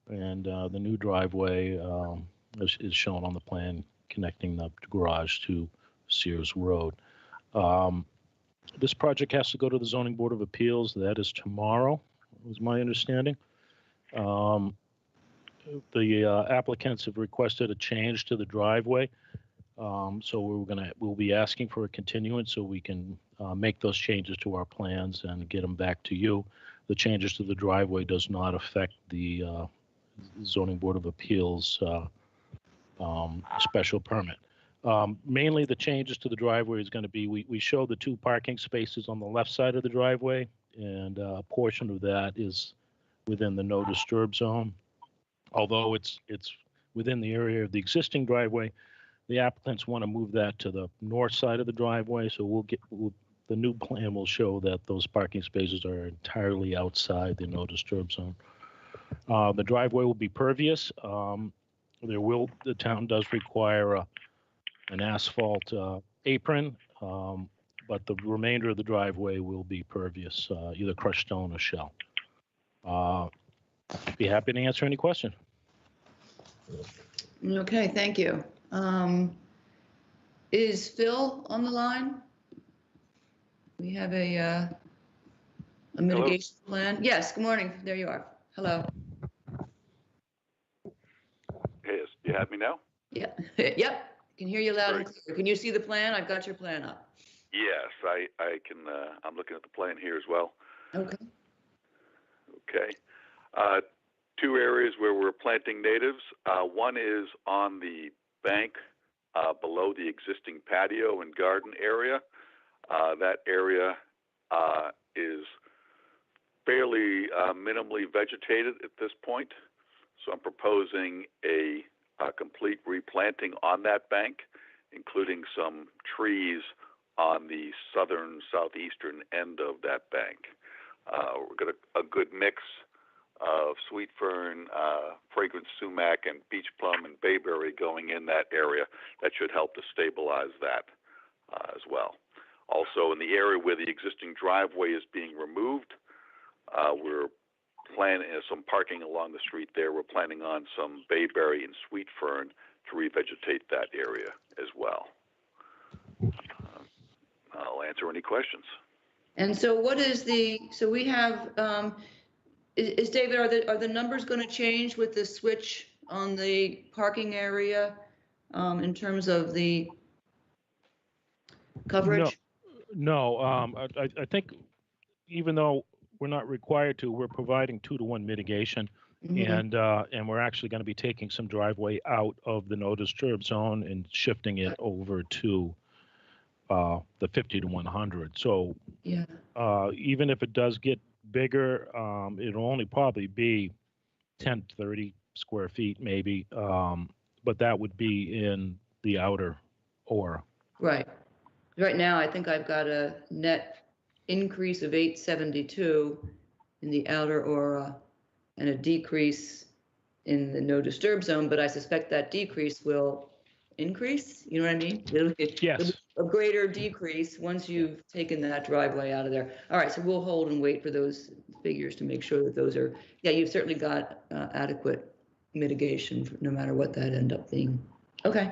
and the new driveway is shown on the plan connecting the garage to Sears Road. This project has to go to the Zoning Board of Appeals. That is tomorrow, was my understanding. The applicants have requested a change to the driveway. So we'll be asking for a continuance so we can make those changes to our plans and get them back to you. The changes to the driveway does not affect the Zoning Board of Appeals special permit. Mainly the changes to the driveway is going to be, we show the 2 parking spaces on the left side of the driveway, and a portion of that is within the no disturb zone. Although it's within the area of the existing driveway, the applicants want to move that to the north side of the driveway. So the new plan will show that those parking spaces are entirely outside the no disturb zone. The driveway will be pervious. The town does require an asphalt apron, but the remainder of the driveway will be pervious, either crushed stone or shell. Be happy to answer any question. Okay, thank you. Is Phil on the line? We have a mitigation plan. Yes, good morning. There you are. Hello. Yes, you have me now? Yeah. Yep. Can hear you loud and clear. Can you see the plan? I've got your plan up. Yes, I can. I'm looking at the plan here as well. Okay. Okay. 2 areas where we're planting natives. One is on the bank below the existing patio and garden area. That area is fairly minimally vegetated at this point. So I'm proposing a complete replanting on that bank, including some trees on the southeastern end of that bank. We're got a good mix of sweet fern, fragrant sumac, and beach plum and bayberry going in that area. That should help to stabilize that as well. Also, in the area where the existing driveway is being removed, we're planning some parking along the street there. We're planning on some bayberry and sweet fern to revegetate that area as well. I'll answer any questions. And so what is so we have, is David, are the numbers going to change with the switch on the parking area in terms of the coverage? No. I think even though we're not required to, we're providing 2-to-1 mitigation, and we're actually going to be taking some driveway out of the no disturb zone and shifting it over to the 50 to 100. So Yeah. even if it does get bigger, it'll only probably be 10, 30 square feet maybe, but that would be in the outer aura. Right. Right now, I think I've got a net increase of 872 in the outer aura and a decrease in the no disturb zone, but I suspect that decrease will increase. You know what I mean? It'll be Yes. a greater decrease once you've taken that driveway out of there. All right, so we'll hold and wait for those figures to make sure that those are, yeah, you've certainly got adequate mitigation no matter what that end up being. Okay.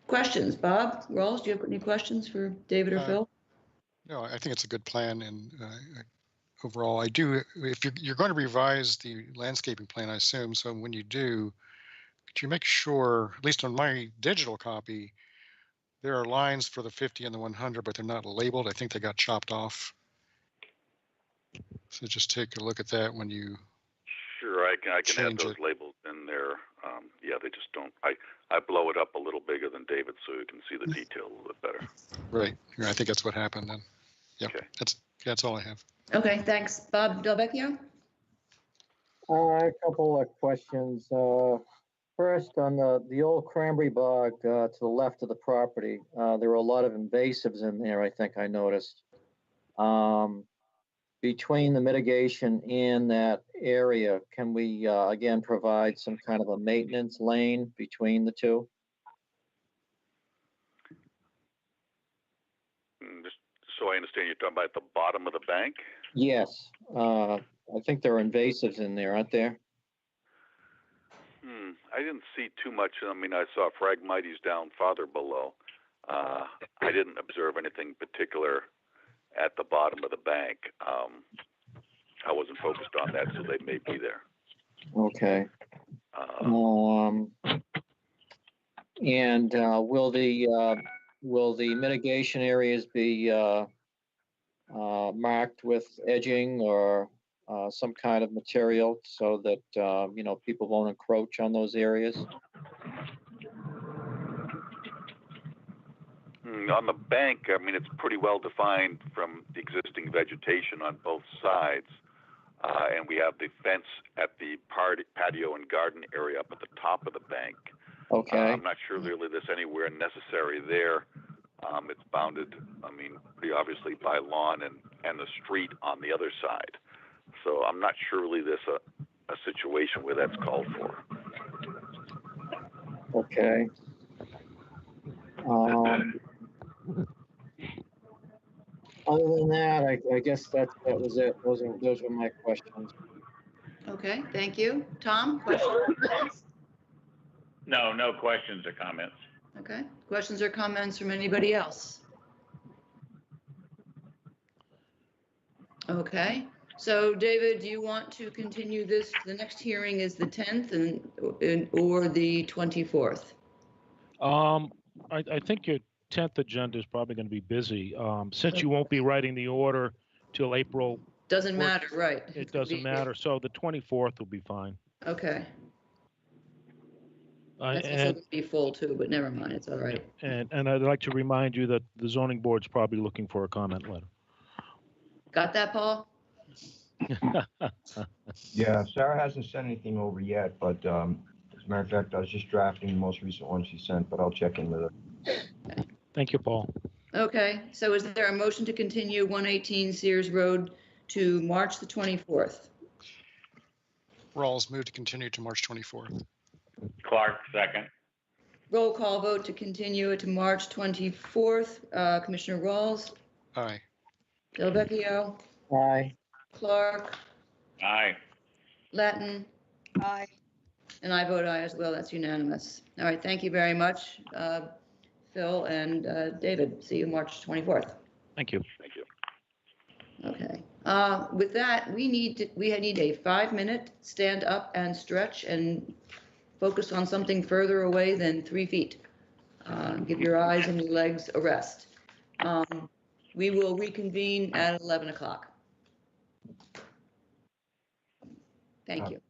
Questions, Bob, Rawls, do you have any questions for David or Phil? No, I think it's a good plan, and overall, I do. If you're going to revise the landscaping plan, I assume, so when you do, could you make sure, at least on my digital copy, there are lines for the 50 and the 100, but they're not labeled. I think they got chopped off. So just take a look at that when you. Sure, I can add change those it. labels in there. Yeah, they just don't. I blow it up a little bigger than David so you can see the detail a little bit better. Right. Yeah, I think that's what happened then. Yep. Okay. That's all I have. Okay, thanks. Bob Delvecchio? A couple of questions. First, on the old cranberry bog to the left of the property, there were a lot of invasives in there, I think I noticed. Between the mitigation and that area, can we again provide some kind of a maintenance lane between the two? Just so I understand, you're talking about the bottom of the bank? Yes. I think there are invasives in there, aren't there? I didn't see too much. I mean, I saw Phragmites down farther below. I didn't observe anything particular at the bottom of the bank. I wasn't focused on that, so they may be there. Okay. And will the mitigation areas be marked with edging or some kind of material so that people won't encroach on those areas? On the bank, I mean, it's pretty well defined from the existing vegetation on both sides. And we have the fence at the patio and garden area up at the top of the bank. Okay. I'm not sure really there's anywhere necessary there. It's bounded, I mean, pretty obviously by lawn and the street on the other side. So I'm not sure really there's a situation where that's called for. Okay. Other than that, I guess that was it. Those were my questions. Okay, thank you. Tom, questions? No questions or comments. Okay, questions or comments from anybody else? Okay, so David, do you want to continue this? The next hearing is the 10th or the 24th? I think your 10th agenda is probably going to be busy. Since you won't be writing the order till April. Doesn't matter, right? It doesn't matter. So the 24th will be fine. Okay. That's also going to be full too, but never mind, it's all right. And I'd like to remind you that the zoning board's probably looking for a comment letter. Got that, Paul? Yeah, Sarah hasn't sent anything over yet, but as a matter of fact, I was just drafting the most recent one she sent, but I'll check in with her. Okay. Thank you, Paul. Okay, so is there a motion to continue 118 Sears Road to March the 24th? Rawls moved to continue to March 24th. Clark, second. Roll call vote to continue it to March 24th. Commissioner Rawls, Aye. Delvecchio, Aye. Clark, Aye. Latin, Aye. and I vote aye as well. That's unanimous. All right, thank you very much, Phil and David. See you March 24th. Thank you. Thank you. Okay. With that, we need a 5-minute stand up and stretch and focus on something further away than 3 feet. Give your eyes and your legs a rest. We will reconvene at 11 o'clock. Thank you.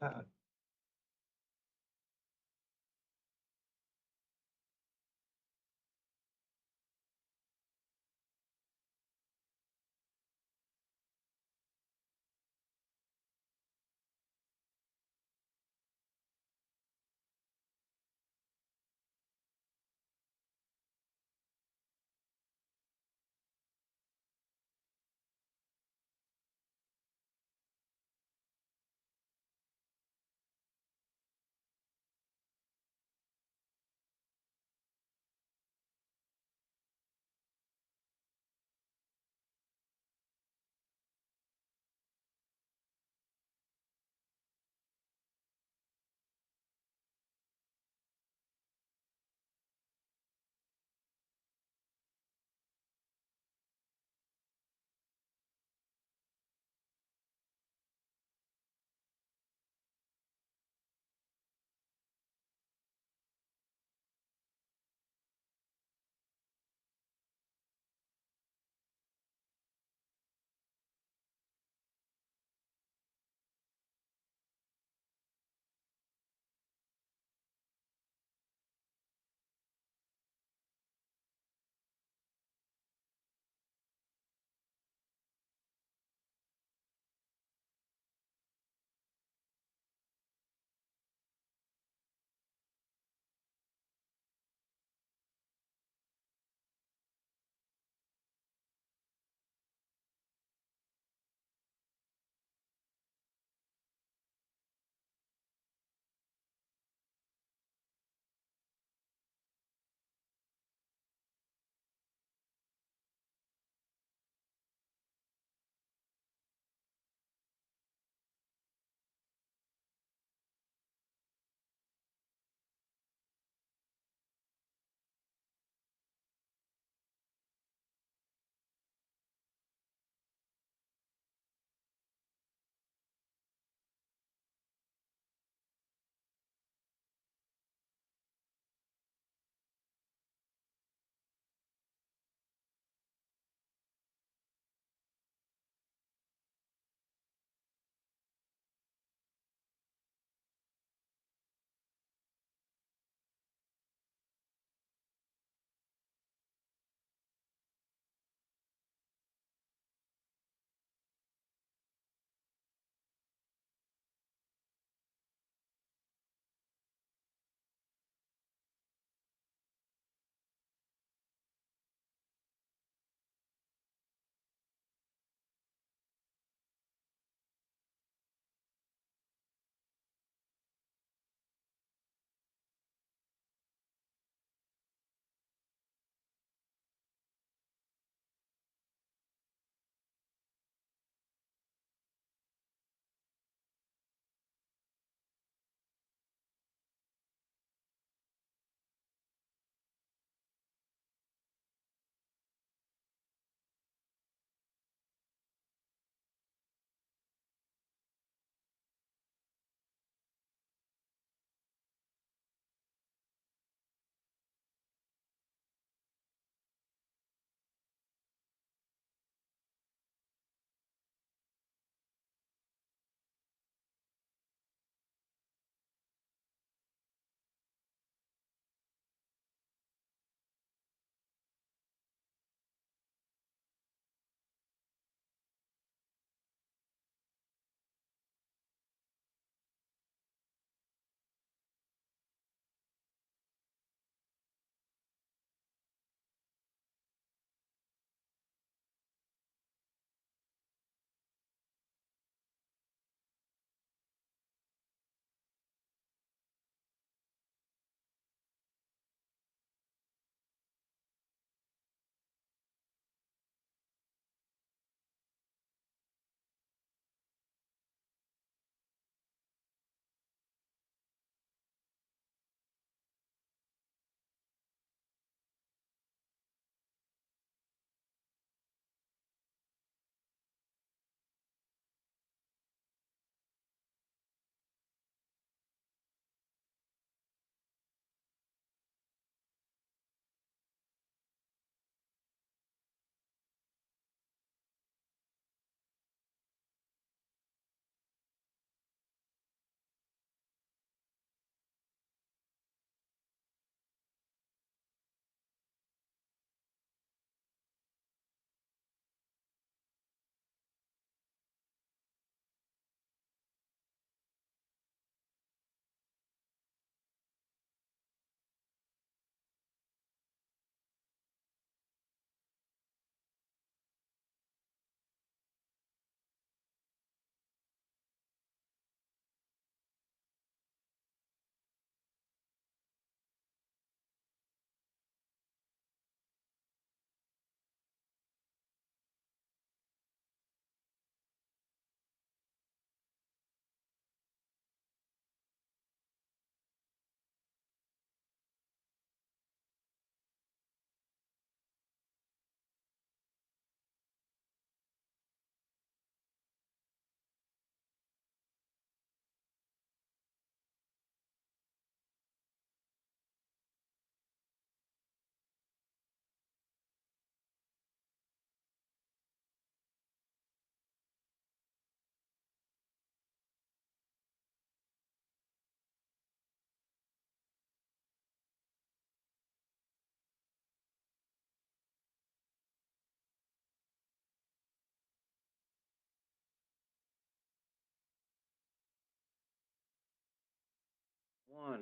All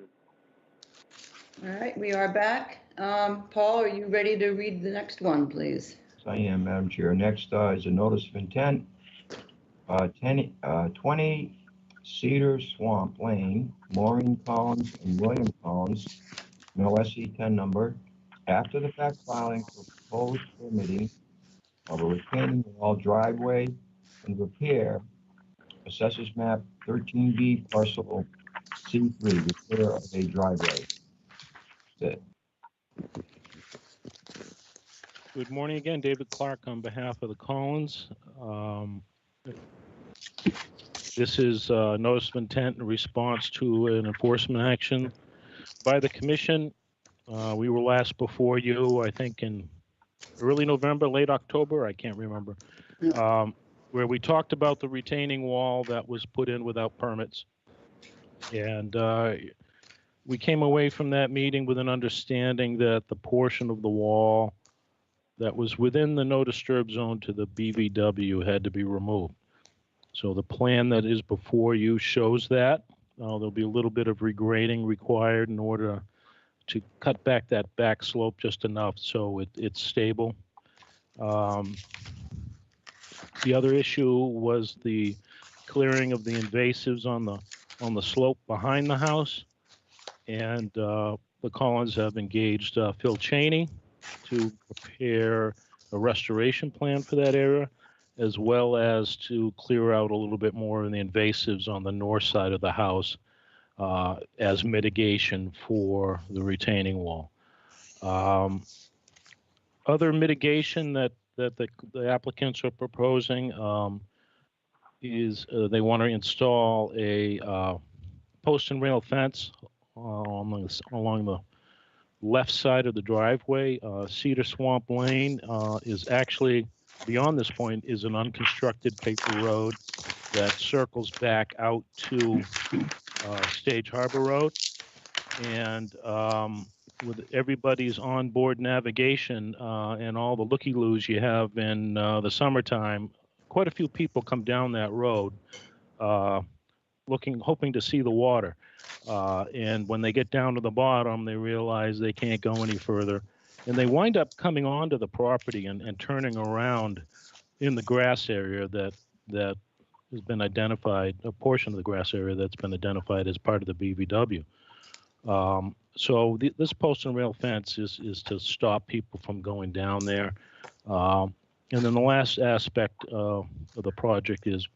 right, we are back. Paul, are you ready to read the next one, please? Yes, I am, Madam Chair. Next is a notice of intent, 20 Cedar Swamp Lane, Maureen Collins and William Collins, no SE10 number. After the fact filing for proposed permitting of a retaining wall driveway and repair, assessors map 13B parcel C3, repair of a driveway. That's it. Good morning again, David Clark on behalf of the Collins. This is notice of intent in response to an enforcement action by the commission. We were last before you, I think in early November, late October, I can't remember, where we talked about the retaining wall that was put in without permits. And we came away from that meeting with an understanding that the portion of the wall that was within the no disturb zone to the BVW had to be removed. So the plan that is before you shows that. There'll be a little bit of regrading required in order to cut back that back slope just enough so it's stable. The other issue was the clearing of the invasives on the slope behind the house. And the Collins have engaged Phil Cheney to prepare a restoration plan for that area, as well as to clear out a little bit more of the invasives on the north side of the house as mitigation for the retaining wall. Other mitigation that the applicants are proposing is they want to install a post and rail fence along the left side of the driveway. Cedar Swamp Lane is actually, beyond this point, is an unconstructed paper road that circles back out to Stage Harbor Road. And with everybody's onboard navigation and all the looky-loos you have in the summertime, quite a few people come down that road hoping to see the water. And when they get down to the bottom, they realize they can't go any further. And they wind up coming onto the property and turning around in the grass area that has been identified, a portion of the grass area that's been identified as part of the BVW. So this post and rail fence is to stop people from going down there. And then the last aspect of the project is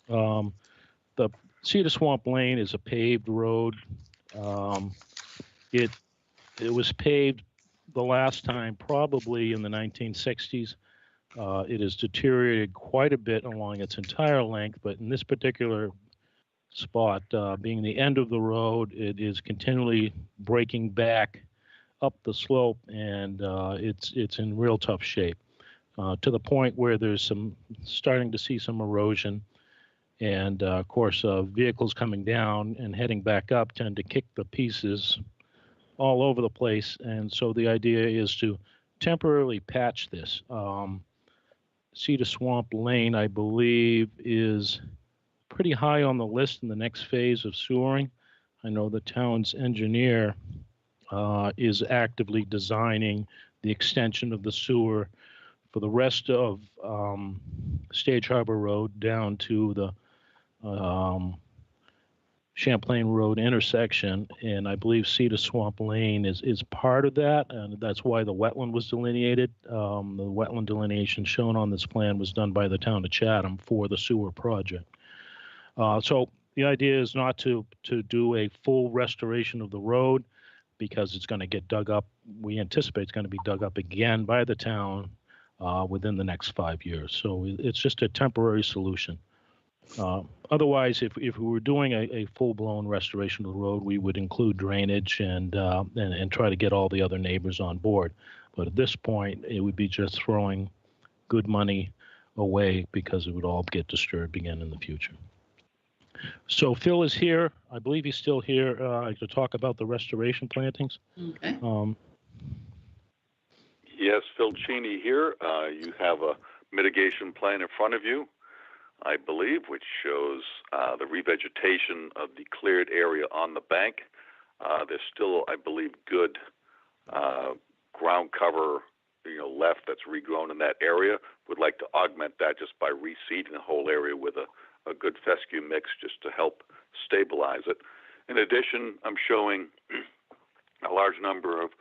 the Cedar Swamp Lane is a paved road. It was paved the last time probably in the 1960s. It has deteriorated quite a bit along its entire length, but in this particular spot, being the end of the road, it is continually breaking back up the slope, and it's in real tough shape to the point where there's starting to see some erosion. And of course, vehicles coming down and heading back up tend to kick the pieces all over the place. And so the idea is to temporarily patch this. Cedar Swamp Lane, I believe, is pretty high on the list in the next phase of sewering. I know the town's engineer is actively designing the extension of the sewer for the rest of Stage Harbor Road down to the Champlain Road intersection, and I believe Cedar Swamp Lane is part of that, and that's why the wetland was delineated. The wetland delineation shown on this plan was done by the town of Chatham for the sewer project. So the idea is not to do a full restoration of the road because it's going to get dug up. We anticipate it's going to be dug up again by the town within the next 5 years. So it's just a temporary solution. Otherwise, if we were doing a full-blown restoration of the road, we would include drainage and try to get all the other neighbors on board. But at this point, it would be just throwing good money away because it would all get disturbed again in the future. So Phil is here. I believe he's still here to talk about the restoration plantings. Okay. Yes, Phil Cheney here. You have a mitigation plan in front of you. I believe, which shows the revegetation of the cleared area on the bank. There's still, I believe, good ground cover, left that's regrown in that area. Would like to augment that just by reseeding the whole area with a good fescue mix just to help stabilize it. In addition, I'm showing a large number of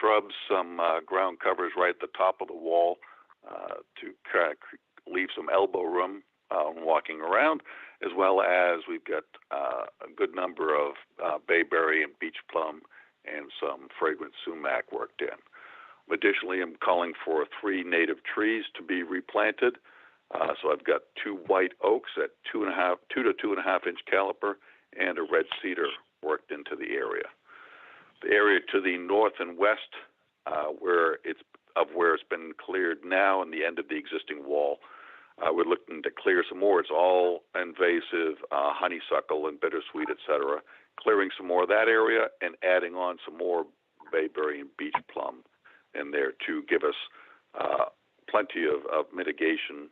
shrubs, some ground covers right at the top of the wall to kind of leave some elbow room walking around, as well as we've got a good number of bayberry and beach plum and some fragrant sumac worked in. Additionally, I'm calling for 3 native trees to be replanted. So I've got 2 white oaks at 2 to 2.5 inch caliper and a red cedar worked into the area. The area to the north and west, where it's been cleared now and the end of the existing wall, we're looking to clear some more. It's all invasive, honeysuckle and bittersweet, etc. Clearing some more of that area and adding on some more bayberry and beach plum in there to give us plenty of mitigation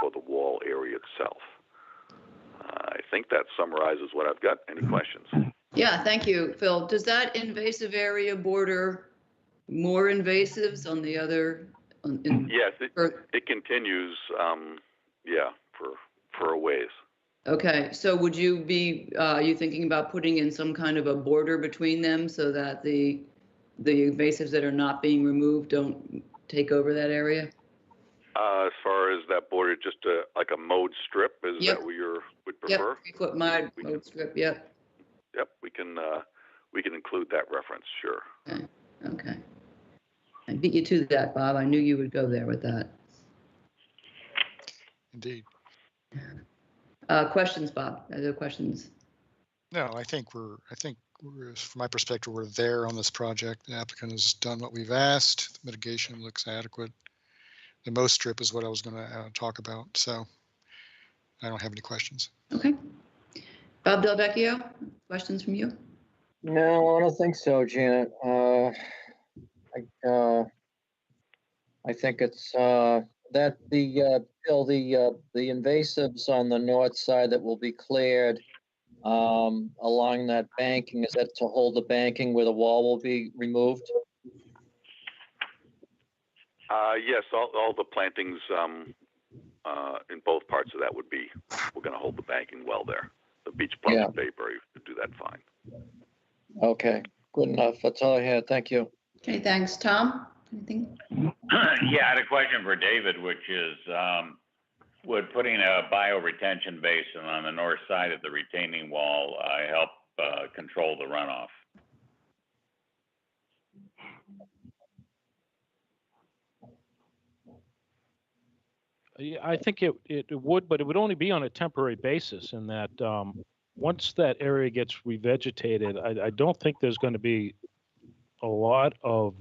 for the wall area itself. I think that summarizes what I've got. Any questions? Yeah, thank you, Phil. Does that invasive area border more invasives on the other? Yes, it continues, for a ways. Okay, so would you be, you thinking about putting in some kind of a border between them so that the invasives that are not being removed don't take over that area? As far as that border, just like a mowed strip, is that what you would prefer? Yep, 3-foot mowed strip, yep. Yep, we can include that reference, sure. Okay. I beat you to that, Bob. I knew you would go there with that. Indeed. Questions, Bob? Other questions? No, I think we're, from my perspective, we're there on this project. The applicant has done what we've asked. The mitigation looks adequate. The mow strip is what I was going to talk about, so I don't have any questions. Okay. Bob Del Vecchio, questions from you? No, I don't think so, Janet. I think it's that Bill, the invasives on the north side that will be cleared along that banking, is that to hold the banking where the wall will be removed? Yes, all the plantings in both parts of that we're going to hold the banking well there. The beach plum and bayberry do that fine. Okay, good enough. That's all I had. Thank you. Okay, thanks. Tom, anything? Yeah, I had a question for David, which is, would putting a bioretention basin on the north side of the retaining wall help control the runoff? Yeah, I think it would, but it would only be on a temporary basis in that once that area gets revegetated, I don't think there's going to be a lot of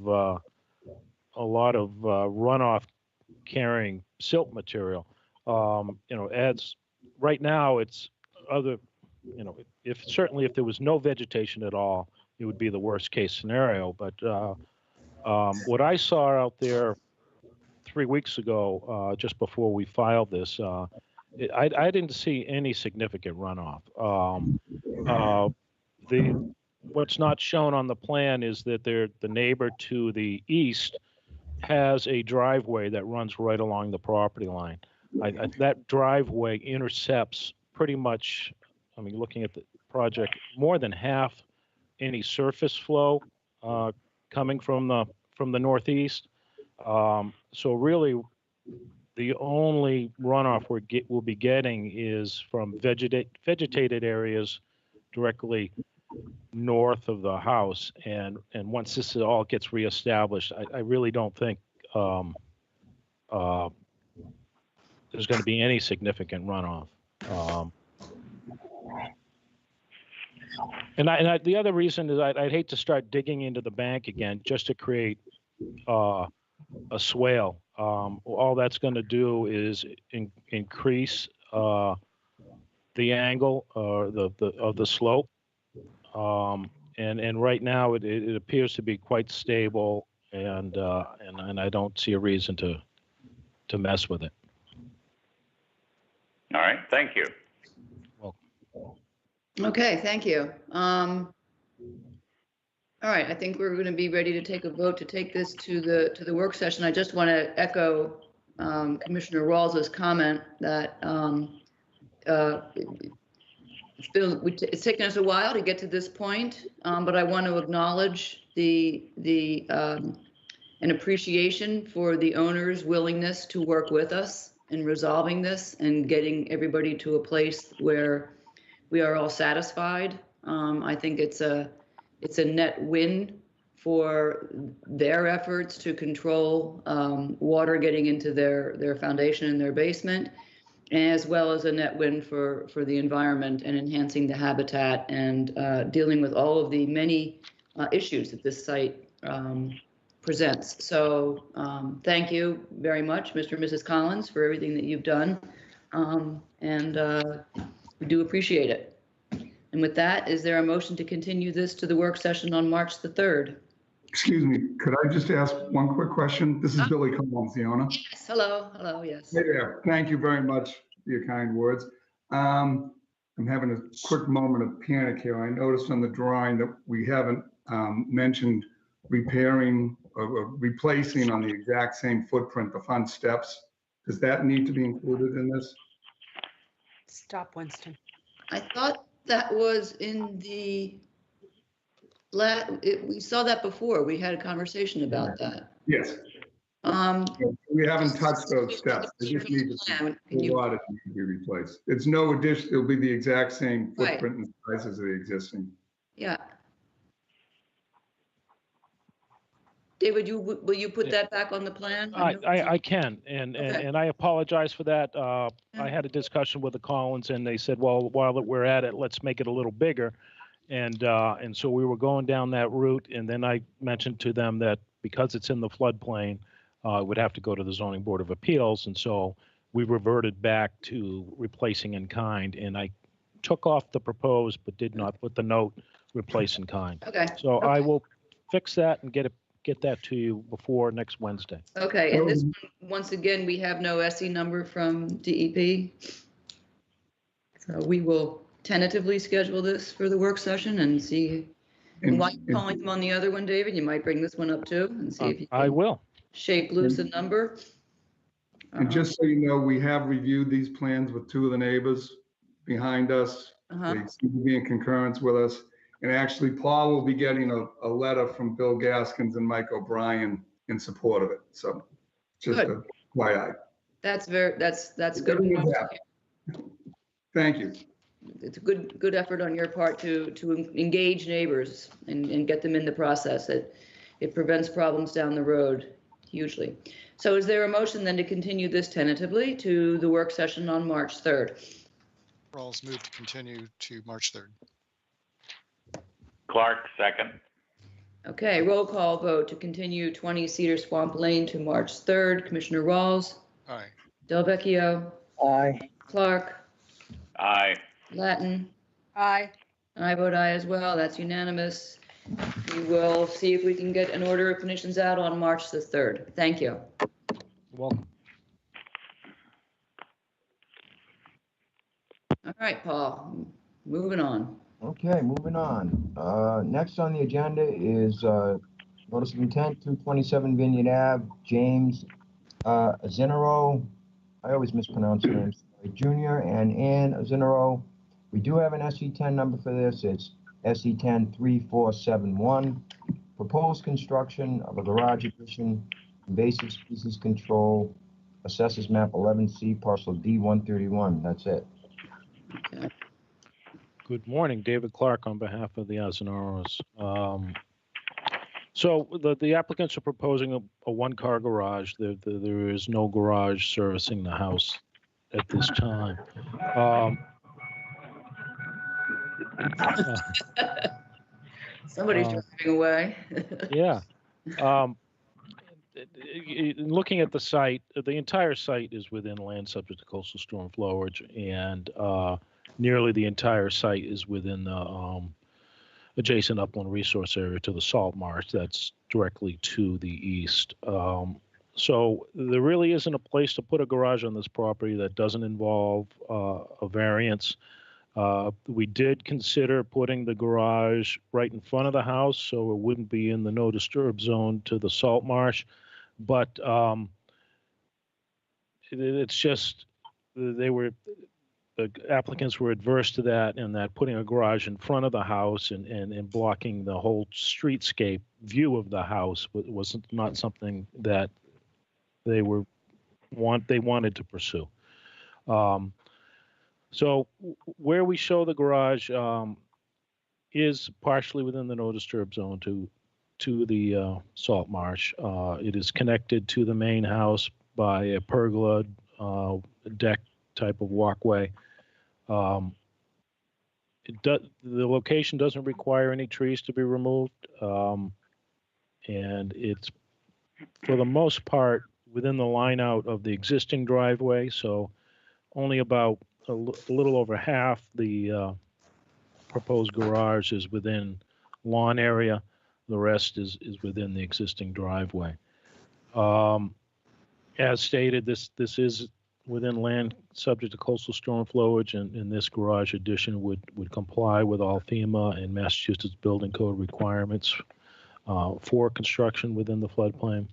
runoff carrying silt material. As right now it's other, if there was no vegetation at all, it would be the worst case scenario. But what I saw out there 3 weeks ago, just before we filed this, I didn't see any significant runoff. What's not shown on the plan is that the neighbor to the east has a driveway that runs right along the property line. That driveway intercepts pretty much, looking at the project, more than half any surface flow coming from the northeast. So really, the only runoff we'll be getting is from vegetated areas directly north of the house. And once this all gets reestablished, I really don't think there's going to be any significant runoff. And the other reason is I'd hate to start digging into the bank again just to create a swale. All that's going to do is increase the angle of the slope. And right now it appears to be quite stable, and I don't see a reason to mess with it. All right, thank you. Okay, thank you. All right, I think we're going to be ready to take a vote to take this to the work session. I just want to echo Commissioner Rawls's comment that it's taken us a while to get to this point, but I want to acknowledge an appreciation for the owner's willingness to work with us in resolving this and getting everybody to a place where we are all satisfied. I think it's a net win for their efforts to control water getting into their foundation and their basement, as well as a net win for the environment and enhancing the habitat and dealing with all of the many issues that this site presents. So thank you very much, Mr. and Mrs. Collins, for everything that you've done. We do appreciate it. And with that, is there a motion to continue this to the work session on March the 3rd? Excuse me, could I just ask one quick question? This is Billy Collins, the owner. Yes, hello, yes. Hey there, thank you very much for your kind words. I'm having a quick moment of panic here. I noticed on the drawing that we haven't mentioned repairing or replacing on the exact same footprint, the front steps. Does that need to be included in this? Stop, Winston. I thought that was in the, we saw that before. We had a conversation about that. Yes. We haven't touched those steps. They just need to be water to be replaced. It's no addition. It'll be the exact same footprint and size as the existing. Yeah. David, will you put that back on the plan? I can, and I apologize for that. I had a discussion with the Collins, and they said, well, while we're at it, let's make it a little bigger. And so we were going down that route, and then I mentioned to them that because it's in the floodplain, it would have to go to the Zoning Board of Appeals, and so we reverted back to replacing in kind, and I took off the proposed, but did not put the note replace in kind. Okay. So I will fix that and get that to you before next Wednesday. Okay, and this one, once again, we have no SE number from DEP. So we will tentatively schedule this for the work session and see. And while you're calling them on the other one, David, you might bring this one up too and see if you can I will shake loose a number. And just so you know, we have reviewed these plans with two of the neighbors behind us. They seem to be in concurrence with us. And actually, Paul will be getting a letter from Bill Gaskins and Mike O'Brien in support of it. So just a FYI. That's good. Thank you. It's a good effort on your part to engage neighbors and get them in the process. It prevents problems down the road hugely. So is there a motion then to continue this tentatively to the work session on March 3rd? Rawls moved to continue to March 3rd. Clark, second. Okay, roll call vote to continue 20 Cedar Swamp Lane to March 3rd. Commissioner Rawls? Aye. Delvecchio? Aye. Clark? Aye. Latin? Aye. I vote aye as well. That's unanimous. We will see if we can get an order of conditions out on March the 3rd. Thank you. You're welcome. All right, Paul, moving on. Okay, moving on. Next on the agenda is notice of intent, 227 Vineyard Ave, James Azinero. I always mispronounce your names. Junior and Ann Azinero. We do have an SE10 number for this. It's SE10 3471. Proposed construction of a garage addition, invasive species control, assessors map 11C, parcel D131. That's it. Okay. Good morning, David Clark on behalf of the Azenaros. So the applicants are proposing a one-car garage. There is no garage servicing the house at this time. Somebody's driving away. Yeah. Looking at the site, the entire site is within land subject to coastal storm flowage, and nearly the entire site is within the adjacent upland resource area to the salt marsh that's directly to the east. So there really isn't a place to put a garage on this property that doesn't involve a variance. We did consider putting the garage right in front of the house, so it wouldn't be in the no disturb zone to the salt marsh. But it's just, the applicants were adverse to that, and that putting a garage in front of the house and blocking the whole streetscape view of the house was not something that they wanted to pursue. So where we show the garage is partially within the no disturb zone to the salt marsh. It is connected to the main house by a pergola deck type of walkway. The location doesn't require any trees to be removed, and it's for the most part within the line out of the existing driveway. So only about a little over half the proposed garage is within lawn area. The rest is within the existing driveway. As stated, this is within land subject to coastal storm flowage, and this garage addition would comply with all FEMA and Massachusetts building code requirements for construction within the floodplain.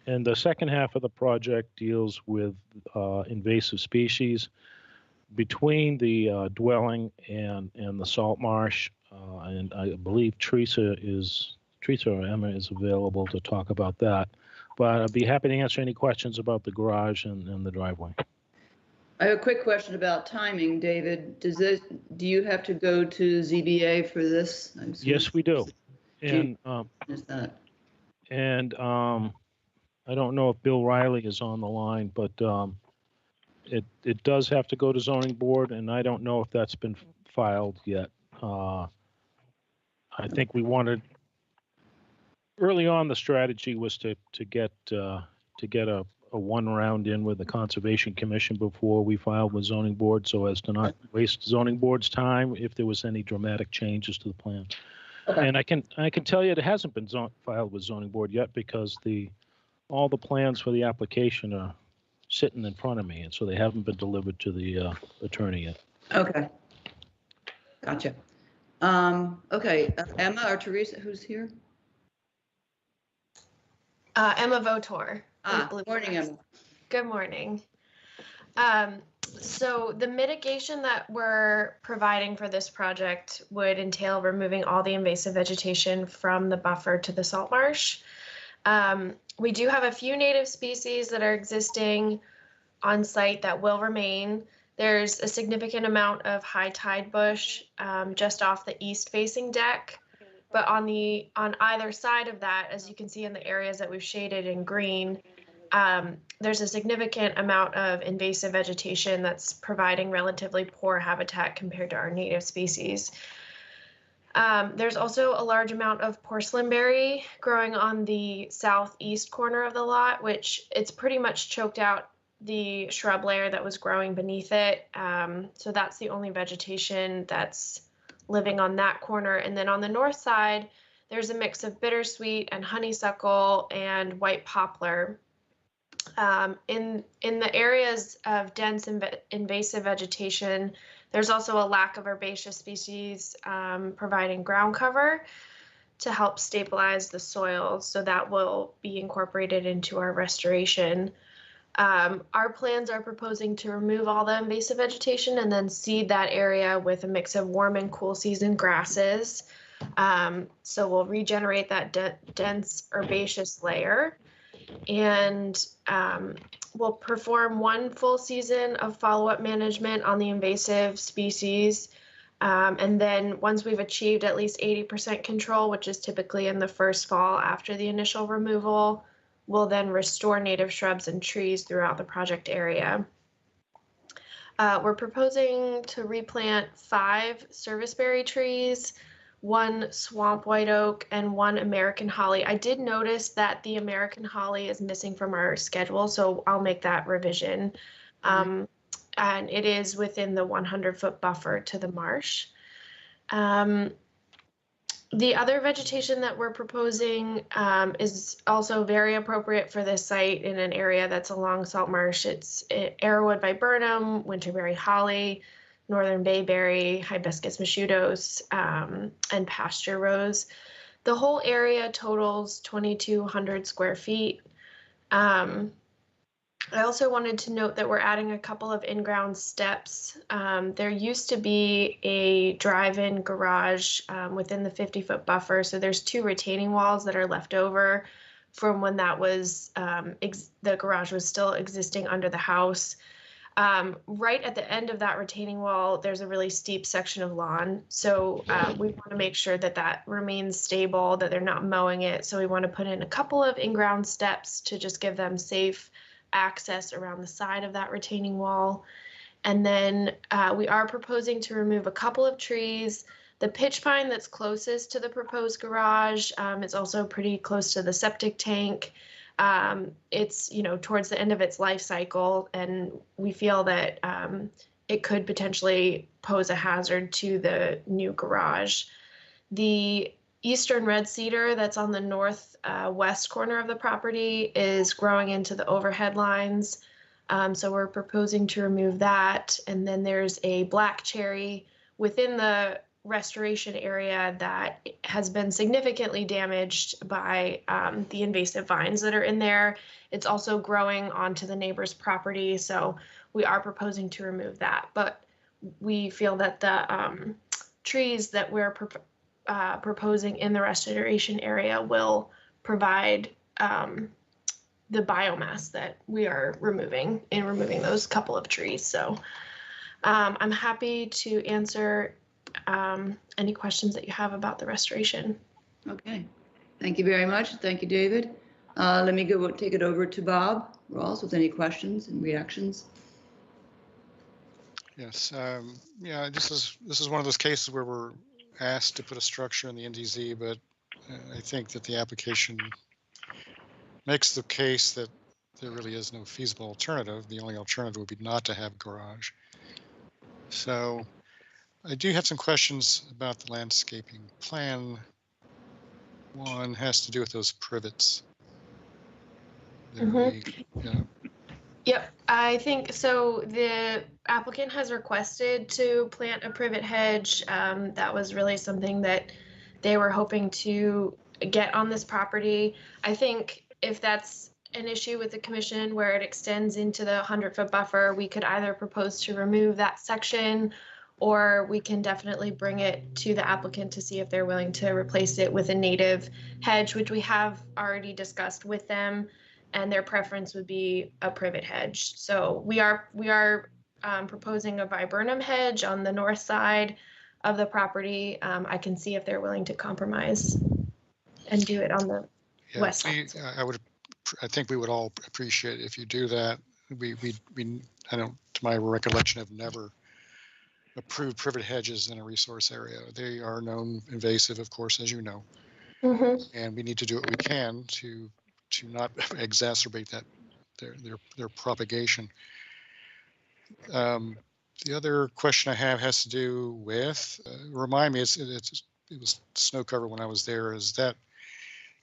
And the second half of the project deals with invasive species. Between the dwelling and the salt marsh, and I believe Teresa or Emma is available to talk about that. But I'd be happy to answer any questions about the garage and the driveway. I have a quick question about timing, David. Do you have to go to ZBA for this? Yes, we do. And is that? And I don't know if Bill Riley is on the line, but it does have to go to zoning board, and I don't know if that's been filed yet. I think we wanted early on. The strategy was to get a one round in with the Conservation Commission before we filed with zoning board, so as to not waste zoning board's time if there was any dramatic changes to the plan. Okay. And I can tell you it hasn't been filed with zoning board yet because all the plans for the application are sitting in front of me, and so they haven't been delivered to the attorney yet. Okay. Gotcha. Okay, Emma or Teresa, who's here? Emma Votor. Morning, Emma. Good morning. So the mitigation that we're providing for this project would entail removing all the invasive vegetation from the buffer to the salt marsh. We do have a few native species that are existing on site that will remain. There's a significant amount of high tide bush just off the east facing deck. But on either side of that, as you can see in the areas that we've shaded in green, there's a significant amount of invasive vegetation that's providing relatively poor habitat compared to our native species. There's also a large amount of porcelainberry growing on the southeast corner of the lot, which it's pretty much choked out the shrub layer that was growing beneath it. So that's the only vegetation that's living on that corner. And then on the north side, there's a mix of bittersweet and honeysuckle and white poplar. In the areas of dense invasive vegetation, there's also a lack of herbaceous species providing ground cover to help stabilize the soil, so that will be incorporated into our restoration. Our plans are proposing to remove all the invasive vegetation and then seed that area with a mix of warm and cool season grasses. So we'll regenerate that dense herbaceous layer, and we'll perform one full season of follow-up management on the invasive species. And then once we've achieved at least 80% control, which is typically in the first fall after the initial removal, we'll then restore native shrubs and trees throughout the project area. We're proposing to replant 5 serviceberry trees, 1 swamp white oak, and 1 American holly. I did notice that the American holly is missing from our schedule, so I'll make that revision. And it is within the 100-foot buffer to the marsh. The other vegetation that we're proposing is also very appropriate for this site in an area that's along salt marsh. It's arrowwood viburnum, winterberry holly, northern bayberry, hibiscus moschutos, and pasture rose. The whole area totals 2,200 square feet. I also wanted to note that we're adding a couple of in-ground steps. There used to be a drive-in garage within the 50-foot buffer. So there's 2 retaining walls that are left over from when that was, the garage was still existing under the house. Right at the end of that retaining wall, there's a really steep section of lawn. So we want to make sure that that remains stable, that they're not mowing it. So we want to put in a couple of in-ground steps to just give them safe access around the side of that retaining wall. And then we are proposing to remove a couple of trees. The pitch pine that's closest to the proposed garage, it's also pretty close to the septic tank. It's, towards the end of its life cycle, and we feel that it could potentially pose a hazard to the new garage. The eastern red cedar that's on the northwest corner of the property is growing into the overhead lines. So we're proposing to remove that. And then there's a black cherry within the restoration area that has been significantly damaged by the invasive vines that are in there. It's also growing onto the neighbor's property. So we are proposing to remove that. But we feel that the trees that we're proposing in the restoration area will provide the biomass that we are removing in removing those couple of trees. So I'm happy to answer any questions that you have about the restoration. Okay, thank you very much. Thank you, David. Let me take it over to Bob Rawls with any questions and reactions. Yes, yeah, this is one of those cases where we're asked to put a structure in the NDZ, but I think that the application makes the case that there really is no feasible alternative. The only alternative would be not to have a garage. So I do have some questions about the landscaping plan. One has to do with those privets. Yep, I think so. The applicant has requested to plant a privet hedge. That was really something that they were hoping to get on this property. I think if that's an issue with the commission where it extends into the 100-foot buffer, we could either propose to remove that section, or we can definitely bring it to the applicant to see if they're willing to replace it with a native hedge, which we have already discussed with them, and their preference would be a privet hedge. So we are proposing a viburnum hedge on the north side of the property. I can see if they're willing to compromise and do it on the west side. I think we would all appreciate if you do that. We I don't, to my recollection, have never approved privet hedges in a resource area. They are known invasive, of course, as you know, and we need to do what we can to not exacerbate that their propagation. The other question I have has to do with remind me, it was snow cover when I was there. Is that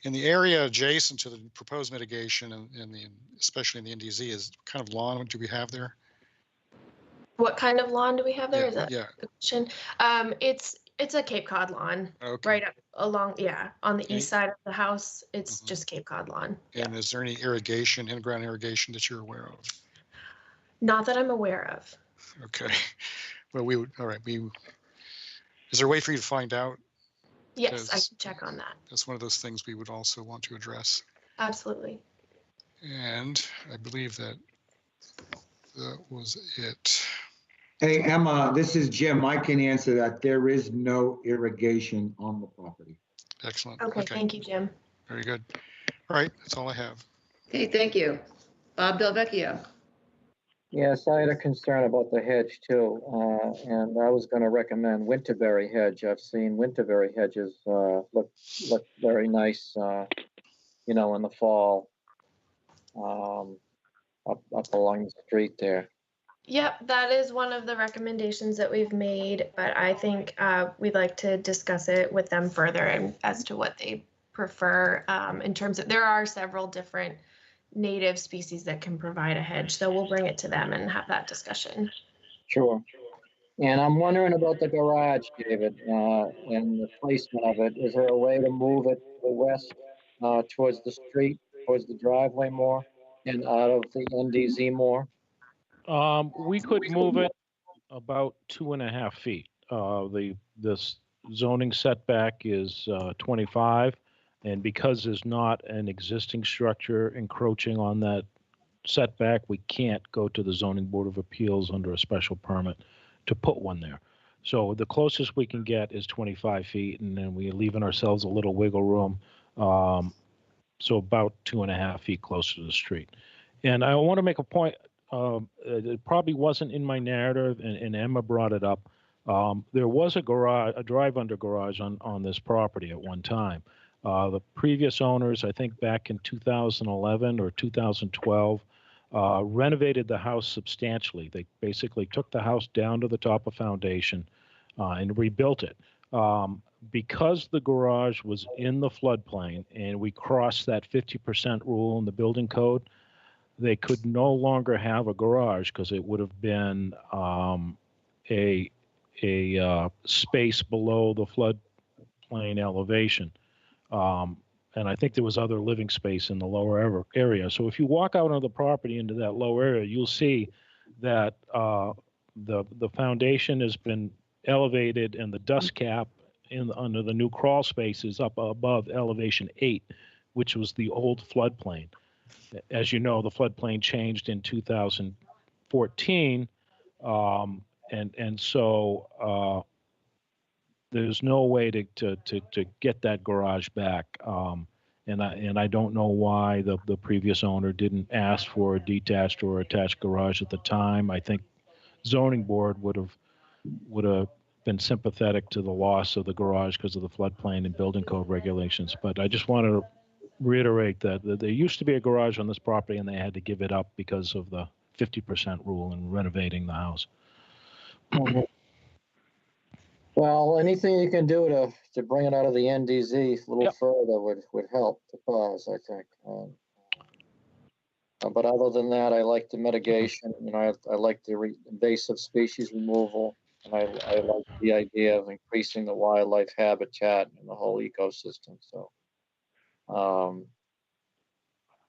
in the area adjacent to the proposed mitigation and especially in the NDZ, is what kind of lawn do we have there? What kind of lawn do we have there? Yeah, Is that yeah. the question? It's a Cape Cod lawn, Okay. right up along, on the east side of the house. It's just Cape Cod lawn. And is there any irrigation, in-ground irrigation that you're aware of? Not that I'm aware of. Okay. Well, all right. Is there a way for you to find out? Yes, I can check on that. That's one of those things we would also want to address. Absolutely. And I believe that was it. Hey, Emma, this is Jim. I can answer that. There is no irrigation on the property. Excellent. Okay, thank you, Jim. Very good. All right, that's all I have. Okay, thank you. Bob Delvecchio. Yes, I had a concern about the hedge too, and I was going to recommend winterberry hedge. I've seen winterberry hedges look very nice, in the fall, up along the street there. Yep, that is one of the recommendations that we've made, but I think we'd like to discuss it with them further and as to what they prefer in terms of, there are several different native species that can provide a hedge, so we'll bring it to them and have that discussion. Sure. And I'm wondering about the garage, David, and the placement of it. Is there a way to move it to the west, towards the street, towards the driveway more, and out of the NDZ more? We could move it about 2.5 feet. This zoning setback is 25, and because there's not an existing structure encroaching on that setback, we can't go to the zoning board of appeals under a special permit to put one there. So the closest we can get is 25 feet, and then we're leaving ourselves a little wiggle room. So about 2.5 feet closer to the street. And I want to make a point. It probably wasn't in my narrative, and Emma brought it up. There was a garage, a drive-under garage on this property at one time. The previous owners, I think back in 2011 or 2012, renovated the house substantially. They basically took the house down to the top of foundation and rebuilt it. Because the garage was in the floodplain and we crossed that 50% rule in the building code, they could no longer have a garage because it would have been a space below the floodplain elevation. And I think there was other living space in the lower area. So if you walk out on the property into that lower area, you'll see that the foundation has been elevated and the dust cap under the new crawl space is up above elevation 8, which was the old floodplain. As you know, the floodplain changed in 2014, and so there's no way to get that garage back. And I don't know why the previous owner didn't ask for a detached or attached garage at the time. I think zoning board would have been sympathetic to the loss of the garage because of the floodplain and building code regulations. But I just wanted to reiterate that there used to be a garage on this property and they had to give it up because of the 50% rule in renovating the house. Well, anything you can do to bring it out of the NDZ a little further would help the cause, I think. But other than that, I like the mitigation. I like the invasive species removal, and I like the idea of increasing the wildlife habitat and the whole ecosystem. So,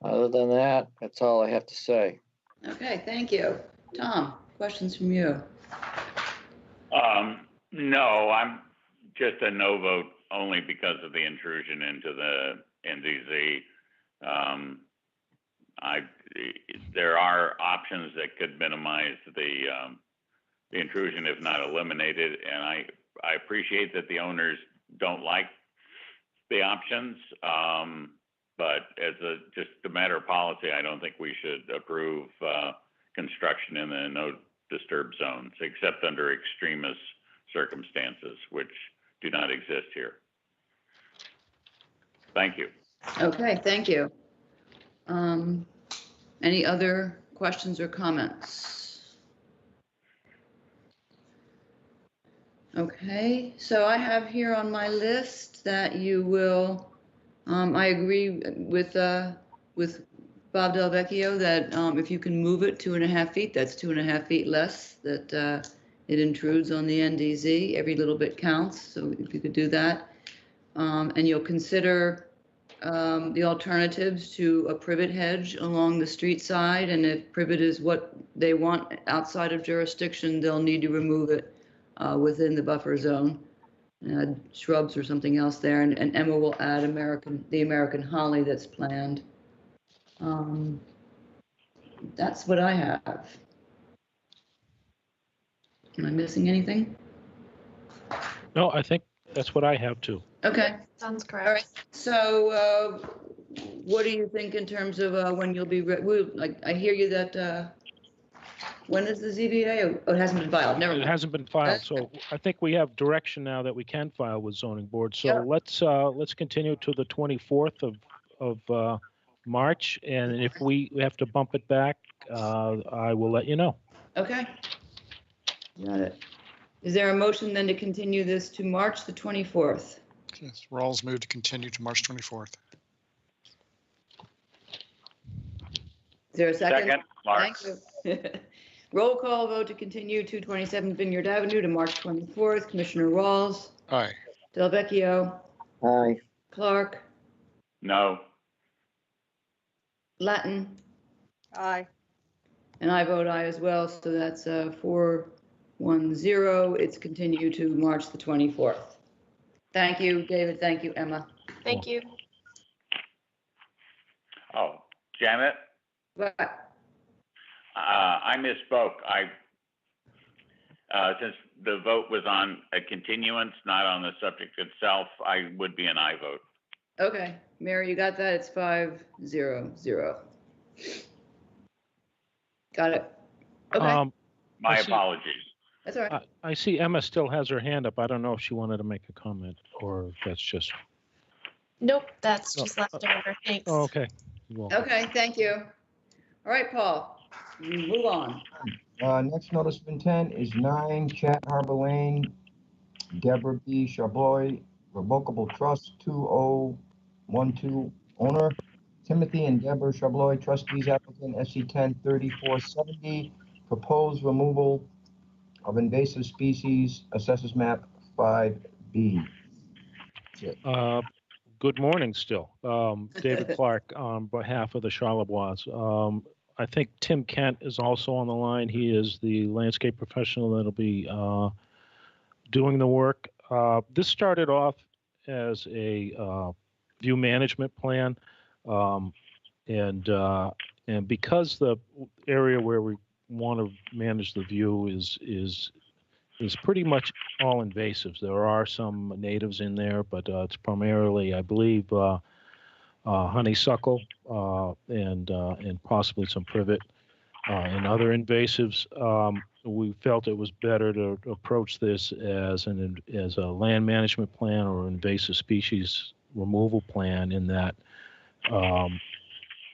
other than that, that's all I have to say. Okay, thank you. Tom, questions from you? No, I'm just a no vote only because of the intrusion into the NDZ. There are options that could minimize the intrusion, if not eliminate it, and I appreciate that the owners don't like the options, but as just a matter of policy, I don't think we should approve construction in the no disturb zones, except under extremist circumstances, which do not exist here. Thank you. Okay, thank you. Any other questions or comments? Okay, so I have here on my list that you will, I agree with Bob Del Vecchio that if you can move it 2.5 feet, that's 2.5 feet less that it intrudes on the NDZ. Every little bit counts, so if you could do that. And you'll consider the alternatives to a privet hedge along the street side, and if privet is what they want outside of jurisdiction, they'll need to remove it within the buffer zone. Shrubs or something else there, and Emma will add the American holly that's planned. That's what I have. Am I missing anything? No, I think that's what I have too. Okay. Sounds correct. All right. So what do you think in terms of when you'll be ready? I hear you that when is the ZBA? Oh, it hasn't been filed. Never mind. It hasn't been filed, so I think we have direction now that we can file with zoning board. So Yeah. let's continue to the 24th of March, and if we have to bump it back, I will let you know. Okay. Got it. Is there a motion then to continue this to March the 24th? Yes, Rawls moved to continue to March 24th. Is there a second? Second, Mark. Thank you. Roll call vote to continue 227 Vineyard Avenue to March 24th. Commissioner Rawls, Aye. Delvecchio, Aye. Clark, No. Latin, Aye. and I vote aye as well. So that's 4-1-0. It's continued to March the 24th. Thank you, David. Thank you, Emma. Thank you. Oh, Janet, What? I misspoke. Since the vote was on a continuance, not on the subject itself, I would be an aye vote. Okay, Mary, you got that? It's 5-0-0. Got it. Okay, My I see- apologies. that's all right. I see Emma still has her hand up. I don't know if she wanted to make a comment or if that's just. Nope, that's just left over. Thanks. Oh, okay. Well, Okay, thank you. All right, Paul, move on. Next notice of intent is 9 Chat Harbor Lane, Deborah B. Charboy, Revocable Trust, 2012 owner, Timothy and Deborah Charboy, trustees, applicant, SC 103470, proposed removal of invasive species, assessors map 5B. Good morning still. David Clark on behalf of the Charlebois. I think Tim Kent is also on the line. He is the landscape professional that'll be doing the work. This started off as a view management plan. And because the area where we want to manage the view is pretty much all invasives. There are some natives in there, but it's primarily, I believe, honeysuckle and possibly some privet and other invasives. We felt it was better to approach this as a land management plan or invasive species removal plan, in that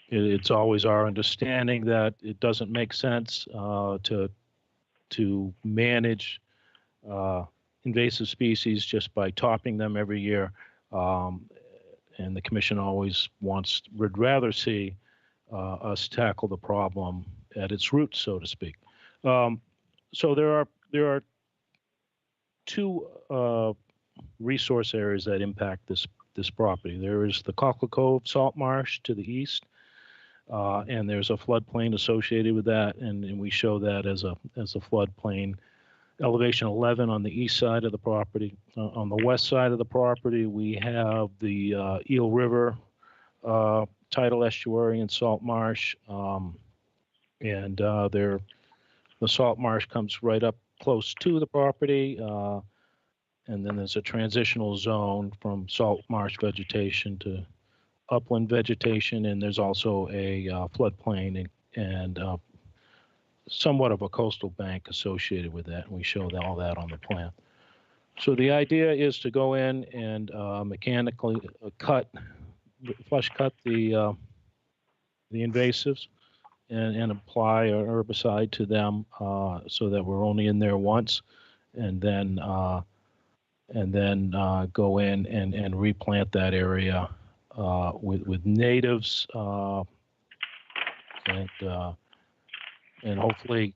it's always our understanding that it doesn't make sense to manage invasive species just by topping them every year. And the commission always would rather see us tackle the problem at its roots, so to speak. So there are two resource areas that impact this property. There is the Cockle Cove Salt Marsh to the east, and there's a floodplain associated with that, and we show that as a floodplain. Elevation 11 on the east side of the property. On the west side of the property, we have the Eel River tidal estuary and salt marsh, and the salt marsh comes right up close to the property, and then there's a transitional zone from salt marsh vegetation to upland vegetation, and there's also a floodplain and somewhat of a coastal bank associated with that, and we show all that on the plan. So the idea is to go in and mechanically flush cut the invasives and apply an herbicide to them, so that we're only in there once, and then go in and replant that area with natives, and hopefully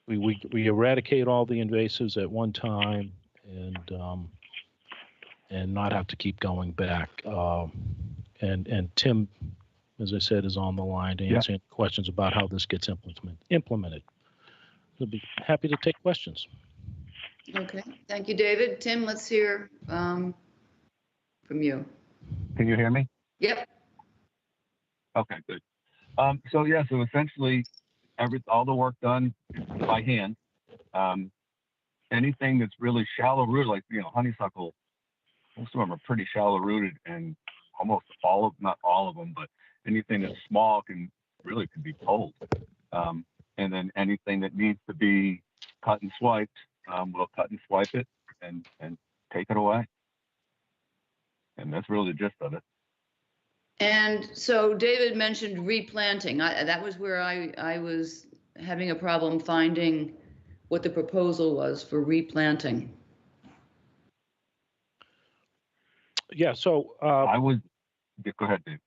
we eradicate all the invasives at one time, and not have to keep going back. And Tim, as I said, is on the line to answer any questions about how this gets implemented. We'll be happy to take questions. Okay, thank you, David. Tim, let's hear from you. Can you hear me? Yep. Okay, good. So essentially, all the work done by hand. Anything that's really shallow rooted, like honeysuckle, most of them are pretty shallow rooted, and almost not all of them, but anything that's small could be pulled. And then anything that needs to be cut and swiped, we'll cut and swipe it and take it away. And that's really the gist of it. And so David mentioned replanting. That was where I was having a problem finding what the proposal was for replanting. Yeah, so I would, yeah, go ahead, Dave.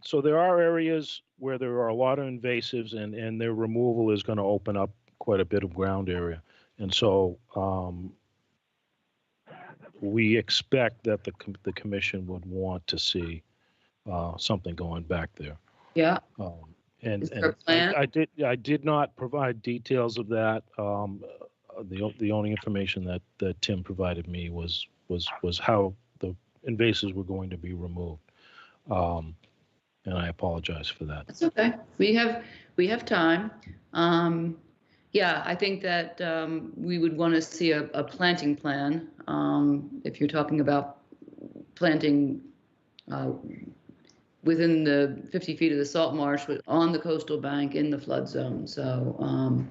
so there are areas where there are a lot of invasives, and their removal is going to open up quite a bit of ground area. And so we expect that the commission would want to see something going back there. Yeah. And Is there a plan? I did not provide details of that. The only information that Tim provided me was how the invasives were going to be removed. And I apologize for that. That's okay. We have time. Yeah, I think that we would want to see a planting plan if you're talking about planting within the 50 feet of the salt marsh on the coastal bank in the flood zone. So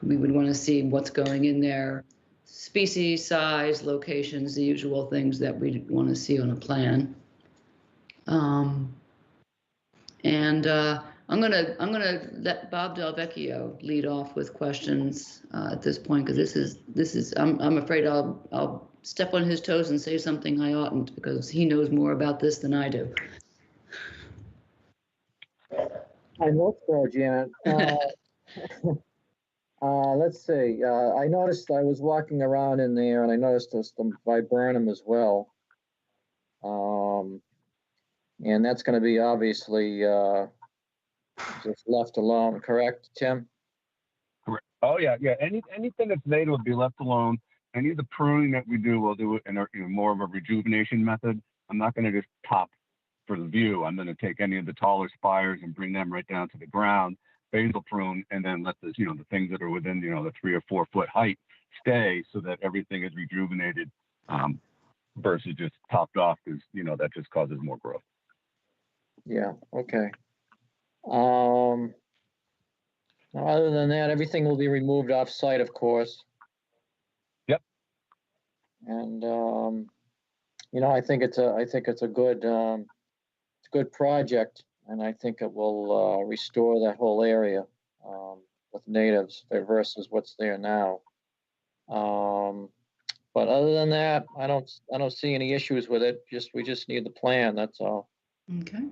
we would want to see what's going in there, species, size, locations, the usual things that we want to see on a plan. I'm gonna let Bob Del Vecchio lead off with questions at this point, because this is I'm afraid I'll step on his toes and say something I oughtn't, because he knows more about this than I do. I hope so, Janet. Let's see. I noticed I was walking around in there, and I noticed there's some viburnum as well. And that's going to be obviously just left alone, correct, Tim? Correct. Oh, yeah, yeah. Anything that's native will be left alone. Any of the pruning that we do, we'll do it in more of a rejuvenation method. I'm not going to just top for the view. I'm going to take any of the taller spires and bring them right down to the ground, basal prune, and then let the things that are within, the 3 or 4 foot height stay, so that everything is rejuvenated versus just topped off, because, that just causes more growth. Yeah, okay. Other than that, everything will be removed off site, of course. Yep. And I think it's a good project, and I think it will restore that whole area with natives versus what's there now. But other than that, I don't see any issues with it. We just need the plan. That's all. Okay.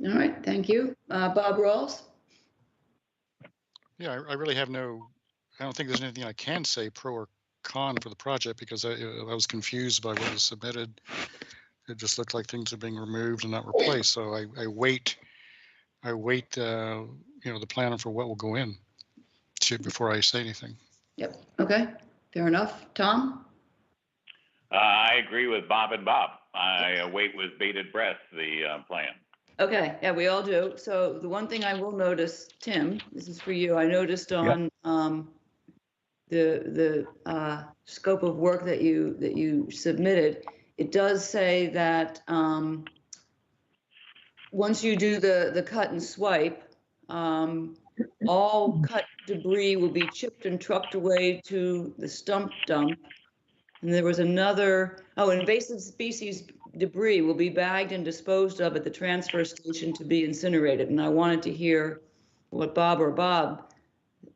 All right. Thank you, Bob Rawls. Yeah, I really have I don't think there's anything I can say pro or con for the project, because I was confused by what was submitted. It just looked like things are being removed and not replaced. So I wait the plan for what will go in before I say anything. Yep. Okay. Fair enough. Tom? I agree with Bob and Bob. I await with bated breath the plan. Okay, yeah, we all do. So the one thing I will notice, Tim, this is for you. I noticed on the scope of work that you submitted, it does say that once you do the cut and swipe, all cut debris will be chipped and trucked away to the stump dump. And there was another, invasive species debris will be bagged and disposed of at the transfer station to be incinerated. And I wanted to hear what Bob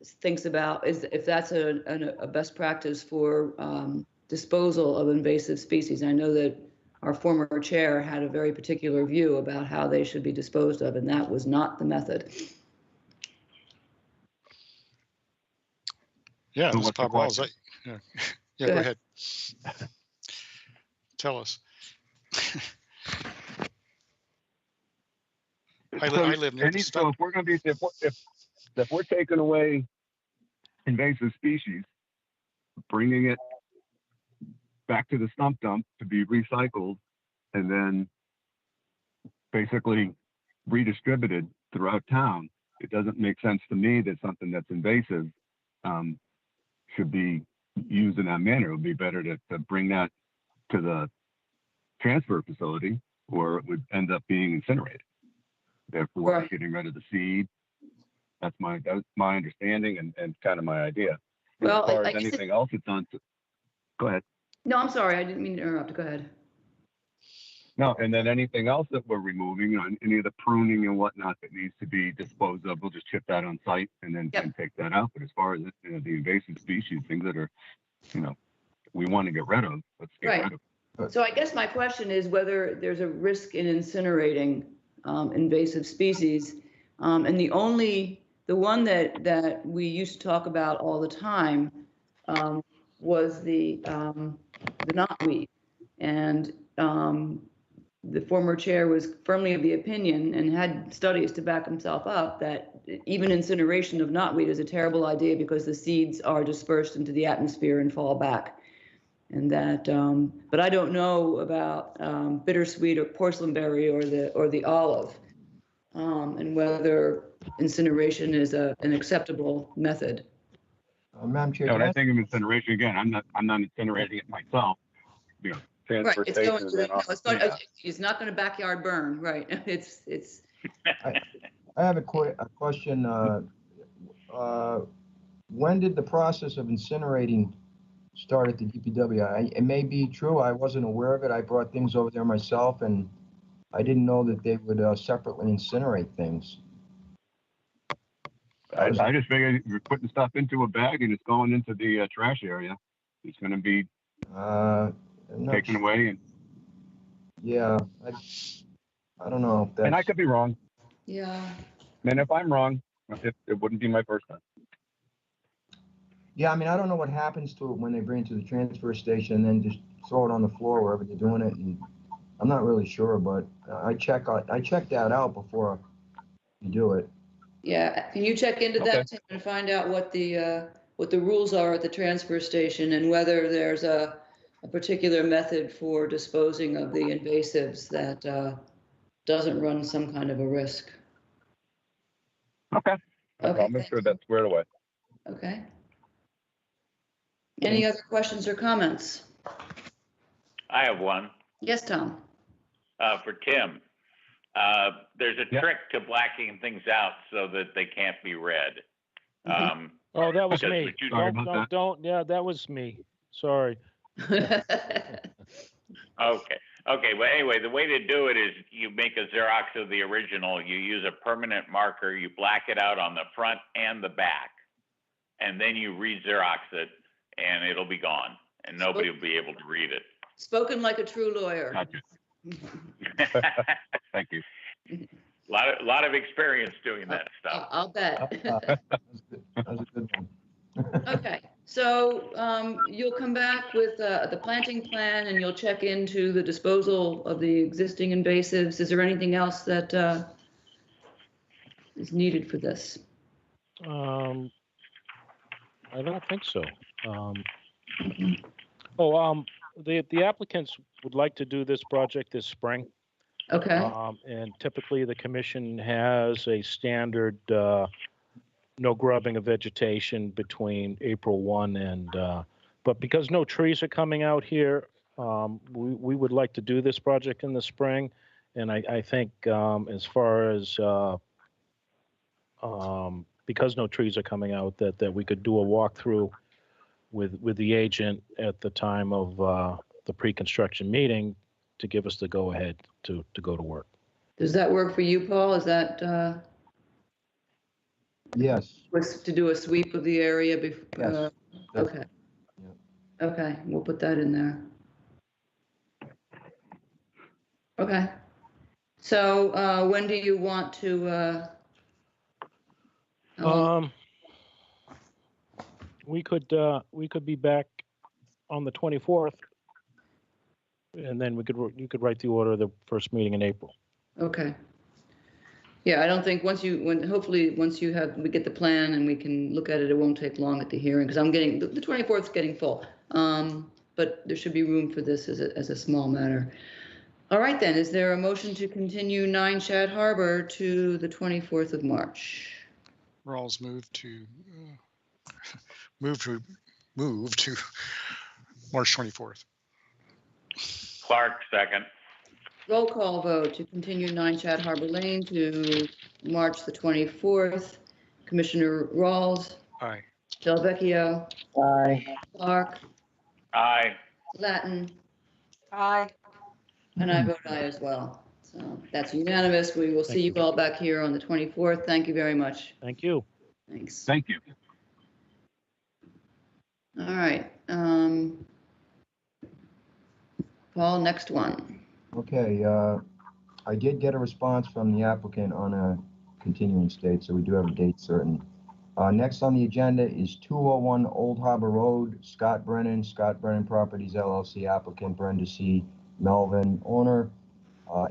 thinks about, is if that's a best practice for disposal of invasive species. I know that our former chair had a very particular view about how they should be disposed of, and that was not the method. Yeah, this is Bob Rawls. Yeah, go ahead. Tell us. I live near the So if we're going to be, if we're taking away invasive species, bringing it back to the stump dump to be recycled, and then basically redistributed throughout town, it doesn't make sense to me that something that's invasive should be used in that manner. It would be better to bring that to the transfer facility, or it would end up being incinerated. Therefore, getting rid of the seed. That's my understanding and kind of my idea. Well, as far as anything else, it's on. Go ahead. No, I'm sorry. I didn't mean to interrupt. Go ahead. No, and then anything else that we're removing, you know, any of the pruning and whatnot that needs to be disposed of, we'll just chip that on site and then and take that out. But as far as, you know, the invasive species, things that are, you know, we want to get rid of, let's get Right. rid of. So I guess my question is whether there's a risk in incinerating invasive species. And the one that we used to talk about all the time was the knotweed. And the former chair was firmly of the opinion and had studies to back himself up that even incineration of knotweed is a terrible idea because the seeds are dispersed into the atmosphere and fall back. And that, but I don't know about bittersweet or porcelainberry or the olive, and whether incineration is an acceptable method. Madam Chair. Yeah, when I think of incineration, again, I'm not incinerating it myself. You know, Right, it's transportation going and to then off. it's not going to backyard burn, right? It's. I have a question. When did the process of incinerating start at the DPW? It may be true. I wasn't aware of it. I brought things over there myself, and I didn't know that they would separately incinerate things. I just figured you're putting stuff into a bag and it's going into the trash area. It's going to be taken away. And yeah, I don't know. If that's... And I could be wrong. Yeah. And if I'm wrong, it wouldn't be my first time. Yeah, I mean, I don't know what happens to it when they bring it to the transfer station and then just throw it on the floor wherever they're doing it. And I'm not really sure, but I check that out before you do it. Yeah, can you check into that, Tim, and find out what the rules are at the transfer station and whether there's a particular method for disposing of the invasives that doesn't run some kind of a risk? Okay. Okay. I'll make sure that's squared away. Okay. Any other questions or comments? I have one. Yes, Tom. For Tim. There's a trick to blacking things out so that they can't be read. Oh, that was me. Don't. Yeah, that was me. Sorry. Okay. Well, anyway, the way to do it is you make a Xerox of the original. You use a permanent marker. You black it out on the front and the back, and then you re-Xerox it, and it'll be gone, and nobody will be able to read it. Spoken like a true lawyer. Thank you. A lot of experience doing that stuff. I'll bet. That was a good one. Okay, so you'll come back with the planting plan and you'll check into the disposal of the existing invasives. Is there anything else that is needed for this? I don't think so. The applicants would like to do this project this spring. Okay. And typically the commission has a standard no grubbing of vegetation between April 1 and, but because no trees are coming out here, we would like to do this project in the spring. And I think as far as, because no trees are coming out, that we could do a walkthrough with the agent at the time of the pre-construction meeting to give us the go-ahead to go to work. Does that work for you, Paul? Is that? Yes. Was to do a sweep of the area before? Yes. Okay. Yeah. Okay, we'll put that in there. Okay. So when do you want to? We could be back on the 24th, and then you could write the order of the first meeting in April. Okay. Yeah, I don't think hopefully once we get the plan and we can look at it, it won't take long at the hearing because I'm getting the 24th is getting full. But there should be room for this as a small matter. All right then, is there a motion to continue 9 Shad Harbor to the 24th of March? Rawls move to March 24th. Clark, second. Roll call vote to continue 9 Shad Harbor Lane to March the 24th. Commissioner Rawls. Aye. Delvecchio. Aye. Clark. Aye. Latin. Aye. And I vote aye as well. So that's unanimous. We will see you all back here on the 24th. Thank you very much. Thank you. Thanks. Thank you. All right. Paul, next one. Okay, I did get a response from the applicant on a continuing state, so we do have a date certain. Next on the agenda is 201 Old Harbor Road, Scott Brennan Properties LLC, applicant Brenda C. Melvin, owner,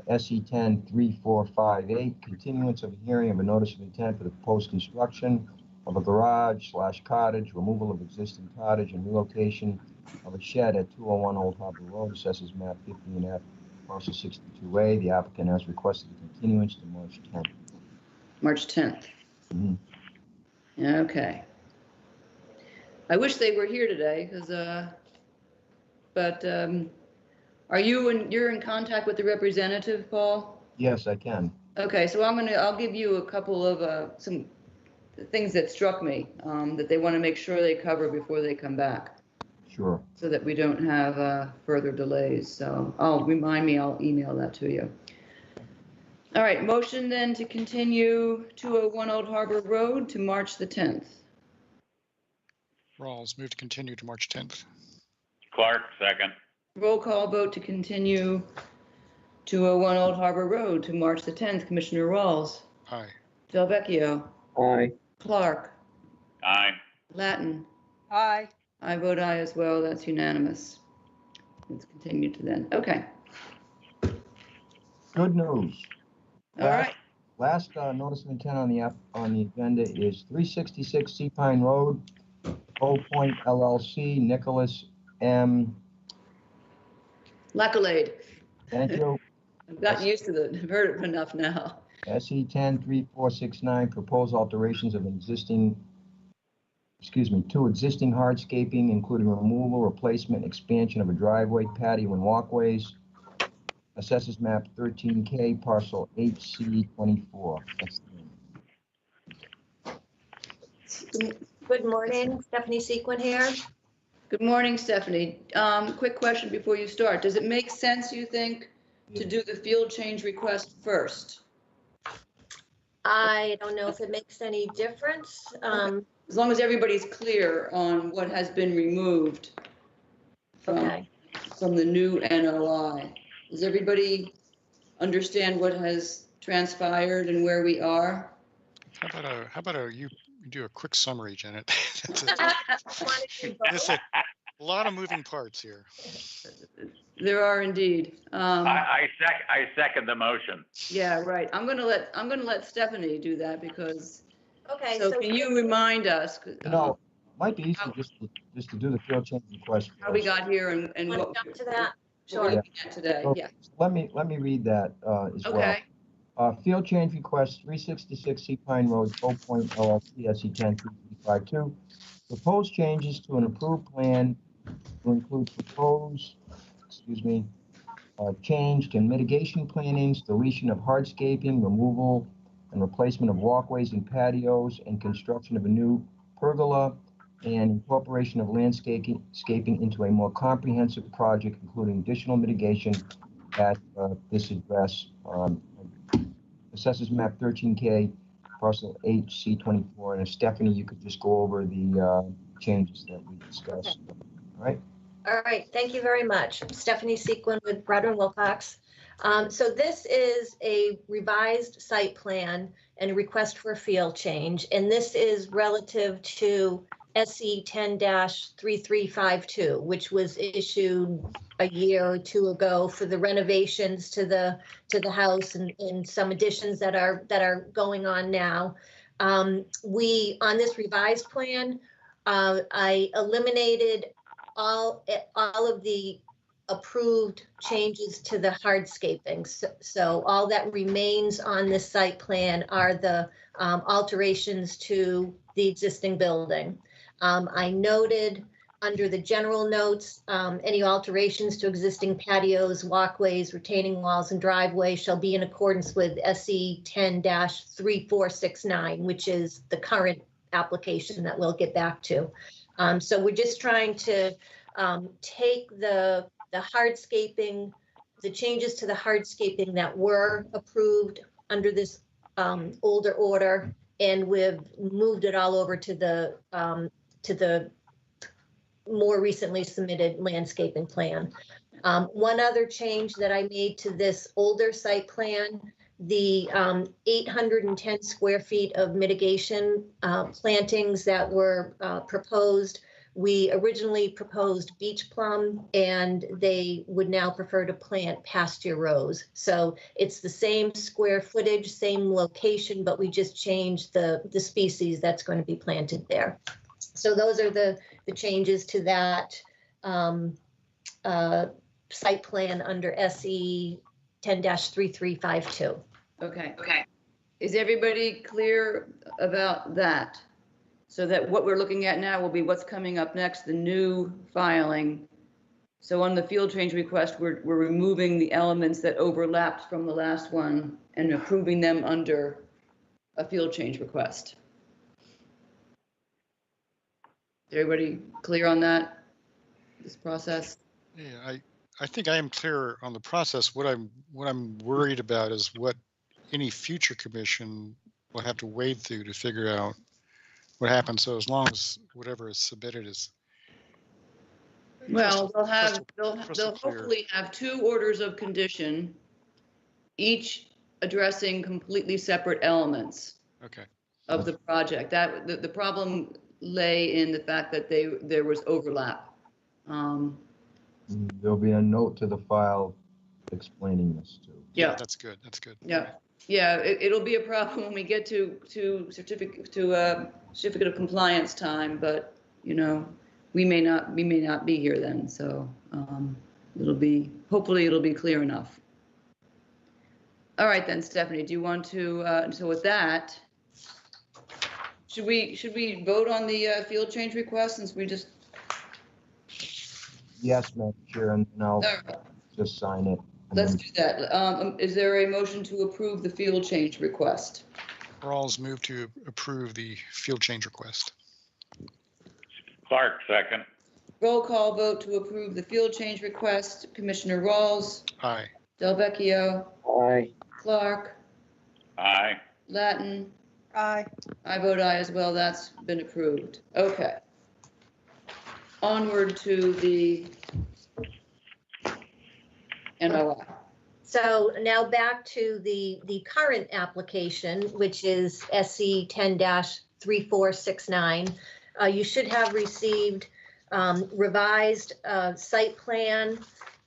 SE 103458, continuance of a hearing of a notice of intent for the proposed construction of a garage/cottage, removal of existing cottage, and relocation of a shed at 201 Old Harbor Road, assesses map 15F, parcel 62A. The applicant has requested a continuance to March 10th. March 10th. Mhm. Okay. I wish they were here today because, are you're in contact with the representative, Paul? Yes, I can. Okay, so I'll give you a couple of, some things that struck me, that they want to make sure they cover before they come back. Sure. So that we don't have, further delays. So I'll email that to you. All right, motion then to continue 201 Old Harbor Road to March the 10th. Rawls, move to continue to March 10th. Clark, second. Roll call vote to continue 201 Old Harbor Road to March the 10th. Commissioner Rawls. Aye. Delvecchio. Aye. Clark. Aye. Latin. Aye. I vote aye as well. That's unanimous. Let's continue to then. Okay. Good news. All right. Last notice of intent on the agenda is 366 Sea Pine Road, Old Point LLC, Nicholas M. Laccolade. Thank you. I've gotten used to I've heard it enough now. SE 103469, proposed alterations of two existing hardscaping, including removal, replacement, expansion of a driveway, patio, and walkways. Assessors map 13K, parcel HC24. That's Good morning, Stephanie Sequin here. Good morning, Stephanie. Quick question before you start. Does it make sense, you think, to do the field change request first? I don't know if it makes any difference. As long as everybody's clear on what has been removed from the new NOI. Does everybody understand what has transpired and where we are? How about you do a quick summary, Janet? There's a lot of moving parts here. There are indeed. I second the motion. Yeah, right. I'm gonna let Stephanie do that because. Okay. So can you remind us? No, might be easier just to do the field change request. How we got here and Want what. to jump to that? What we're looking at today. So Yeah. Let me read that as Okay. well. Field change request 366 Sea Pine Road, Old Point LLC, SE 103352. Proposed changes to an approved plan to include change to mitigation plantings, deletion of hardscaping, removal and replacement of walkways and patios, and construction of a new pergola, and incorporation of landscaping into a more comprehensive project, including additional mitigation at this address. Assessors map 13K, parcel HC24. And if Stephanie, you could just go over the changes that we discussed. All right. All right, thank you very much. Stephanie Sequin with Broadwin Wilcox. So this is a revised site plan and a request for a field change, and this is relative to SE 10-3352, which was issued a year or two ago for the renovations to the house and some additions that are going on now. We on this revised plan, I eliminated all of the approved changes to the hardscaping. So all that remains on this site plan are the alterations to the existing building. I noted under the general notes, any alterations to existing patios, walkways, retaining walls, and driveways shall be in accordance with SE 10-3469, which is the current application that we'll get back to. So we're just trying to take the hardscaping the changes to the hardscaping that were approved under this older order, and we've moved it all over to the more recently submitted landscaping plan. One other change that I made to this older site plan, the 810 square feet of mitigation plantings that were proposed, we originally proposed beach plum, and they would now prefer to plant pasture rose. So it's the same square footage, same location, but we just changed the species that's going to be planted there. So those are the changes to that site plan under SE 10-3352. Okay. Is everybody clear about that? So that what we're looking at now will be what's coming up next, the new filing. So on the field change request, we're removing the elements that overlapped from the last one and approving them under a field change request. Everybody clear on that, this process? Yeah, I think I am clear on the process. What I'm worried about is what any future commission will have to wade through to figure out what happens. So as long as whatever is submitted is well, they'll crystal clear. hopefully have 2 orders of condition, each addressing completely separate elements. Okay. Of the project. That the problem lay in the fact that there was overlap. There'll be a note to the file explaining this too. Yeah, that's good. That's good. Yeah, it'll be a problem when we get to certificate of compliance time, but you know, we may not be here then, so hopefully it'll be clear enough. All right then, Stephanie, do you want to so with that, should we vote on the field change request since we just? Yes, Madam Chair, and then I'll just sign it. Let's do that. Is there a motion to approve the field change request? Rawls move to approve the field change request. Clark, second. Roll call vote to approve the field change request. Commissioner Rawls. Aye. Delvecchio. Aye. Clark. Aye. Latin. Aye. I vote aye as well. That's been approved. Okay. Onward to the NOI. So now back to the current application, which is SC 10-3469. You should have received revised site plan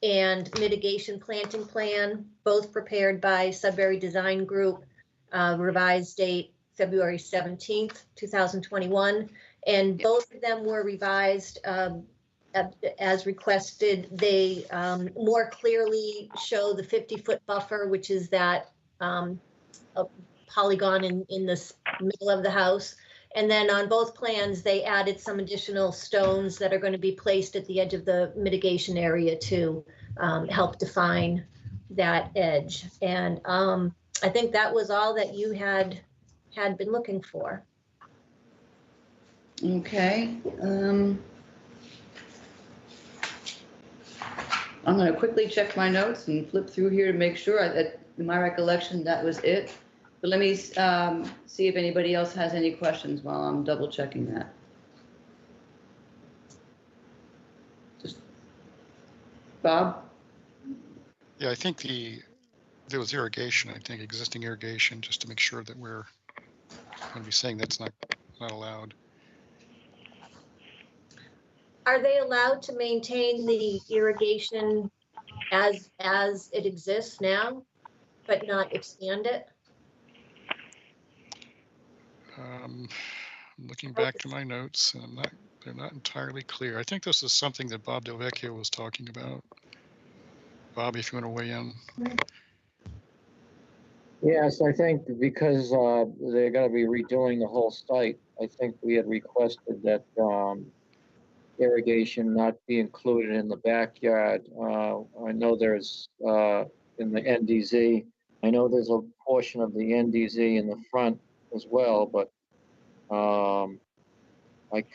and mitigation planting plan, both prepared by Sudbury Design Group, revised date February 17th, 2021. And both of them were revised as requested. They more clearly show the 50-foot buffer, which is that polygon in the middle of the house. And then on both plans, they added some additional stones that are going to be placed at the edge of the mitigation area to help define that edge. And I think that was all that you had been looking for. Okay. I'm going to quickly check my notes and flip through here to make sure that in my recollection that was it. But let me see if anybody else has any questions while I'm double checking that. Just Bob? Yeah, I think there was irrigation, I think existing irrigation, just to make sure that we're going to be saying that's not allowed. Are they allowed to maintain the irrigation as it exists now, but not expand it? I'm looking back to my notes, and they're not entirely clear. I think this is something that Bob Delvecchio was talking about. Bob, if you want to weigh in. Yes, I think because they're going to be redoing the whole site, I think we had requested that irrigation not be included in the backyard. I know there's in the NDZ, I know there's a portion of the NDZ in the front as well, but I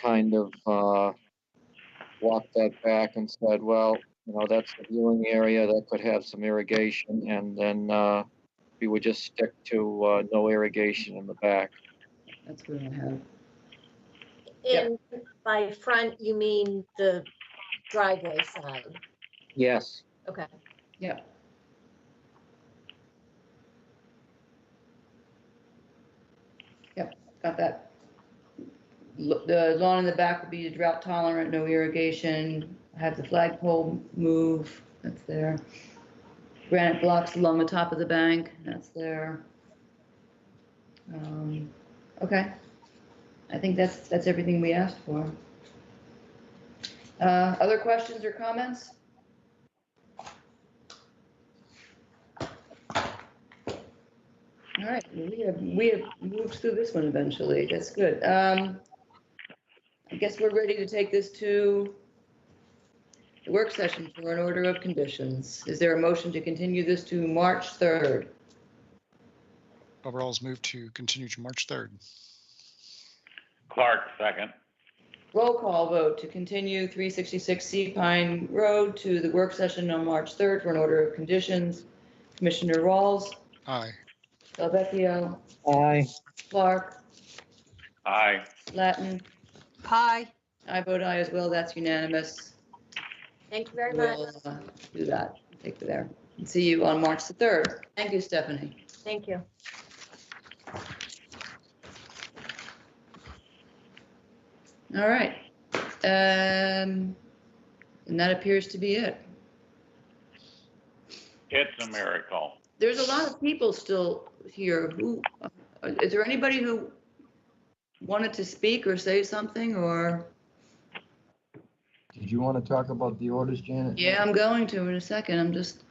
kind of walked that back and said, well, that's the viewing area that could have some irrigation, and then we would just stick to no irrigation in the back. That's what I have. And by front, you mean the driveway side? Yes. Okay. Yep. Yep, got that. The lawn in the back will be drought tolerant, no irrigation. Have the flagpole move, that's there. Granite blocks along the top of the bank, that's there. Okay. I think that's everything we asked for. Other questions or comments? All right, we have moved through this one eventually. That's good. I guess we're ready to take this to the work session for an order of conditions. Is there a motion to continue this to March 3rd? Overall, move to continue to March 3rd. Clark, second. Roll call vote to continue 366 Sea Pine Road to the work session on March 3rd for an order of conditions. Commissioner Rawls, Aye. Delvecchio, Aye. Clark, Aye. Latin. Aye. I vote aye as well. That's unanimous. Thank you very much. We'll do that. Take it there. And see you on March the 3rd. Thank you, Stephanie. Thank you. All right. And that appears to be it. It's a miracle. There's a lot of people still here. Who is there anybody who wanted to speak or say something or? Did you want to talk about the orders, Janet? Yeah, I'm going to in a second. I'm just,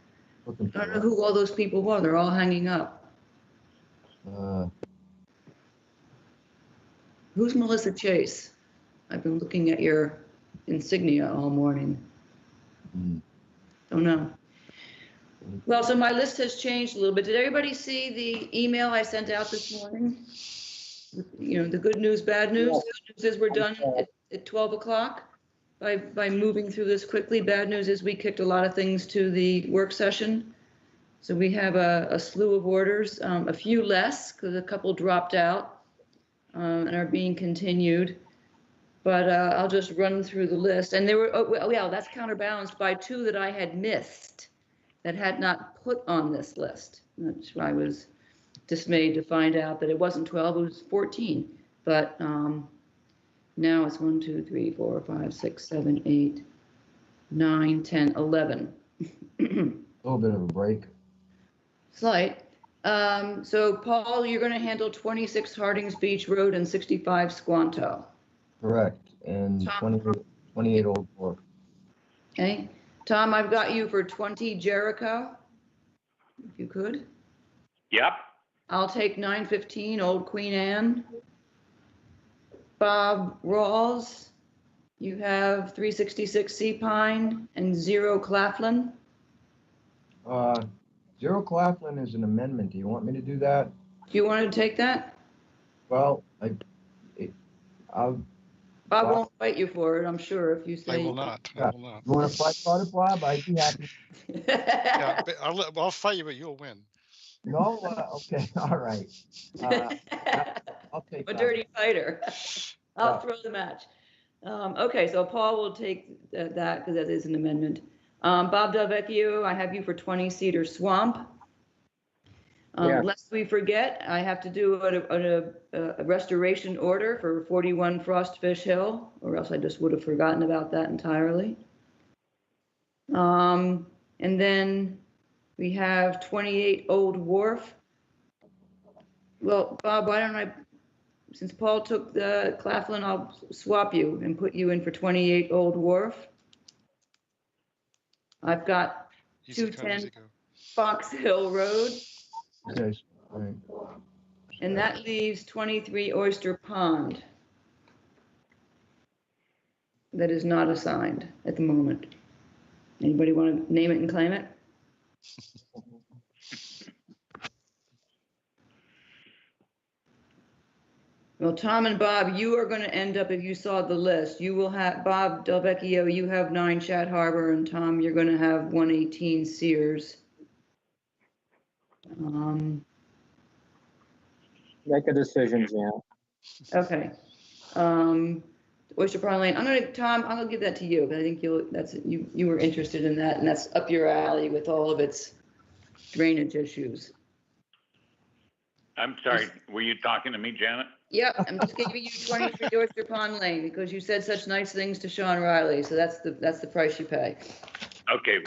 I Looking for don't know who all those people were. They're all hanging up. Who's Melissa Chase? I've been looking at your insignia all morning. Don't know. Well, so my list has changed a little bit. Did everybody see the email I sent out this morning? The good news, bad news. Yes. Good news is we're done at 12 o'clock by moving through this quickly. Bad news is we kicked a lot of things to the work session. So we have a slew of orders, a few less because a couple dropped out and are being continued. But I'll just run through the list. And there were, that's counterbalanced by 2 that I had missed that had not put on this list. That's why I was dismayed to find out that it wasn't 12, it was 14. But now it's 1, 2, 3, 4, 5, 6, 7, 8, 9, 10, 11. a little bit of a break. Slight. So Paul, you're going to handle 26 Hardings Beach Road and 65 Squanto. Correct. And 28 Old Fork. Okay. Tom, I've got you for 20 Jericho, if you could. Yep. I'll take 915 Old Queen Anne. Bob Rawls, you have 366 Sea Pine and 0 Claflin. 0 Claflin is an amendment. Do you want me to do that? Do you want to take that? Well, Bob won't fight you for it, I'm sure, if you say. I will not. I will not. You want to fight about it, Bob? I'd be happy. Yeah, but I'll fight you, but you'll win. No? Okay, all right. I'll take A that. dirty fighter. I'll throw the match. Okay, so Paul will take that because that is an amendment. Bob Delvecchio, I have you for 20 Cedar Swamp. Yeah. Lest we forget, I have to do a restoration order for 41 Frostfish Hill, or else I just would have forgotten about that entirely. And then we have 28 Old Wharf. Well, Bob, why don't I, since Paul took the Claflin, I'll swap you and put you in for 28 Old Wharf. I've got 210 Fox Hill Road. Okay, all right. And that leaves 23 Oyster Pond. That is not assigned at the moment. Anybody want to name it and claim it? Well, Tom and Bob, you are going to end up, if you saw the list, you will have, Bob Delvecchio, you have 9 Chat Harbor, and Tom, you're going to have 118 Sears. Make a decision, Jan. Okay. Oyster Pond Lane, Tom, I'm gonna give that to you, because I think you were interested in that, and that's up your alley with all of its drainage issues. I'm sorry, were you talking to me, Janet? Yep, I'm just giving you 23 Oyster Pond Lane, because you said such nice things to Sean Riley, so that's the price you pay. Okay,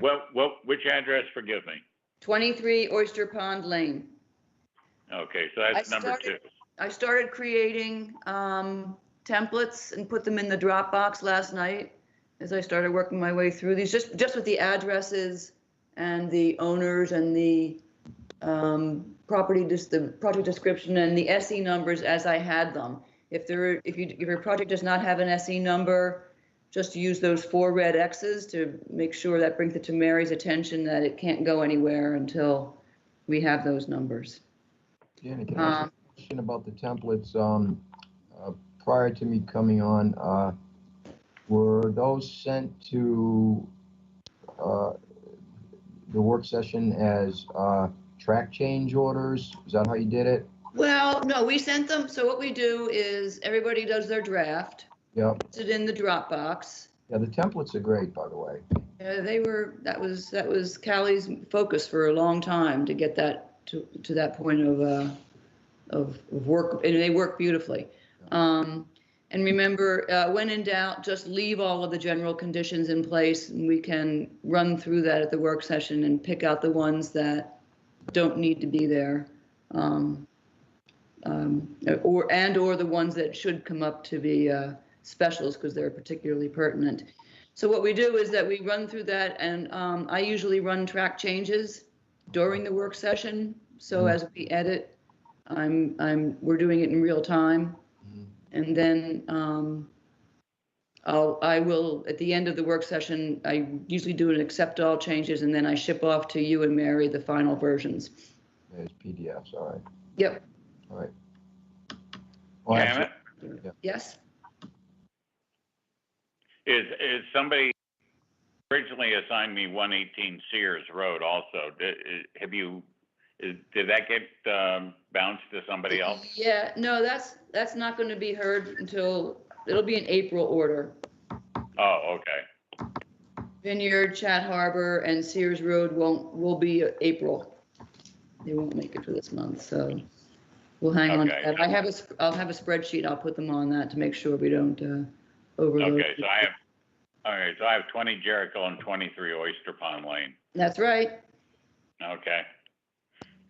which address, forgive me? 23 Oyster Pond Lane. Okay, so that's number 2. I started creating templates and put them in the Dropbox last night as I started working my way through these, just with the addresses and the owners and the the project description and the SE numbers as I had them. If your project does not have an SE number, just use those 4 red X's to make sure that brings it to Mary's attention that it can't go anywhere until we have those numbers. Janet, can I ask a question about the templates? Prior to me coming on, were those sent to the work session as track change orders? Is that how you did it? Well, no, we sent them. So what we do is everybody does their draft. Yep. Puts it in the Dropbox. Yeah, the templates are great, by the way. Yeah, that was Callie's focus for a long time to get that to that point of work, and they work beautifully. And remember, when in doubt, just leave all of the general conditions in place, and we can run through that at the work session and pick out the ones that don't need to be there, or the ones that should come up to be specials because they're particularly pertinent. So what we do is that we run through that, and I usually run track changes during the work session. So as we edit, we're doing it in real time. And then I will, at the end of the work session, I usually do an accept all changes, and then I ship off to you and Mary the final versions. There's PDFs, all right. Yep. All right. Janet? Yeah. Yes? Is somebody originally assigned me 118 Sears Road also? Did that get bounced to somebody else? Yeah, no, that's not going to be heard until, it'll be an April order. Oh, okay. Vineyard, Chat Harbor, and Sears Road will be April. They won't make it for this month, so we'll hang on to that. I'll have a spreadsheet. I'll put them on that to make sure we don't overload. Okay, so I have 20 Jericho and 23 Oyster Pond Lane. That's right. Okay.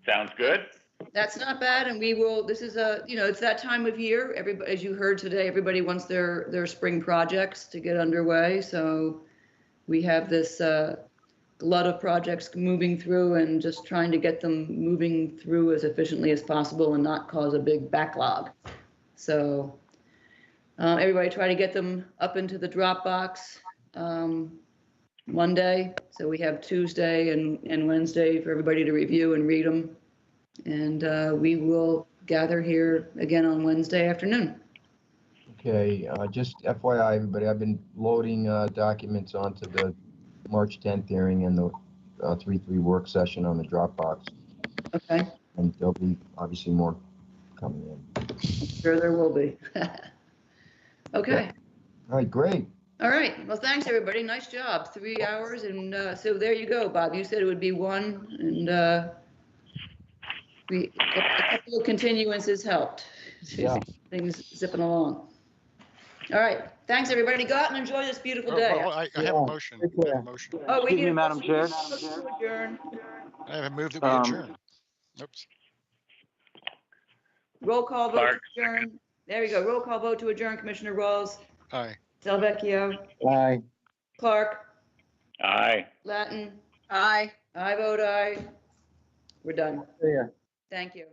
Sounds good. That's not bad, and we will. This is it's that time of year. Everybody, as you heard today, everybody wants their spring projects to get underway. So we have this glut of projects moving through, and just trying to get them moving through as efficiently as possible and not cause a big backlog. So everybody try to get them up into the Dropbox Monday. So we have Tuesday and Wednesday for everybody to review and read them. And we will gather here again on Wednesday afternoon. Okay, just FYI, everybody, I've been loading documents onto the March 10th hearing and the 3-3 work session on the Dropbox. Okay. And there'll be obviously more coming in. I'm sure there will be. Okay. All right, great. All right. Well, thanks, everybody. Nice job. 3 hours. And so there you go, Bob. You said it would be 1, and a couple of continuances helped. Yeah. Things zipping along. All right. Thanks, everybody. Go out and enjoy this beautiful day. I have a motion. I have a motion. Oh, we Excuse need me, a Madam motion Chair. to adjourn. I have moved that we adjourn. Oops. Roll call vote Clark. to adjourn. There you go. Roll call vote to adjourn. Commissioner Rawls, Aye. Delvecchio, Aye. Clark, Aye. Latin. Aye. I vote aye. We're done. See ya. Thank you.